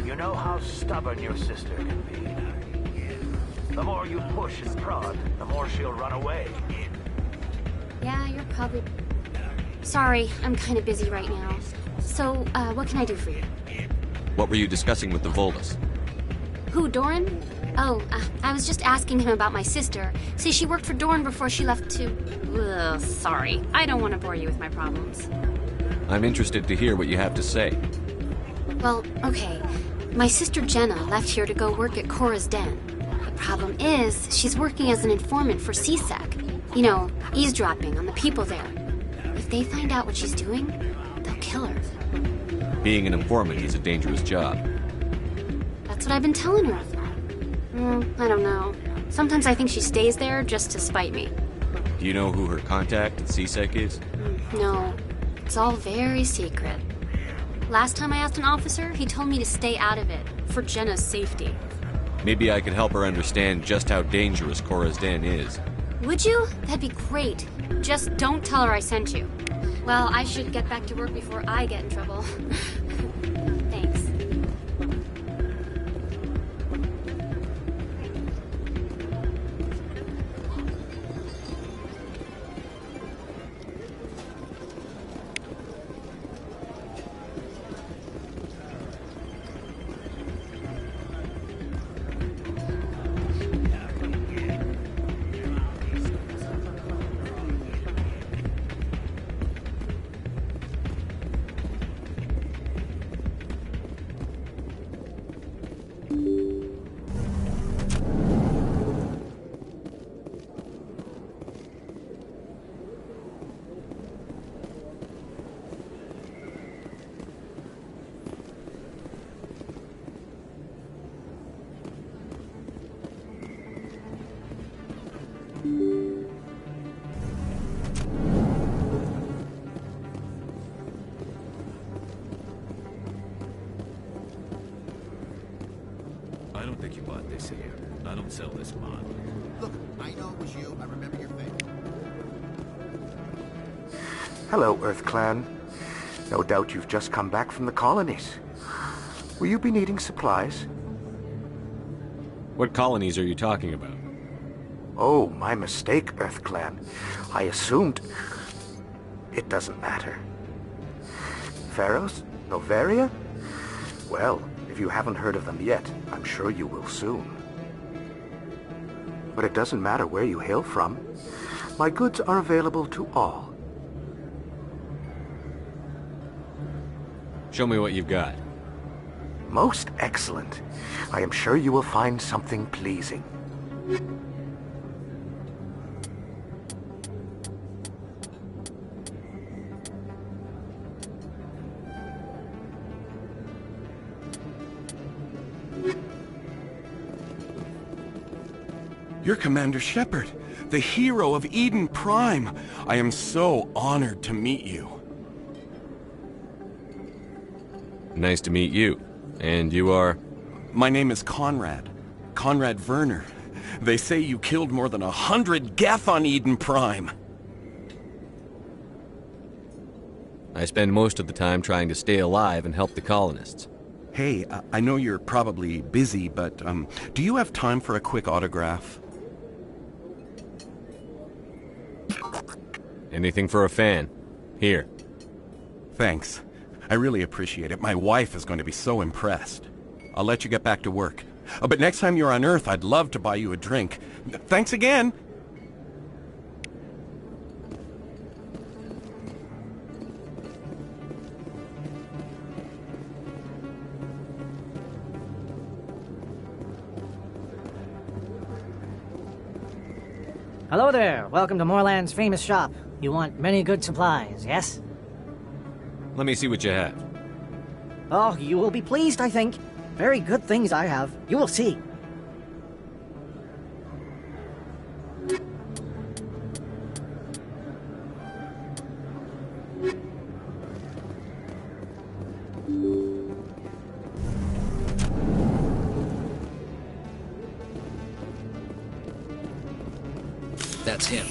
You know how stubborn your sister can be. The more you push and prod, the more she'll run away. Yeah, you're probably... Sorry, I'm kind of busy right now. So, what can I do for you? What were you discussing with the Volus? Who, Doran? Oh, I was just asking him about my sister. See, she worked for Doran before she left to... Ugh, sorry. I don't want to bore you with my problems. I'm interested to hear what you have to say. Well, okay. My sister Jenna left here to go work at Cora's Den. The problem is, she's working as an informant for CSEC. You know, eavesdropping on the people there. If they find out what she's doing, they'll kill her. Being an informant is a dangerous job. That's what I've been telling her. I don't know. Sometimes I think she stays there just to spite me. Do you know who her contact at CSEC is? No. It's all very secret. Last time I asked an officer, he told me to stay out of it, for Jenna's safety. Maybe I could help her understand just how dangerous Cora's Den is. Would you? That'd be great. Just don't tell her I sent you. Well, I should get back to work before I get in trouble. Thanks. I don't think you bought this here. I don't sell this mod. Look, I know it was you. I remember your face. Hello, Earth Clan. No doubt you've just come back from the colonies. Will you be needing supplies? What colonies are you talking about? Oh, my mistake, Earth Clan. I assumed... It doesn't matter. Pharaohs? Novaria? Well, if you haven't heard of them yet, I'm sure you will soon. But it doesn't matter where you hail from. My goods are available to all. Show me what you've got. Most excellent. I am sure you will find something pleasing. You're Commander Shepard, the hero of Eden Prime. I am so honored to meet you. Nice to meet you. And you are? My name is Conrad. Conrad Werner. They say you killed more than 100 Geth on Eden Prime. I spend most of the time trying to stay alive and help the colonists. Hey, I know you're probably busy, but do you have time for a quick autograph? Anything for a fan. Here. Thanks. I really appreciate it. My wife is going to be so impressed. I'll let you get back to work. But next time you're on Earth, I'd love to buy you a drink. Thanks again! Hello there. Welcome to Moorland's famous shop. You want many good supplies, yes? Let me see what you have. Oh, you will be pleased, I think. Very good things I have. You will see. That's him.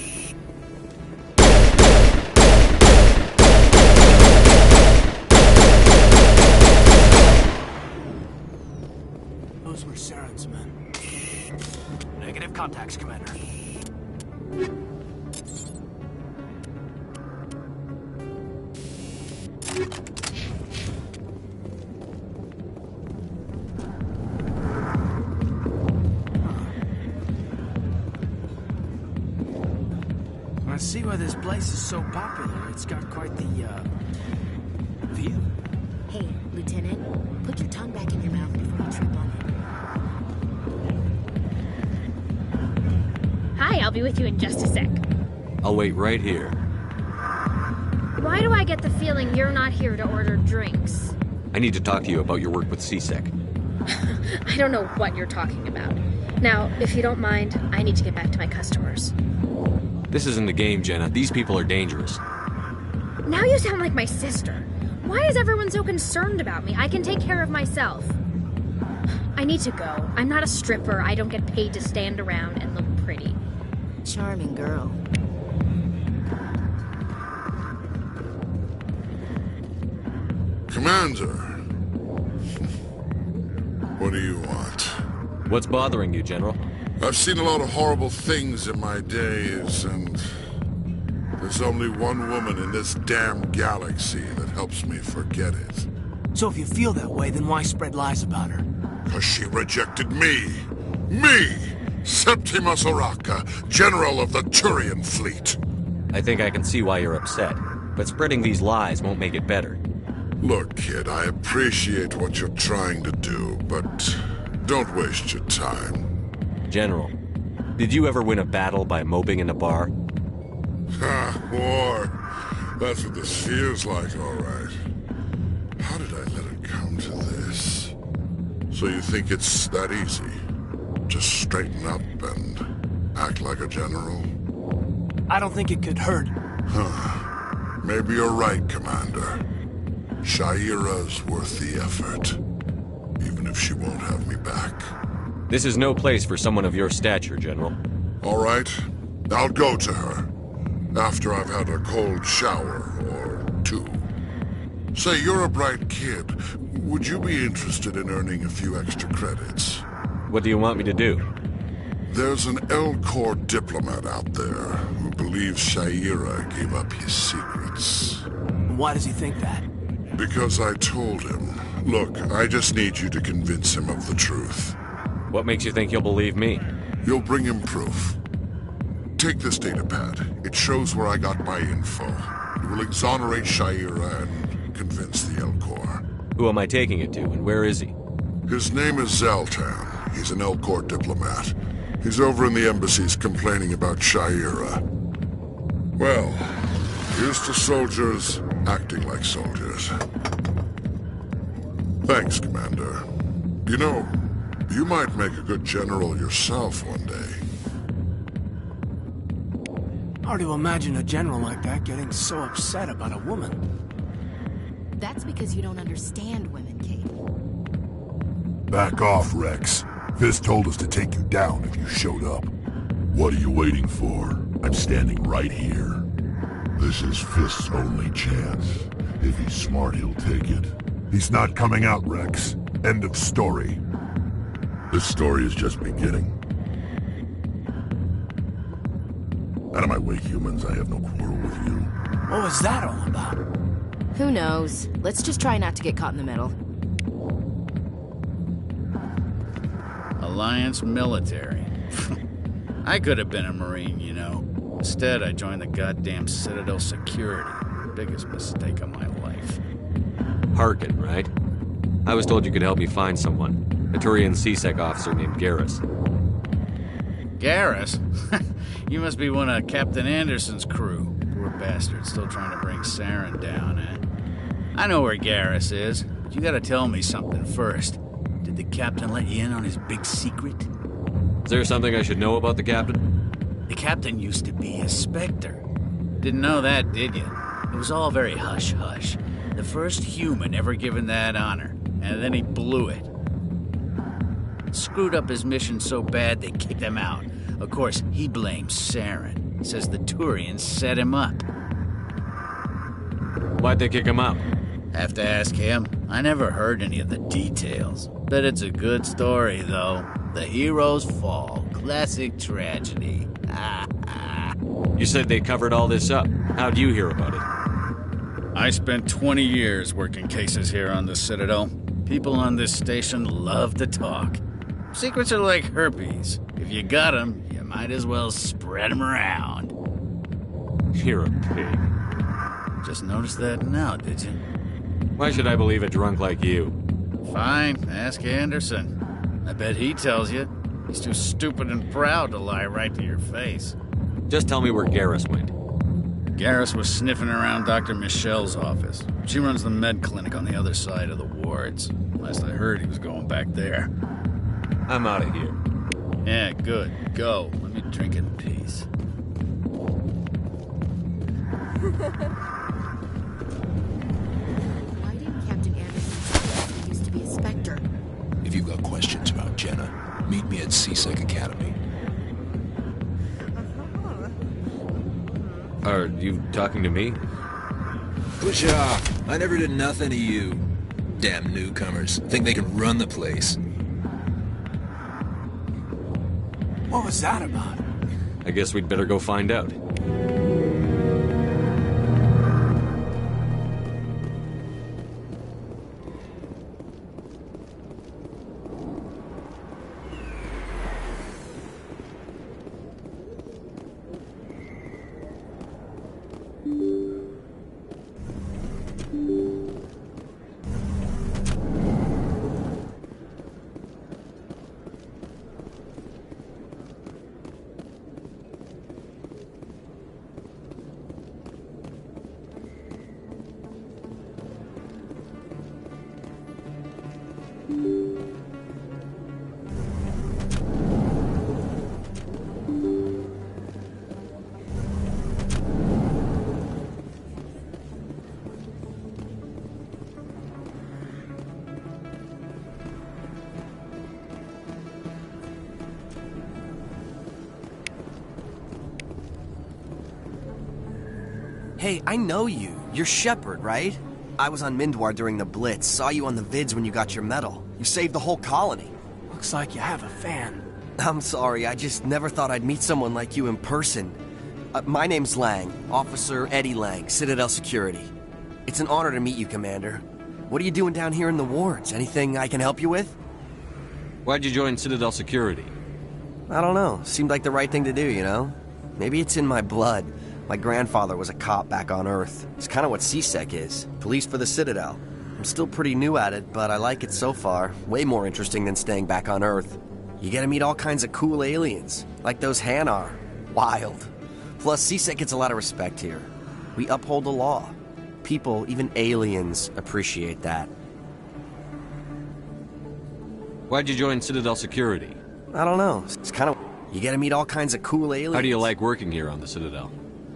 Those were Saren's men. Negative contacts, Commander. I see why this place is so popular. It's got quite the, view. Hey, Lieutenant, put your tongue back in your mouth before you trip on it. Hi, I'll be with you in just a sec. I'll wait right here. Why do I get the feeling you're not here to order drinks? I need to talk to you about your work with CSEC. I don't know what you're talking about. Now, if you don't mind, I need to get back to my customers. This isn't a game, Jenna. These people are dangerous. Now you sound like my sister. Why is everyone so concerned about me? I can take care of myself. I need to go. I'm not a stripper. I don't get paid to stand around and look pretty. Charming girl. Commander. What do you want? What's bothering you, General? I've seen a lot of horrible things in my days, and there's only one woman in this damn galaxy that helps me forget it. So if you feel that way, then why spread lies about her? 'Cause she rejected me! Me! Septimus Oraka, General of the Turian Fleet! I think I can see why you're upset, but spreading these lies won't make it better. Look, kid, I appreciate what you're trying to do, but don't waste your time. General, did you ever win a battle by moping in a bar? Ha, war. That's what this feels like, all right. How did I let it come to this? So you think it's that easy? Just straighten up and Act like a general? I don't think it could hurt. Maybe you're right, Commander. Shaira's worth the effort. Even if she won't have me back. This is no place for someone of your stature, General. All right. I'll go to her. After I've had a cold shower or two. Say, you're a bright kid. Would you be interested in earning a few extra credits? What do you want me to do? There's an L-Corps diplomat out there who believes Shaira gave up his secrets. Why does he think that? Because I told him. Look, I just need you to convince him of the truth. What makes you think he'll believe me? You'll bring him proof. Take this datapad. It shows where I got my info. It will exonerate Shaira and convince the L-Corps. Who am I taking it to, and where is he? His name is Zaltan. He's an L-Corps diplomat. He's over in the embassies complaining about Shaira. Well, here's to soldiers acting like soldiers. Thanks, Commander. You know, you might make a good general yourself one day. Hard to imagine a general like that getting so upset about a woman. That's because you don't understand women, Kate. Back off, Rex. Fist told us to take you down if you showed up. What are you waiting for? I'm standing right here. This is Fist's only chance. If he's smart, he'll take it. He's not coming out, Rex. End of story. This story is just beginning. Out of my way, humans. I have no quarrel with you. What was that all about? Who knows? Let's just try not to get caught in the middle. Alliance military. I could have been a Marine, you know. Instead, I joined the goddamn Citadel security. Biggest mistake of my life. Harkin, right? I was told you could help me find someone. A Turian CSEC officer named Garrus. Garrus? You must be one of Captain Anderson's crew. Poor bastard, still trying to bring Saren down, eh? I know where Garrus is, but you gotta tell me something first. Did the captain let you in on his big secret? Is there something I should know about the captain? The captain used to be a Spectre. Didn't know that, did you? It was all very hush-hush. The first human ever given that honor, and then he blew it. Screwed up his mission so bad they kicked him out. Of course, he blames Saren. Says the Turians set him up. Why'd they kick him out? Have to ask him. I never heard any of the details. Bet it's a good story, though. The heroes fall. Classic tragedy. You said they covered all this up. How'd you hear about it? I spent 20 years working cases here on the Citadel. People on this station love to talk. Secrets are like herpes. If you got them, you might as well spread them around. You're a pig. Just noticed that now, did you? Why should I believe a drunk like you? Fine, ask Anderson. I bet he tells you. He's too stupid and proud to lie right to your face. Just tell me where Garrus went. Garrus was sniffing around Dr. Michelle's office. She runs the med clinic on the other side of the wards. Last I heard, he was going back there. I'm out of here. Yeah, good. Go. Let me drink in peace. Why didn't Captain Anderson say he used to be a Spectre? If you've got questions about Jenna, meet me at CSEC Academy. Are you talking to me? Push off. I never did nothing to you. Damn newcomers. Think they can run the place. What was that about? I guess we'd better go find out. Hey, I know you. You're Shepard, right? I was on Mindwar during the Blitz. Saw you on the vids when you got your medal. You saved the whole colony. Looks like you have a fan. I'm sorry, I just never thought I'd meet someone like you in person. My name's Lang, Officer Eddie Lang, Citadel Security. It's an honor to meet you, Commander. What are you doing down here in the wards? Anything I can help you with? Why'd you join Citadel Security? I don't know. Seemed like the right thing to do, you know? Maybe it's in my blood. My grandfather was a cop back on Earth. It's kind of what CSEC is. Police for the Citadel. I'm still pretty new at it, but I like it so far. Way more interesting than staying back on Earth. You get to meet all kinds of cool aliens, like those Hanar. Wild. Plus, CSEC gets a lot of respect here. We uphold the law. People, even aliens, appreciate that. Why'd you join Citadel Security? I don't know. It's kind of... You get to meet all kinds of cool aliens. How do you like working here on the Citadel?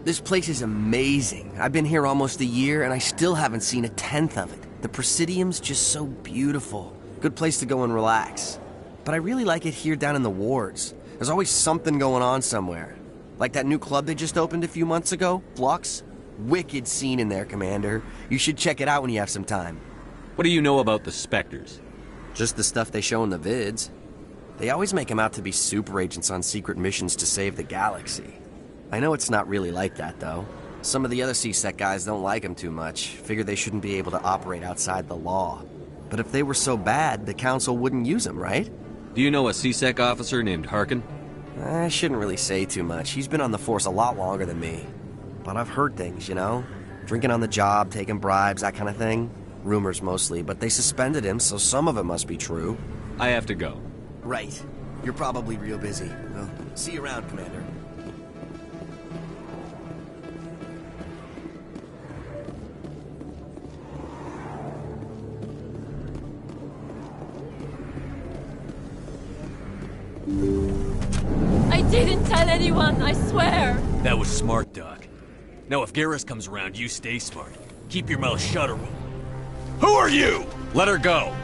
This place is amazing. I've been here almost a year, and I still haven't seen a tenth of it. The Presidium's just so beautiful. Good place to go and relax. But I really like it here down in the wards. There's always something going on somewhere. Like that new club they just opened a few months ago, Flux. Wicked scene in there, Commander. You should check it out when you have some time. What do you know about the Spectres? Just the stuff they show in the vids. They always make them out to be super agents on secret missions to save the galaxy. I know it's not really like that, though. Some of the other CSEC guys don't like them too much. Figure they shouldn't be able to operate outside the law. But if they were so bad, the Council wouldn't use them, right? Do you know a CSEC officer named Harkin? I shouldn't really say too much. He's been on the Force a lot longer than me. But I've heard things, you know? Drinking on the job, taking bribes, that kind of thing. Rumors mostly, but they suspended him, so some of it must be true. I have to go. Right. You're probably real busy. Well, see you around, Commander. I didn't tell anyone, I swear! That was smart, Doc. Now if Garrus comes around, you stay smart. Keep your mouth shut or we'll... Who are you? Let her go!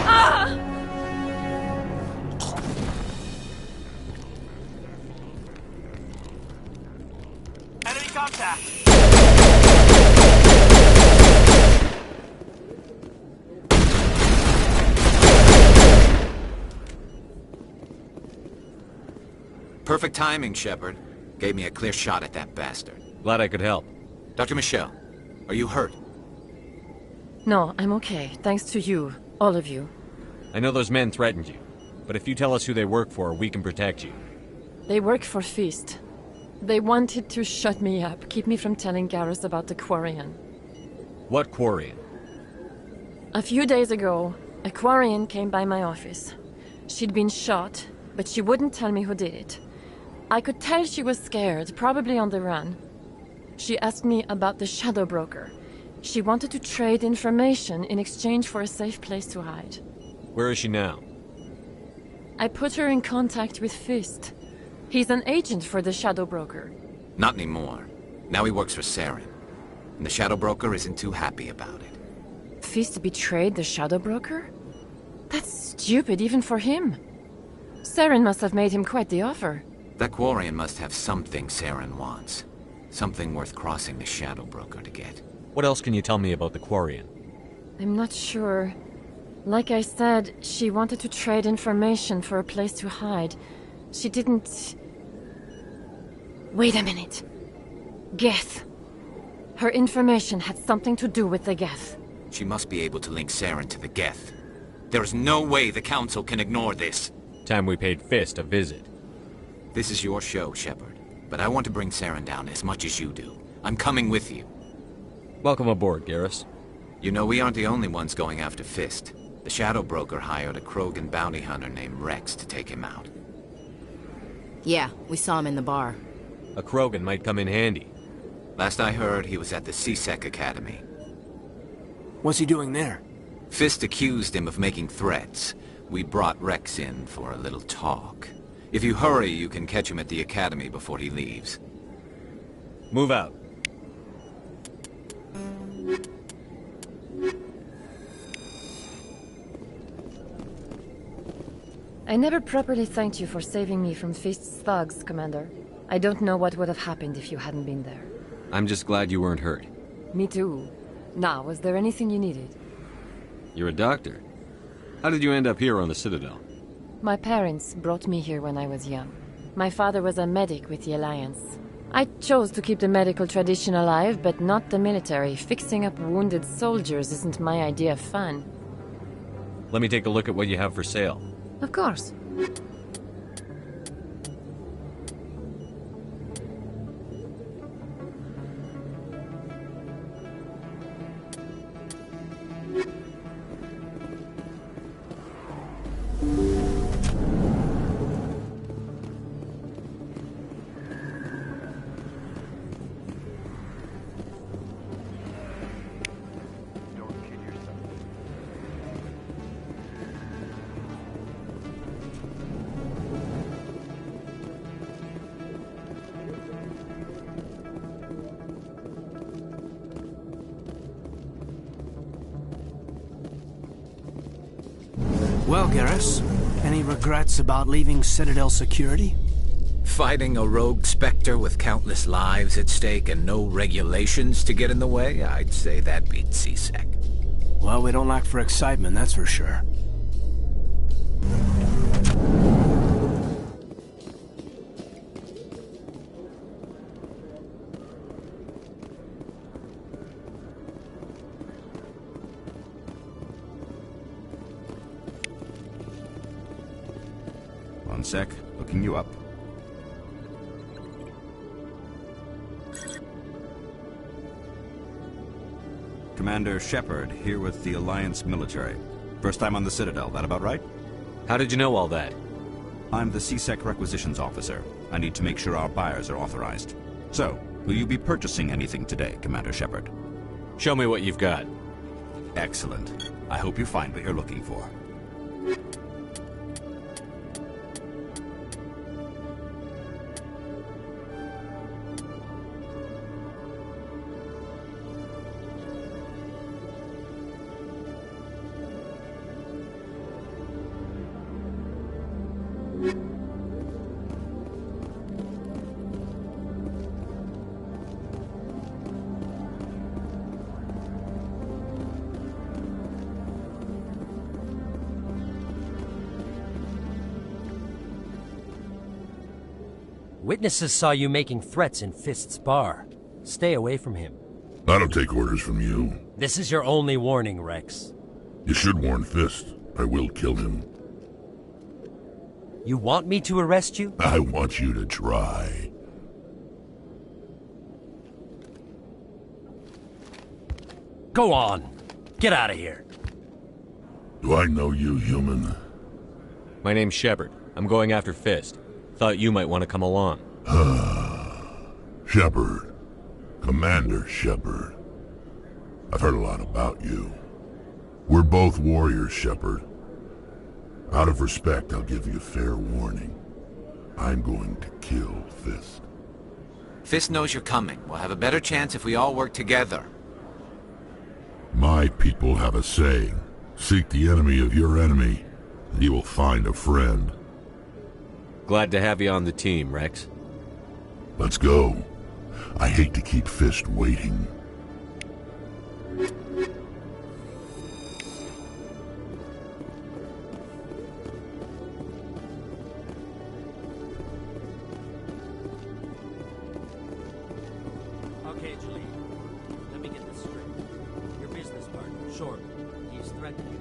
Ah! Enemy contact! Perfect timing, Shepard. Gave me a clear shot at that bastard. Glad I could help. Dr. Michelle, are you hurt? No, I'm okay. Thanks to you. All of you. I know those men threatened you, but if you tell us who they work for, we can protect you. They work for Feast. They wanted to shut me up, keep me from telling Garrus about the Quarian. What Quarian? A few days ago, a Quarian came by my office. She'd been shot, but she wouldn't tell me who did it. I could tell she was scared, probably on the run. She asked me about the Shadow Broker. She wanted to trade information in exchange for a safe place to hide. Where is she now? I put her in contact with Fist. He's an agent for the Shadow Broker. Not anymore. Now he works for Saren. And the Shadow Broker isn't too happy about it. Fist betrayed the Shadow Broker? That's stupid even for him. Saren must have made him quite the offer. That Quarian must have something Saren wants. Something worth crossing the Shadow Broker to get. What else can you tell me about the Quarian? I'm not sure. Like I said, she wanted to trade information for a place to hide. She didn't... Wait a minute. Geth. Her information had something to do with the Geth. She must be able to link Saren to the Geth. There is no way the Council can ignore this. Time we paid Fist a visit. This is your show, Shepard. But I want to bring Saren down as much as you do. I'm coming with you. Welcome aboard, Garrus. You know, we aren't the only ones going after Fist. The Shadow Broker hired a Krogan bounty hunter named Rex to take him out. Yeah, we saw him in the bar. A Krogan might come in handy. Last I heard, he was at the CSEC Academy. What's he doing there? Fist accused him of making threats. We brought Rex in for a little talk. If you hurry, you can catch him at the Academy before he leaves. Move out. I never properly thanked you for saving me from Fist's thugs, Commander. I don't know what would have happened if you hadn't been there. I'm just glad you weren't hurt. Me too. Now, was there anything you needed? You're a doctor. How did you end up here on the Citadel? My parents brought me here when I was young. My father was a medic with the Alliance. I chose to keep the medical tradition alive, but not the military. Fixing up wounded soldiers isn't my idea of fun. Let me take a look at what you have for sale. Of course. Well, Garrus, any regrets about leaving Citadel security? Fighting a rogue Spectre with countless lives at stake and no regulations to get in the way? I'd say that beats C-Sec. Well, we don't lack for excitement, that's for sure. One sec, looking you up. Commander Shepard, here with the Alliance military. First time on the Citadel, that about right? How did you know all that? I'm the C-Sec requisitions officer. I need to make sure our buyers are authorized. So, will you be purchasing anything today, Commander Shepard? Show me what you've got. Excellent. I hope you find what you're looking for. Witnesses saw you making threats in Fist's bar. Stay away from him. I don't take orders from you. This is your only warning, Rex. You should warn Fist. I will kill him. You want me to arrest you? I want you to try. Go on. Get out of here. Do I know you, human? My name's Shepard. I'm going after Fist. Thought you might want to come along. Shepard. Commander Shepard. I've heard a lot about you. We're both warriors, Shepard. Out of respect, I'll give you a fair warning. I'm going to kill Fist. Fist knows you're coming. We'll have a better chance if we all work together. My people have a saying. Seek the enemy of your enemy, and you will find a friend. Glad to have you on the team, Rex. Let's go. I hate to keep Fist waiting. Okay, Julie. Let me get this straight. Your business partner, Short, he's threatening you.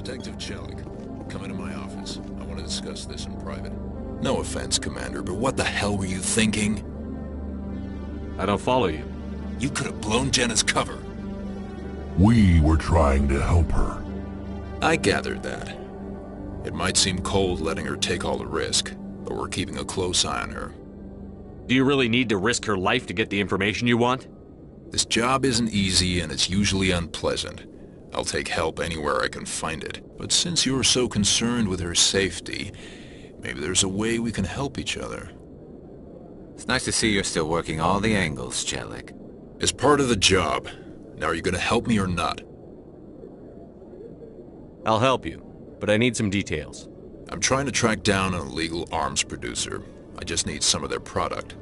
Detective Chelik, come into my office. I want to discuss this in private. No offense, Commander, but what the hell were you thinking? I don't follow you. You could have blown Jenna's cover. We were trying to help her. I gathered that. It might seem cold letting her take all the risk, but we're keeping a close eye on her. Do you really need to risk her life to get the information you want? This job isn't easy and it's usually unpleasant. I'll take help anywhere I can find it. But since you're so concerned with her safety, maybe there's a way we can help each other. It's nice to see you're still working all the angles, Jellic. It's part of the job. Now are you gonna help me or not? I'll help you, but I need some details. I'm trying to track down an illegal arms producer. I just need some of their product.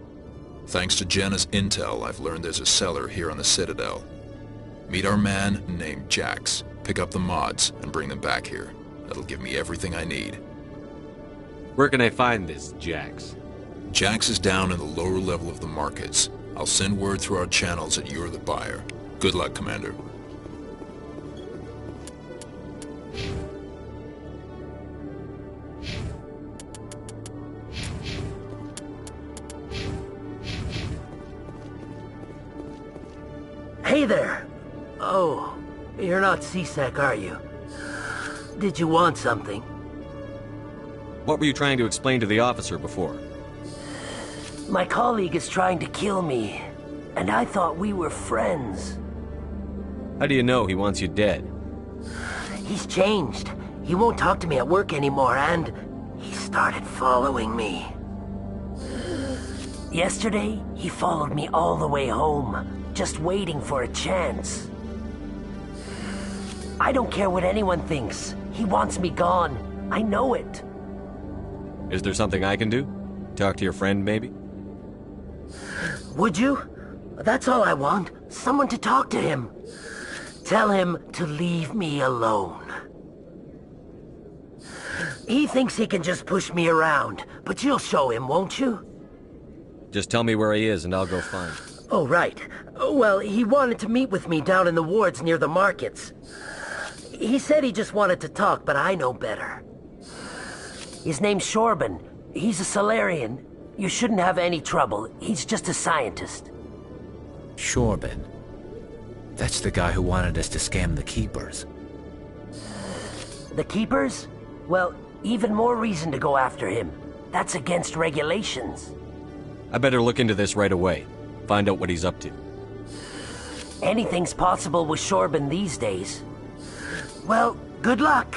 Thanks to Jenna's intel, I've learned there's a seller here on the Citadel. Meet our man named Jax, pick up the mods, and bring them back here. That'll give me everything I need. Where can I find this Jax? Jax is down in the lower level of the markets. I'll send word through our channels that you're the buyer. Good luck, Commander. Hey there! Oh, you're not CSEC, are you? Did you want something? What were you trying to explain to the officer before? My colleague is trying to kill me, and I thought we were friends. How do you know he wants you dead? He's changed. He won't talk to me at work anymore, and he started following me. Yesterday, he followed me all the way home, just waiting for a chance. I don't care what anyone thinks. He wants me gone. I know it. Is there something I can do? Talk to your friend, maybe? Would you? That's all I want. Someone to talk to him. Tell him to leave me alone. He thinks he can just push me around, but you'll show him, won't you? Just tell me where he is and I'll go find him. Oh, right. Well, he wanted to meet with me down in the wards near the markets. He said he just wanted to talk, but I know better. His name's Shorban. He's a Solarian. You shouldn't have any trouble. He's just a scientist. Shorban. That's the guy who wanted us to scam the Keepers. The Keepers? Well, even more reason to go after him. That's against regulations. I better look into this right away. Find out what he's up to. Anything's possible with Shorban these days. Well, good luck.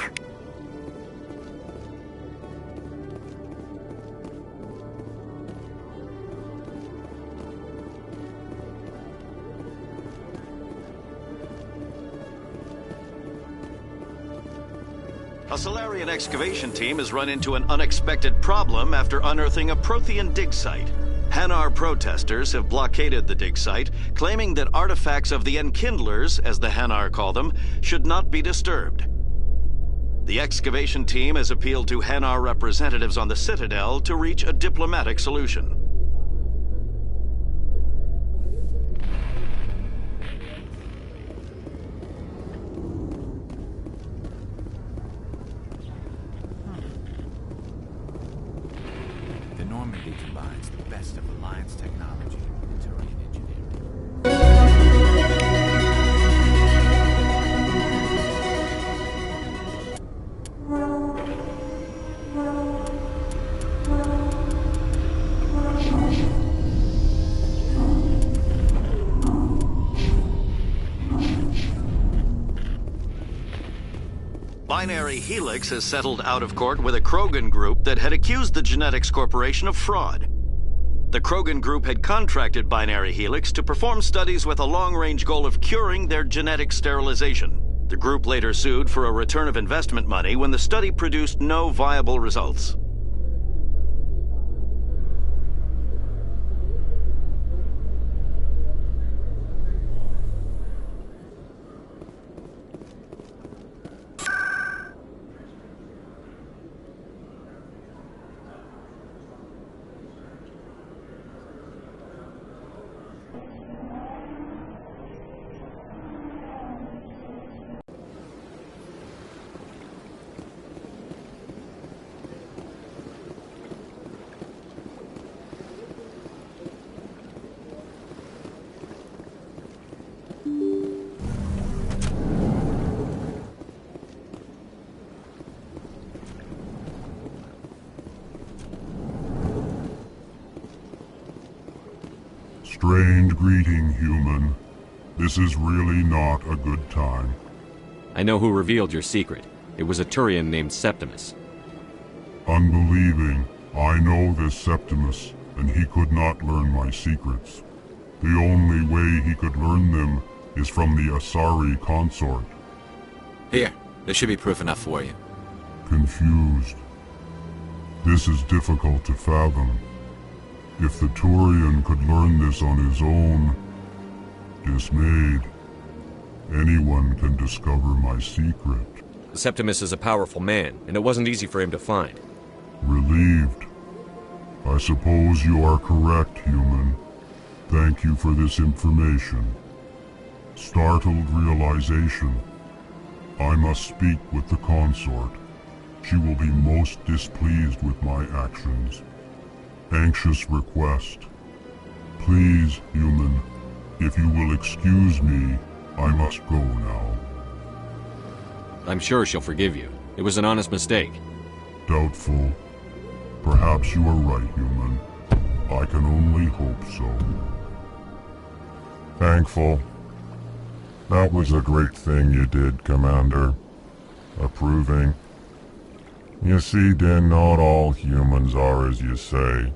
A Solarian excavation team has run into an unexpected problem after unearthing a Prothean dig site. Hanar protesters have blockaded the dig site, claiming that artifacts of the Enkindlers, as the Hanar call them, should not be disturbed. The excavation team has appealed to Hanar representatives on the Citadel to reach a diplomatic solution. The Normandy combines the best of Alliance technology and Turian engineering. Binary Helix has settled out of court with a Krogan group that had accused the Genetics Corporation of fraud. The Krogan group had contracted Binary Helix to perform studies with a long-range goal of curing their genetic sterilization. The group later sued for a return of investment money when the study produced no viable results. Strange greeting, human. This is really not a good time. I know who revealed your secret. It was a Turian named Septimus. Unbelieving, I know this Septimus, and he could not learn my secrets. The only way he could learn them is from the Asari consort. Here, there should be proof enough for you. Confused. This is difficult to fathom. If the Turian could learn this on his own, dismayed, anyone can discover my secret. Septimus is a powerful man, and it wasn't easy for him to find. Relieved. I suppose you are correct, human. Thank you for this information. Startled realization. I must speak with the consort. She will be most displeased with my actions. Anxious request. Please, human, if you will excuse me, I must go now. I'm sure she'll forgive you. It was an honest mistake. Doubtful. Perhaps you are right, human. I can only hope so. Thankful. That was a great thing you did, Commander. Approving. You see, then, not all humans are as you say.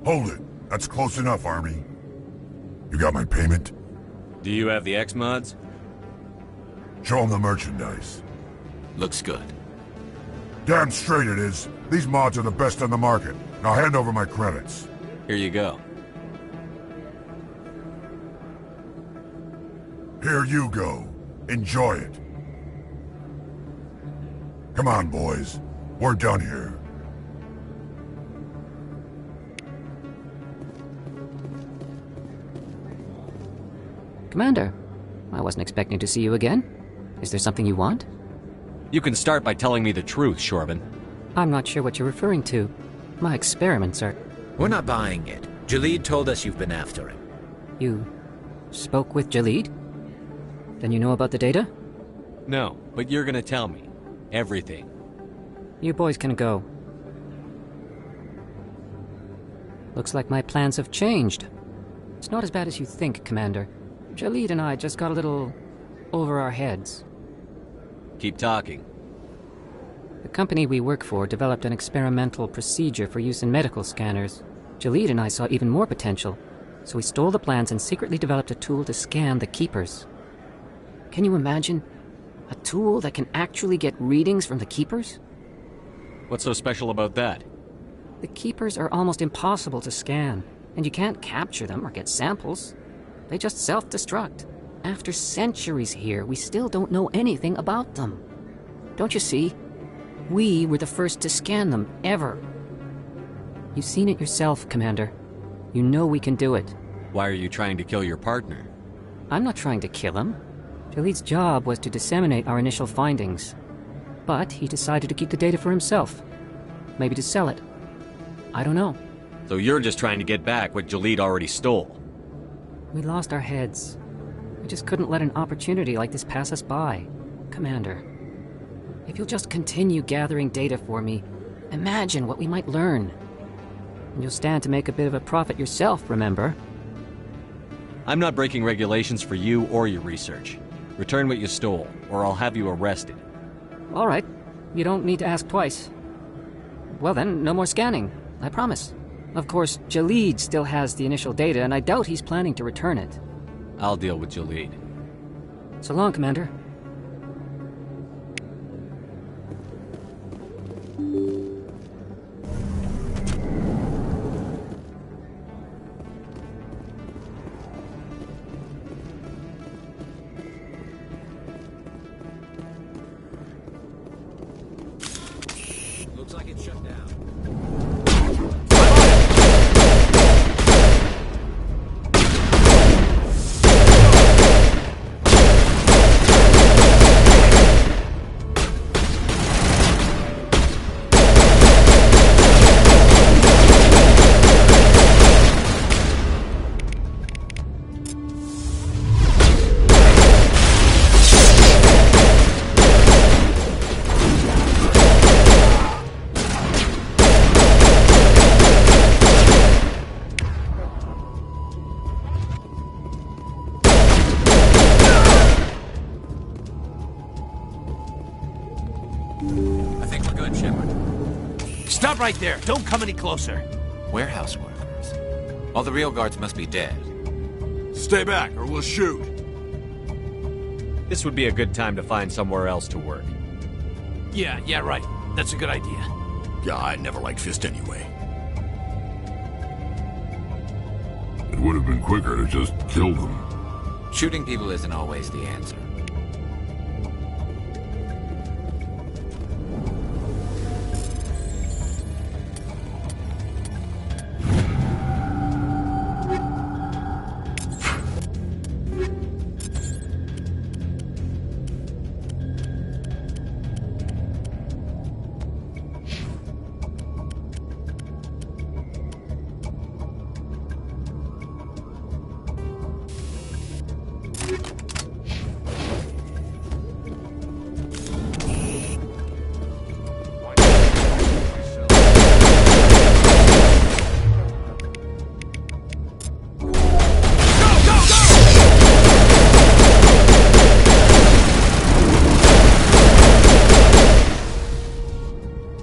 Hold it. That's close enough, Army. You got my payment? Do you have the X-Mods? Show them the merchandise. Looks good. Damn straight it is. These mods are the best on the market. Now hand over my credits. Here you go. Here you go. Enjoy it. Come on, boys. We're done here. Commander, I wasn't expecting to see you again. Is there something you want? You can start by telling me the truth, Shorban. I'm not sure what you're referring to. My experiments are... We're not buying it. Jalid told us you've been after him. You spoke with Jalid? Then you know about the data? No, but you're gonna tell me. Everything. You boys can go. Looks like my plans have changed. It's not as bad as you think, Commander. Jalid and I just got a little over our heads. Keep talking. The company we work for developed an experimental procedure for use in medical scanners. Jalid and I saw even more potential, so we stole the plans and secretly developed a tool to scan the Keepers. Can you imagine? A tool that can actually get readings from the Keepers? What's so special about that? The Keepers are almost impossible to scan, and you can't capture them or get samples. They just self-destruct. After centuries here, we still don't know anything about them. Don't you see? We were the first to scan them, ever. You've seen it yourself, Commander. You know we can do it. Why are you trying to kill your partner? I'm not trying to kill him. Jaleed's job was to disseminate our initial findings. But he decided to keep the data for himself. Maybe to sell it. I don't know. So you're just trying to get back what Jaleed already stole? We lost our heads. We just couldn't let an opportunity like this pass us by. Commander, if you'll just continue gathering data for me, imagine what we might learn. And you'll stand to make a bit of a profit yourself, remember? I'm not breaking regulations for you or your research. Return what you stole, or I'll have you arrested. All right. You don't need to ask twice. Well then, no more scanning. I promise. Of course, Jaleed still has the initial data, and I doubt he's planning to return it. I'll deal with Jaleed. So long, Commander. Looks like it's shut down. I think we're good, Shepard. Stop right there. Don't come any closer. Warehouse workers. All the real guards must be dead. Stay back, or we'll shoot. This would be a good time to find somewhere else to work. Yeah, right. That's a good idea. Yeah, I never liked Fist anyway. It would have been quicker to just kill them. Shooting people isn't always the answer.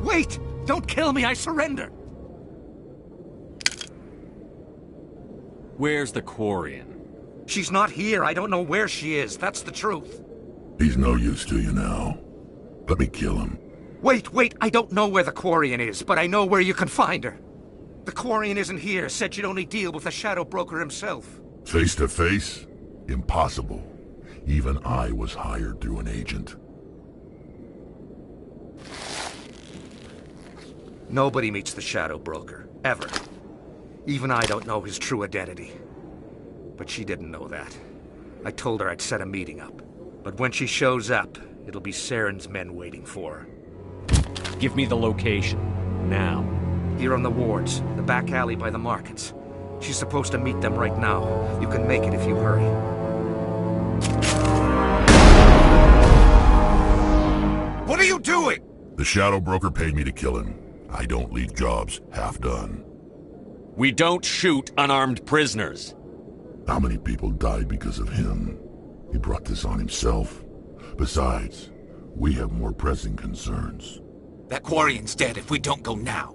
Wait! Don't kill me, I surrender! Where's the Quarian? She's not here. I don't know where she is. That's the truth. He's no use to you now. Let me kill him. Wait! I don't know where the Quarian is, but I know where you can find her. The Quarian isn't here. Said she'd only deal with the Shadow Broker himself. Face to face? Impossible. Even I was hired through an agent. Nobody meets the Shadow Broker. Ever. Even I don't know his true identity. But she didn't know that. I told her I'd set a meeting up. But when she shows up, it'll be Saren's men waiting for her. Give me the location. Now. Here on the wards, the back alley by the markets. She's supposed to meet them right now. You can make it if you hurry. What are you doing? The Shadow Broker paid me to kill him. I don't leave jobs half done. We don't shoot unarmed prisoners. How many people died because of him? He brought this on himself. Besides, we have more pressing concerns. That Quarian's dead if we don't go now.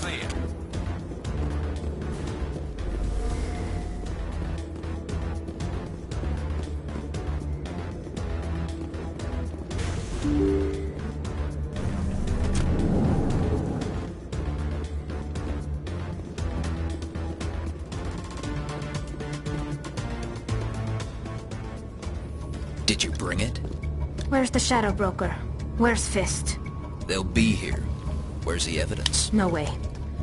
clear. Did you bring it? Where's the Shadow Broker? Where's Fist? They'll be here. Where's the evidence? No way.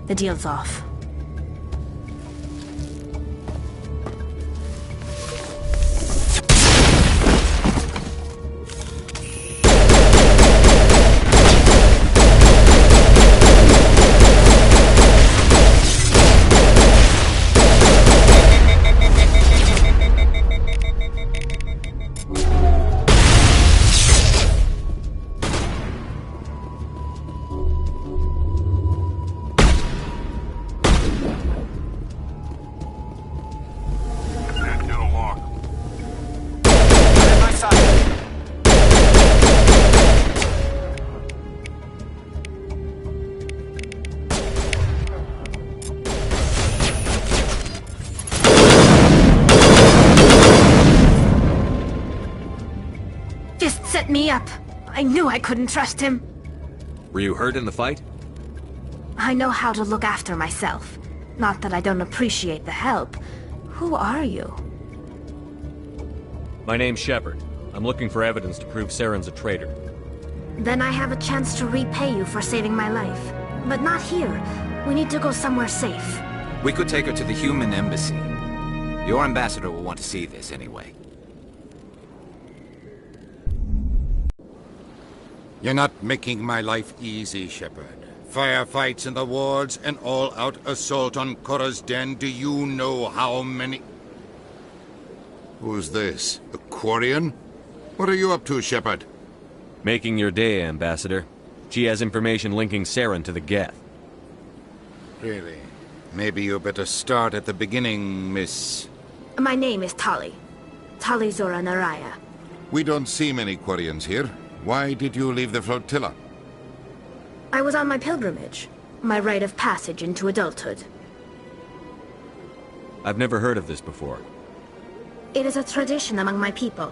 The deal's off. Set me up. I knew I couldn't trust him. Were you hurt in the fight? I know how to look after myself. Not that I don't appreciate the help. Who are you? My name's Shepard. I'm looking for evidence to prove Saren's a traitor. Then I have a chance to repay you for saving my life. But not here. We need to go somewhere safe. We could take her to the human embassy. Your ambassador will want to see this anyway. You're not making my life easy, Shepard. Firefights in the wards, an all-out assault on Korra's den. Do you know how many... Who's this? A Quarian? What are you up to, Shepard? Making your day, Ambassador. She has information linking Saren to the Geth. Really? Maybe you better start at the beginning, Miss... My name is Tali. Tali Zora Naraya. We don't see many Quarians here. Why did you leave the flotilla? I was on my pilgrimage. My rite of passage into adulthood. I've never heard of this before. It is a tradition among my people.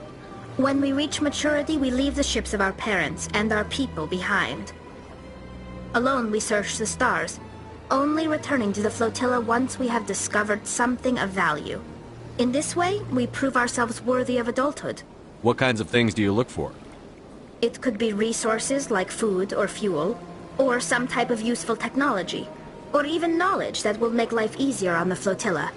When we reach maturity, we leave the ships of our parents and our people behind. Alone, we search the stars, only returning to the flotilla once we have discovered something of value. In this way, we prove ourselves worthy of adulthood. What kinds of things do you look for? It could be resources like food or fuel, or some type of useful technology, or even knowledge that will make life easier on the flotilla.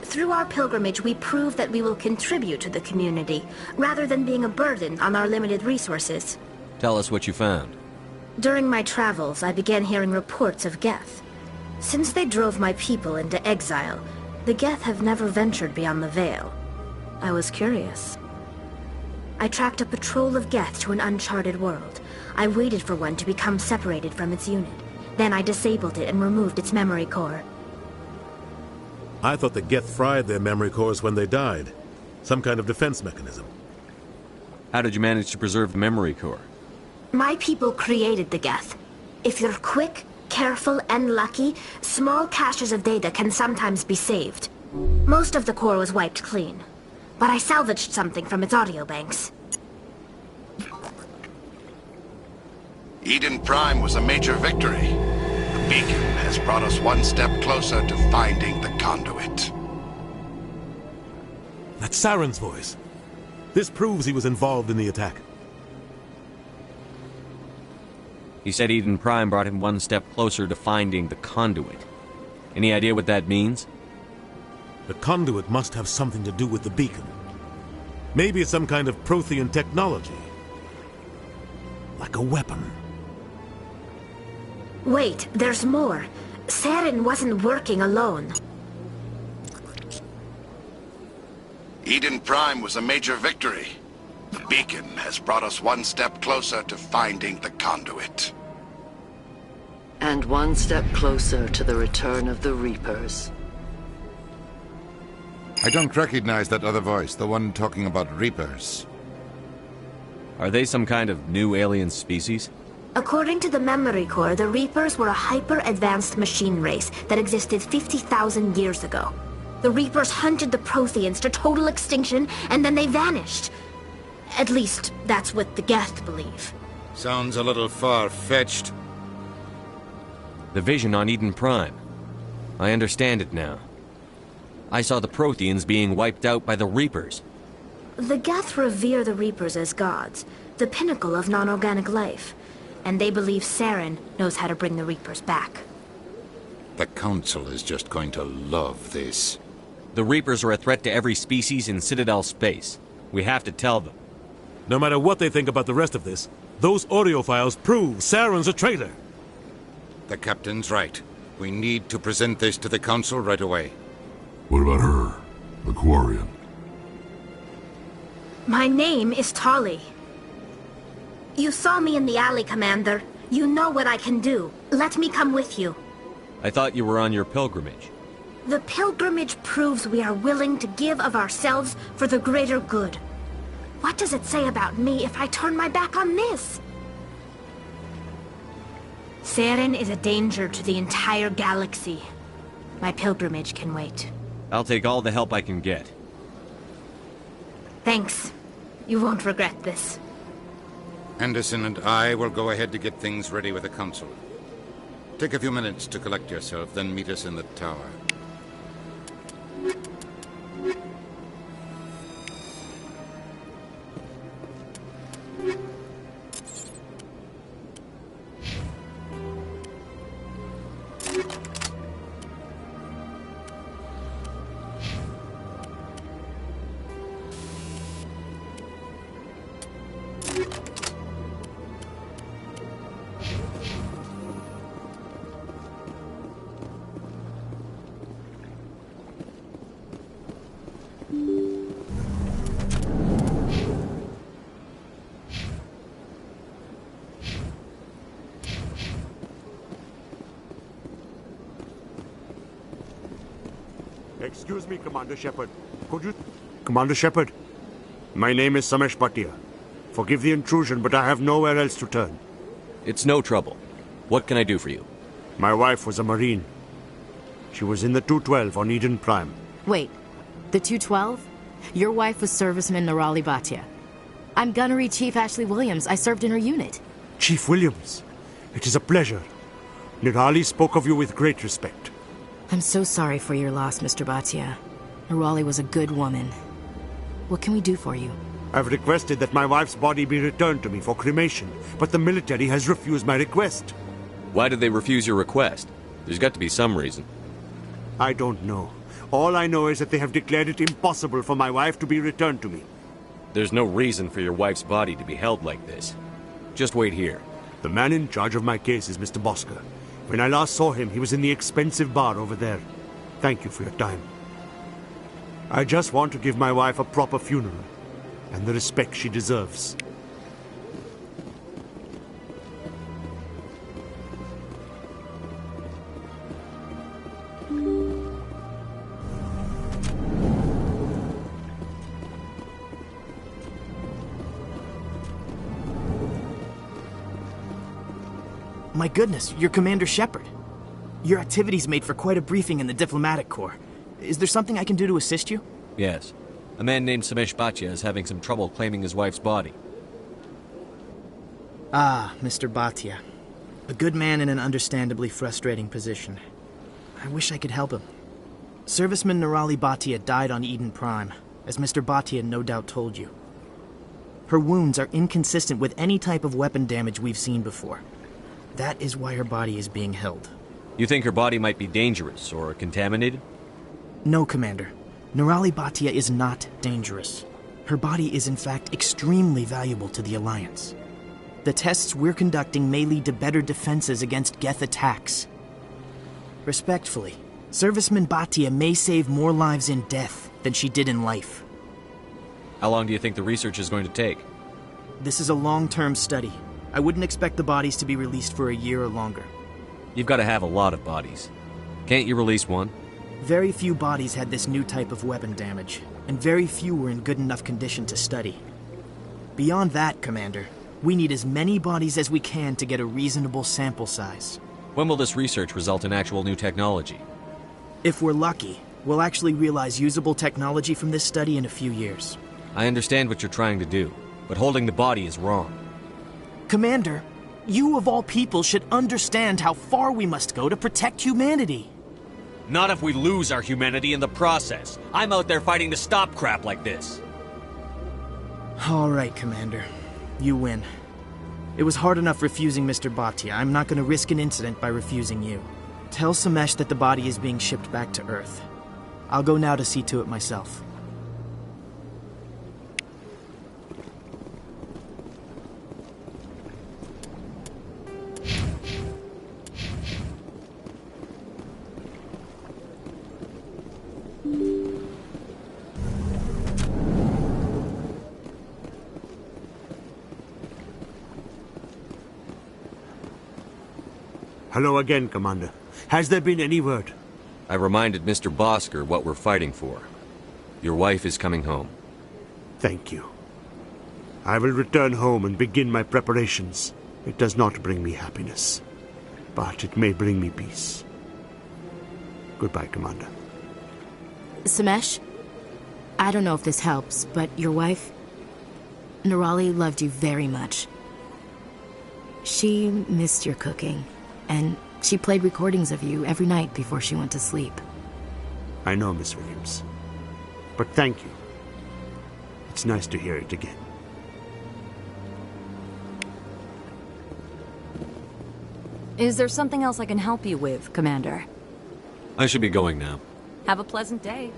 Through our pilgrimage, we prove that we will contribute to the community, rather than being a burden on our limited resources. Tell us what you found. During my travels, I began hearing reports of Geth. Since they drove my people into exile, the Geth have never ventured beyond the Veil. I was curious. I tracked a patrol of Geth to an uncharted world. I waited for one to become separated from its unit. Then I disabled it and removed its memory core. I thought the Geth fried their memory cores when they died. Some kind of defense mechanism. How did you manage to preserve the memory core? My people created the Geth. If you're quick, careful, and lucky, small caches of data can sometimes be saved. Most of the core was wiped clean. But I salvaged something from its audio banks. Eden Prime was a major victory. The beacon has brought us one step closer to finding the conduit. That's Saren's voice. This proves he was involved in the attack. He said Eden Prime brought him one step closer to finding the conduit. Any idea what that means? The conduit must have something to do with the beacon. Maybe it's some kind of Prothean technology. Like a weapon. Wait, there's more. Saren wasn't working alone. Eden Prime was a major victory. The beacon has brought us one step closer to finding the conduit. And one step closer to the return of the Reapers. I don't recognize that other voice, the one talking about Reapers. Are they some kind of new alien species? According to the memory core, the Reapers were a hyper-advanced machine race that existed 50,000 years ago. The Reapers hunted the Protheans to total extinction, and then they vanished. At least, that's what the Geth believe. Sounds a little far-fetched. The vision on Eden Prime. I understand it now. I saw the Protheans being wiped out by the Reapers. The Geth revere the Reapers as gods, the pinnacle of non-organic life. And they believe Saren knows how to bring the Reapers back. The Council is just going to love this. The Reapers are a threat to every species in Citadel space. We have to tell them. No matter what they think about the rest of this, those audio files prove Saren's a traitor. The Captain's right. We need to present this to the Council right away. What about her, the Quarian? My name is Tali. You saw me in the alley, Commander. You know what I can do. Let me come with you. I thought you were on your pilgrimage. The pilgrimage proves we are willing to give of ourselves for the greater good. What does it say about me if I turn my back on this? Saren is a danger to the entire galaxy. My pilgrimage can wait. I'll take all the help I can get. Thanks. You won't regret this. Anderson and I will go ahead to get things ready with the Council. Take a few minutes to collect yourself, then meet us in the tower. Excuse me, Commander Shepard. Could you... Commander Shepard, my name is Samesh Bhatia. Forgive the intrusion, but I have nowhere else to turn. It's no trouble. What can I do for you? My wife was a Marine. She was in the 212 on Eden Prime. Wait, the 212? Your wife was Serviceman Nirali Bhatia. I'm Gunnery Chief Ashley Williams. I served in her unit. Chief Williams, it is a pleasure. Nirali spoke of you with great respect. I'm so sorry for your loss, Mr. Bhatia. Nirali was a good woman. What can we do for you? I've requested that my wife's body be returned to me for cremation, but the military has refused my request. Why did they refuse your request? There's got to be some reason. I don't know. All I know is that they have declared it impossible for my wife to be returned to me. There's no reason for your wife's body to be held like this. Just wait here. The man in charge of my case is Mr. Bosker. When I last saw him, he was in the expensive bar over there. Thank you for your time. I just want to give my wife a proper funeral, and the respect she deserves. My goodness, you're Commander Shepard. Your activities made for quite a briefing in the Diplomatic Corps. Is there something I can do to assist you? Yes. A man named Samesh Bhatia is having some trouble claiming his wife's body. Ah, Mr. Bhatia. A good man in an understandably frustrating position. I wish I could help him. Serviceman Nirali Bhatia died on Eden Prime, as Mr. Bhatia no doubt told you. Her wounds are inconsistent with any type of weapon damage we've seen before. That is why her body is being held. You think her body might be dangerous or contaminated? No, Commander. Nirali Bhatia is not dangerous. Her body is in fact extremely valuable to the Alliance. The tests we're conducting may lead to better defenses against Geth attacks. Respectfully, Serviceman Bhatia may save more lives in death than she did in life. How long do you think the research is going to take? This is a long-term study. I wouldn't expect the bodies to be released for a year or longer. You've got to have a lot of bodies. Can't you release one? Very few bodies had this new type of weapon damage, and very few were in good enough condition to study. Beyond that, Commander, We need as many bodies as we can to get a reasonable sample size. When will this research result in actual new technology? If we're lucky, we'll actually realize usable technology from this study in a few years. I understand what you're trying to do, but holding the body is wrong. Commander, you of all people should understand how far we must go to protect humanity. Not if we lose our humanity in the process. I'm out there fighting to stop crap like this. All right, Commander. You win. It was hard enough refusing Mr. Bhatia. I'm not going to risk an incident by refusing you. Tell Samesh that the body is being shipped back to Earth. I'll go now to see to it myself. Hello again, Commander. Has there been any word? I reminded Mr. Bosker what we're fighting for. Your wife is coming home. Thank you. I will return home and begin my preparations. It does not bring me happiness, but it may bring me peace. Goodbye, Commander. Samesh, I don't know if this helps, but your wife, Nerali, loved you very much. She missed your cooking, and she played recordings of you every night before she went to sleep. I know, Miss Williams. But thank you. It's nice to hear it again. Is there something else I can help you with, Commander? I should be going now. Have a pleasant day.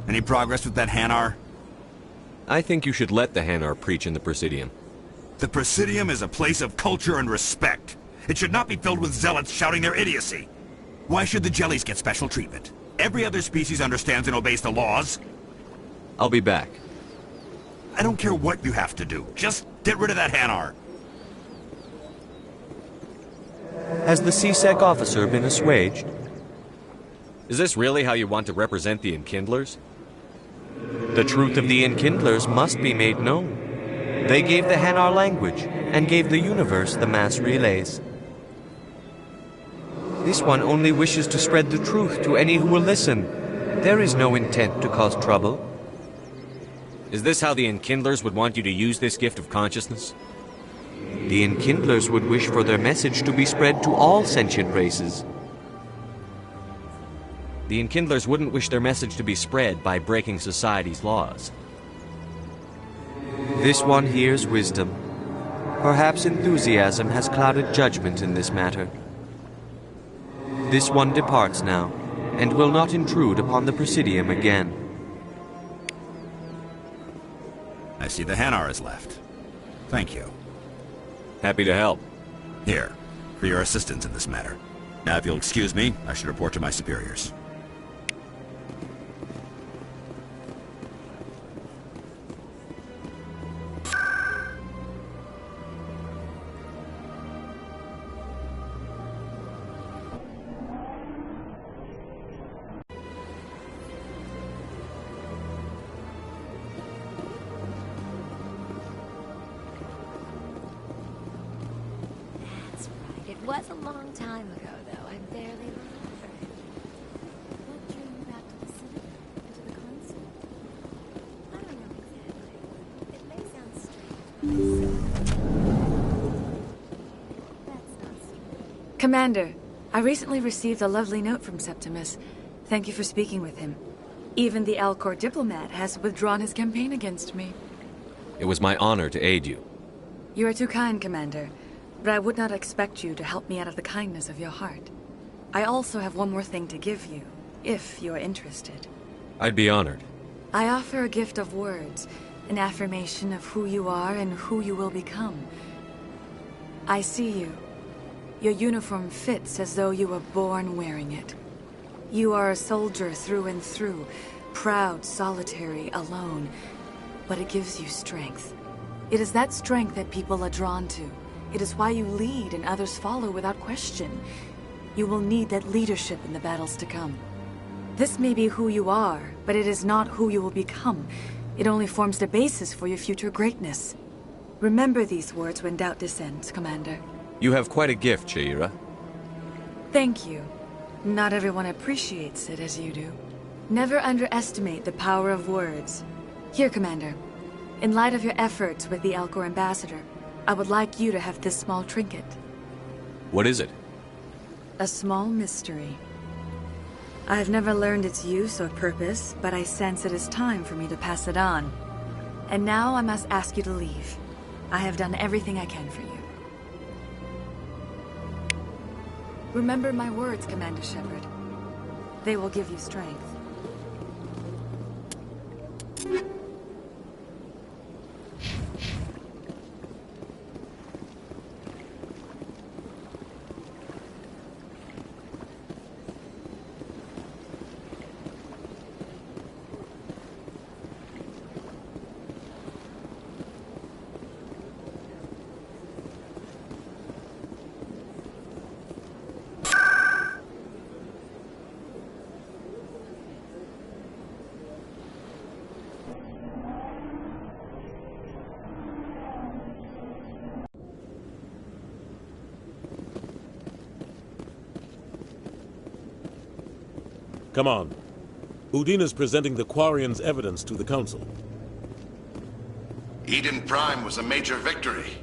Any progress with that Hanar? I think you should let the Hanar preach in the Presidium. The Presidium is a place of culture and respect. It should not be filled with zealots shouting their idiocy. Why should the jellies get special treatment? Every other species understands and obeys the laws. I'll be back. I don't care what you have to do. Just get rid of that Hanar. Has the C-Sec officer been assuaged? Is this really how you want to represent the Enkindlers? The truth of the Enkindlers must be made known. They gave the Hanar language, and gave the universe the mass relays. This one only wishes to spread the truth to any who will listen. There is no intent to cause trouble. Is this how the Enkindlers would want you to use this gift of consciousness? The Enkindlers would wish for their message to be spread to all sentient races. The Enkindlers wouldn't wish their message to be spread by breaking society's laws. This one hears wisdom. Perhaps enthusiasm has clouded judgment in this matter. This one departs now, and will not intrude upon the Presidium again. I see the Hanar is left. Thank you. Happy to help. Here, for your assistance in this matter. Now, if you'll excuse me, I should report to my superiors. It was a long time ago, though. I barely remember it. What drew you back to the city? And to the console? I don't know exactly. It may sound strange. That's not strange. Commander, I recently received a lovely note from Septimus. Thank you for speaking with him. Even the Alcor diplomat has withdrawn his campaign against me. It was my honor to aid you. You are too kind, Commander. But I would not expect you to help me out of the kindness of your heart. I also have one more thing to give you. if you're interested. I'd be honored. I offer a gift of words, an affirmation of who you are and who you will become. I see you. Your uniform fits as though you were born wearing it. You are a soldier through and through, proud, solitary, alone, but it gives you strength. It is that strength that people are drawn to. It is why you lead and others follow without question. You will need that leadership in the battles to come. This may be who you are, but it is not who you will become. It only forms the basis for your future greatness. Remember these words when doubt descends, Commander. You have quite a gift, Shaira. Thank you. Not everyone appreciates it as you do. Never underestimate the power of words. Here, Commander. In light of your efforts with the Alcor Ambassador, I would like you to have this small trinket. What is it? A small mystery. I have never learned its use or purpose, but I sense it is time for me to pass it on. And now I must ask you to leave. I have done everything I can for you. Remember my words, Commander Shepard. They will give you strength. Come on. Udina's presenting the Quarians' evidence to the Council. Eden Prime was a major victory.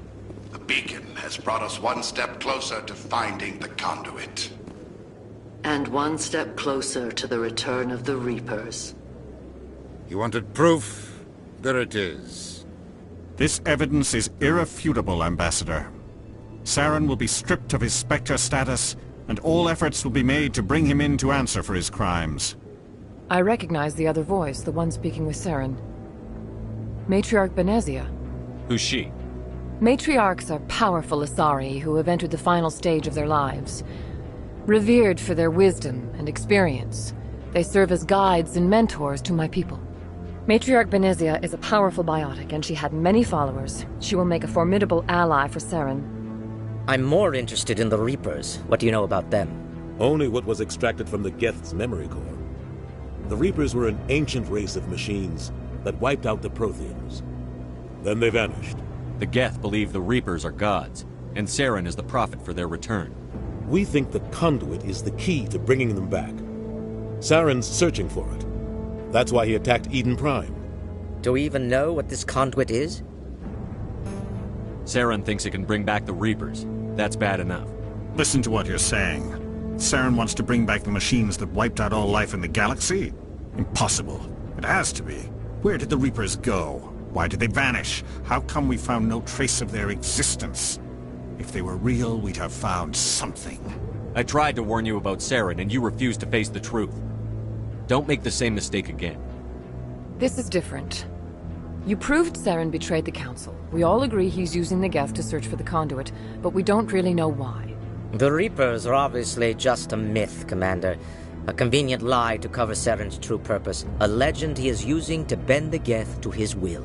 The beacon has brought us one step closer to finding the conduit. And one step closer to the return of the Reapers. You wanted proof? There it is. This evidence is irrefutable, Ambassador. Saren will be stripped of his Spectre status, and all efforts will be made to bring him in to answer for his crimes. I recognize the other voice, the one speaking with Saren. Matriarch Benezia. Who's she? Matriarchs are powerful Asari who have entered the final stage of their lives. Revered for their wisdom and experience, they serve as guides and mentors to my people. Matriarch Benezia is a powerful biotic, and she had many followers. She will make a formidable ally for Saren. I'm more interested in the Reapers. What do you know about them? Only what was extracted from the Geth's memory core. The Reapers were an ancient race of machines that wiped out the Protheans. Then they vanished. The Geth believe the Reapers are gods, and Saren is the prophet for their return. We think the conduit is the key to bringing them back. Saren's searching for it. That's why he attacked Eden Prime. Do we even know what this conduit is? Saren thinks it can bring back the Reapers. That's bad enough. Listen to what you're saying. Saren wants to bring back the machines that wiped out all life in the galaxy? Impossible. It has to be. Where did the Reapers go? Why did they vanish? How come we found no trace of their existence? If they were real, we'd have found something. I tried to warn you about Saren, and you refused to face the truth. Don't make the same mistake again. This is different. You proved Saren betrayed the Council. We all agree he's using the Geth to search for the conduit, but we don't really know why. The Reapers are obviously just a myth, Commander. A convenient lie to cover Saren's true purpose. A legend he is using to bend the Geth to his will.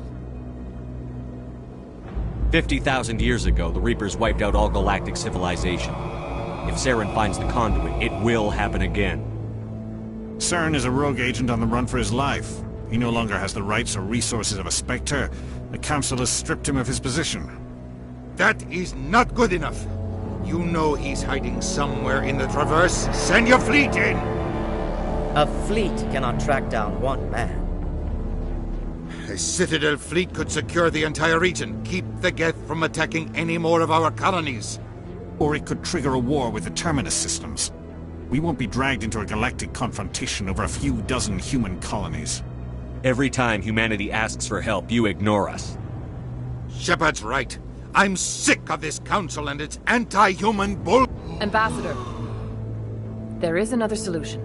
50,000 years ago, the Reapers wiped out all galactic civilization. If Saren finds the conduit, it will happen again. Saren is a rogue agent on the run for his life. He no longer has the rights or resources of a Spectre. The Council has stripped him of his position. That is not good enough. You know he's hiding somewhere in the Traverse. Send your fleet in! A fleet cannot track down one man. A Citadel fleet could secure the entire region, keep the Geth from attacking any more of our colonies. Or it could trigger a war with the Terminus systems. We won't be dragged into a galactic confrontation over a few dozen human colonies. Every time humanity asks for help, you ignore us. Shepard's right. I'm sick of this council and its anti-human bull... Ambassador, there is another solution.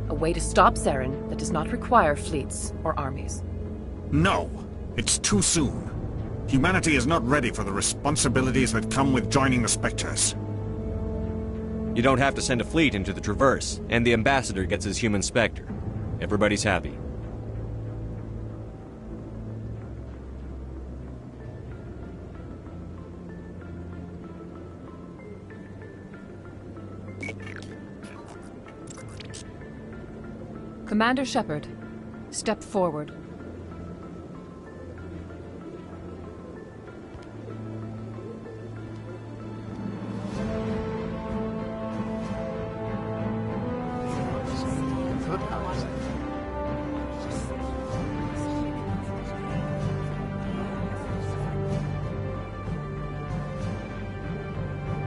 A way to stop Saren that does not require fleets or armies. No! It's too soon. Humanity is not ready for the responsibilities that come with joining the Spectres. You don't have to send a fleet into the Traverse, and the Ambassador gets his human Spectre. Everybody's happy. Commander Shepard, step forward.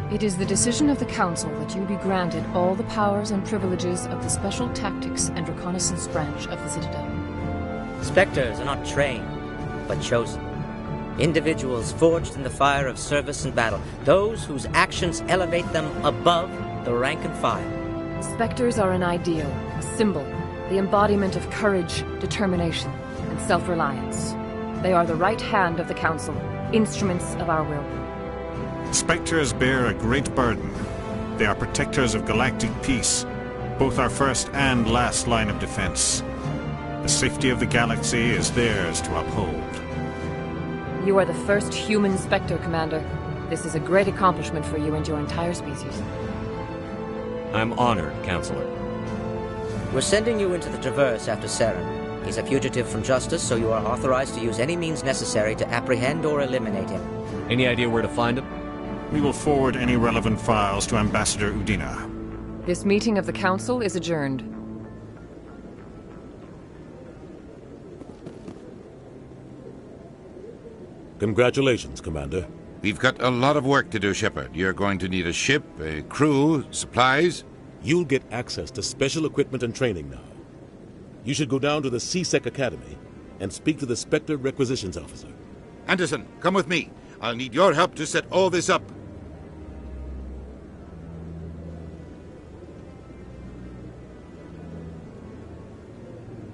It is the decision of the Council that you be granted all the powers and privileges of the Special Tactics and Reconnaissance Branch of the Citadel. Spectres are not trained, but chosen. Individuals forged in the fire of service and battle. Those whose actions elevate them above the rank and file. Spectres are an ideal, a symbol, the embodiment of courage, determination, and self-reliance. They are the right hand of the Council, instruments of our will. Spectres bear a great burden. They are protectors of galactic peace, both our first and last line of defense. The safety of the galaxy is theirs to uphold. You are the first human Spectre, Commander. This is a great accomplishment for you and your entire species. I'm honored, Counselor. We're sending you into the Traverse after Saren. He's a fugitive from justice, so you are authorized to use any means necessary to apprehend or eliminate him. Any idea where to find him? We will forward any relevant files to Ambassador Udina. This meeting of the Council is adjourned. Congratulations, Commander. We've got a lot of work to do, Shepard. You're going to need a ship, a crew, supplies. You'll get access to special equipment and training now. You should go down to the C-Sec Academy and speak to the Spectre Requisitions Officer. Anderson, come with me. I'll need your help to set all this up.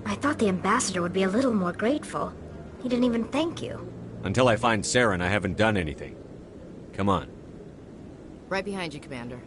I thought the Ambassador would be a little more grateful. He didn't even thank you. Until I find Saren, I haven't done anything. Come on. Right behind you, Commander.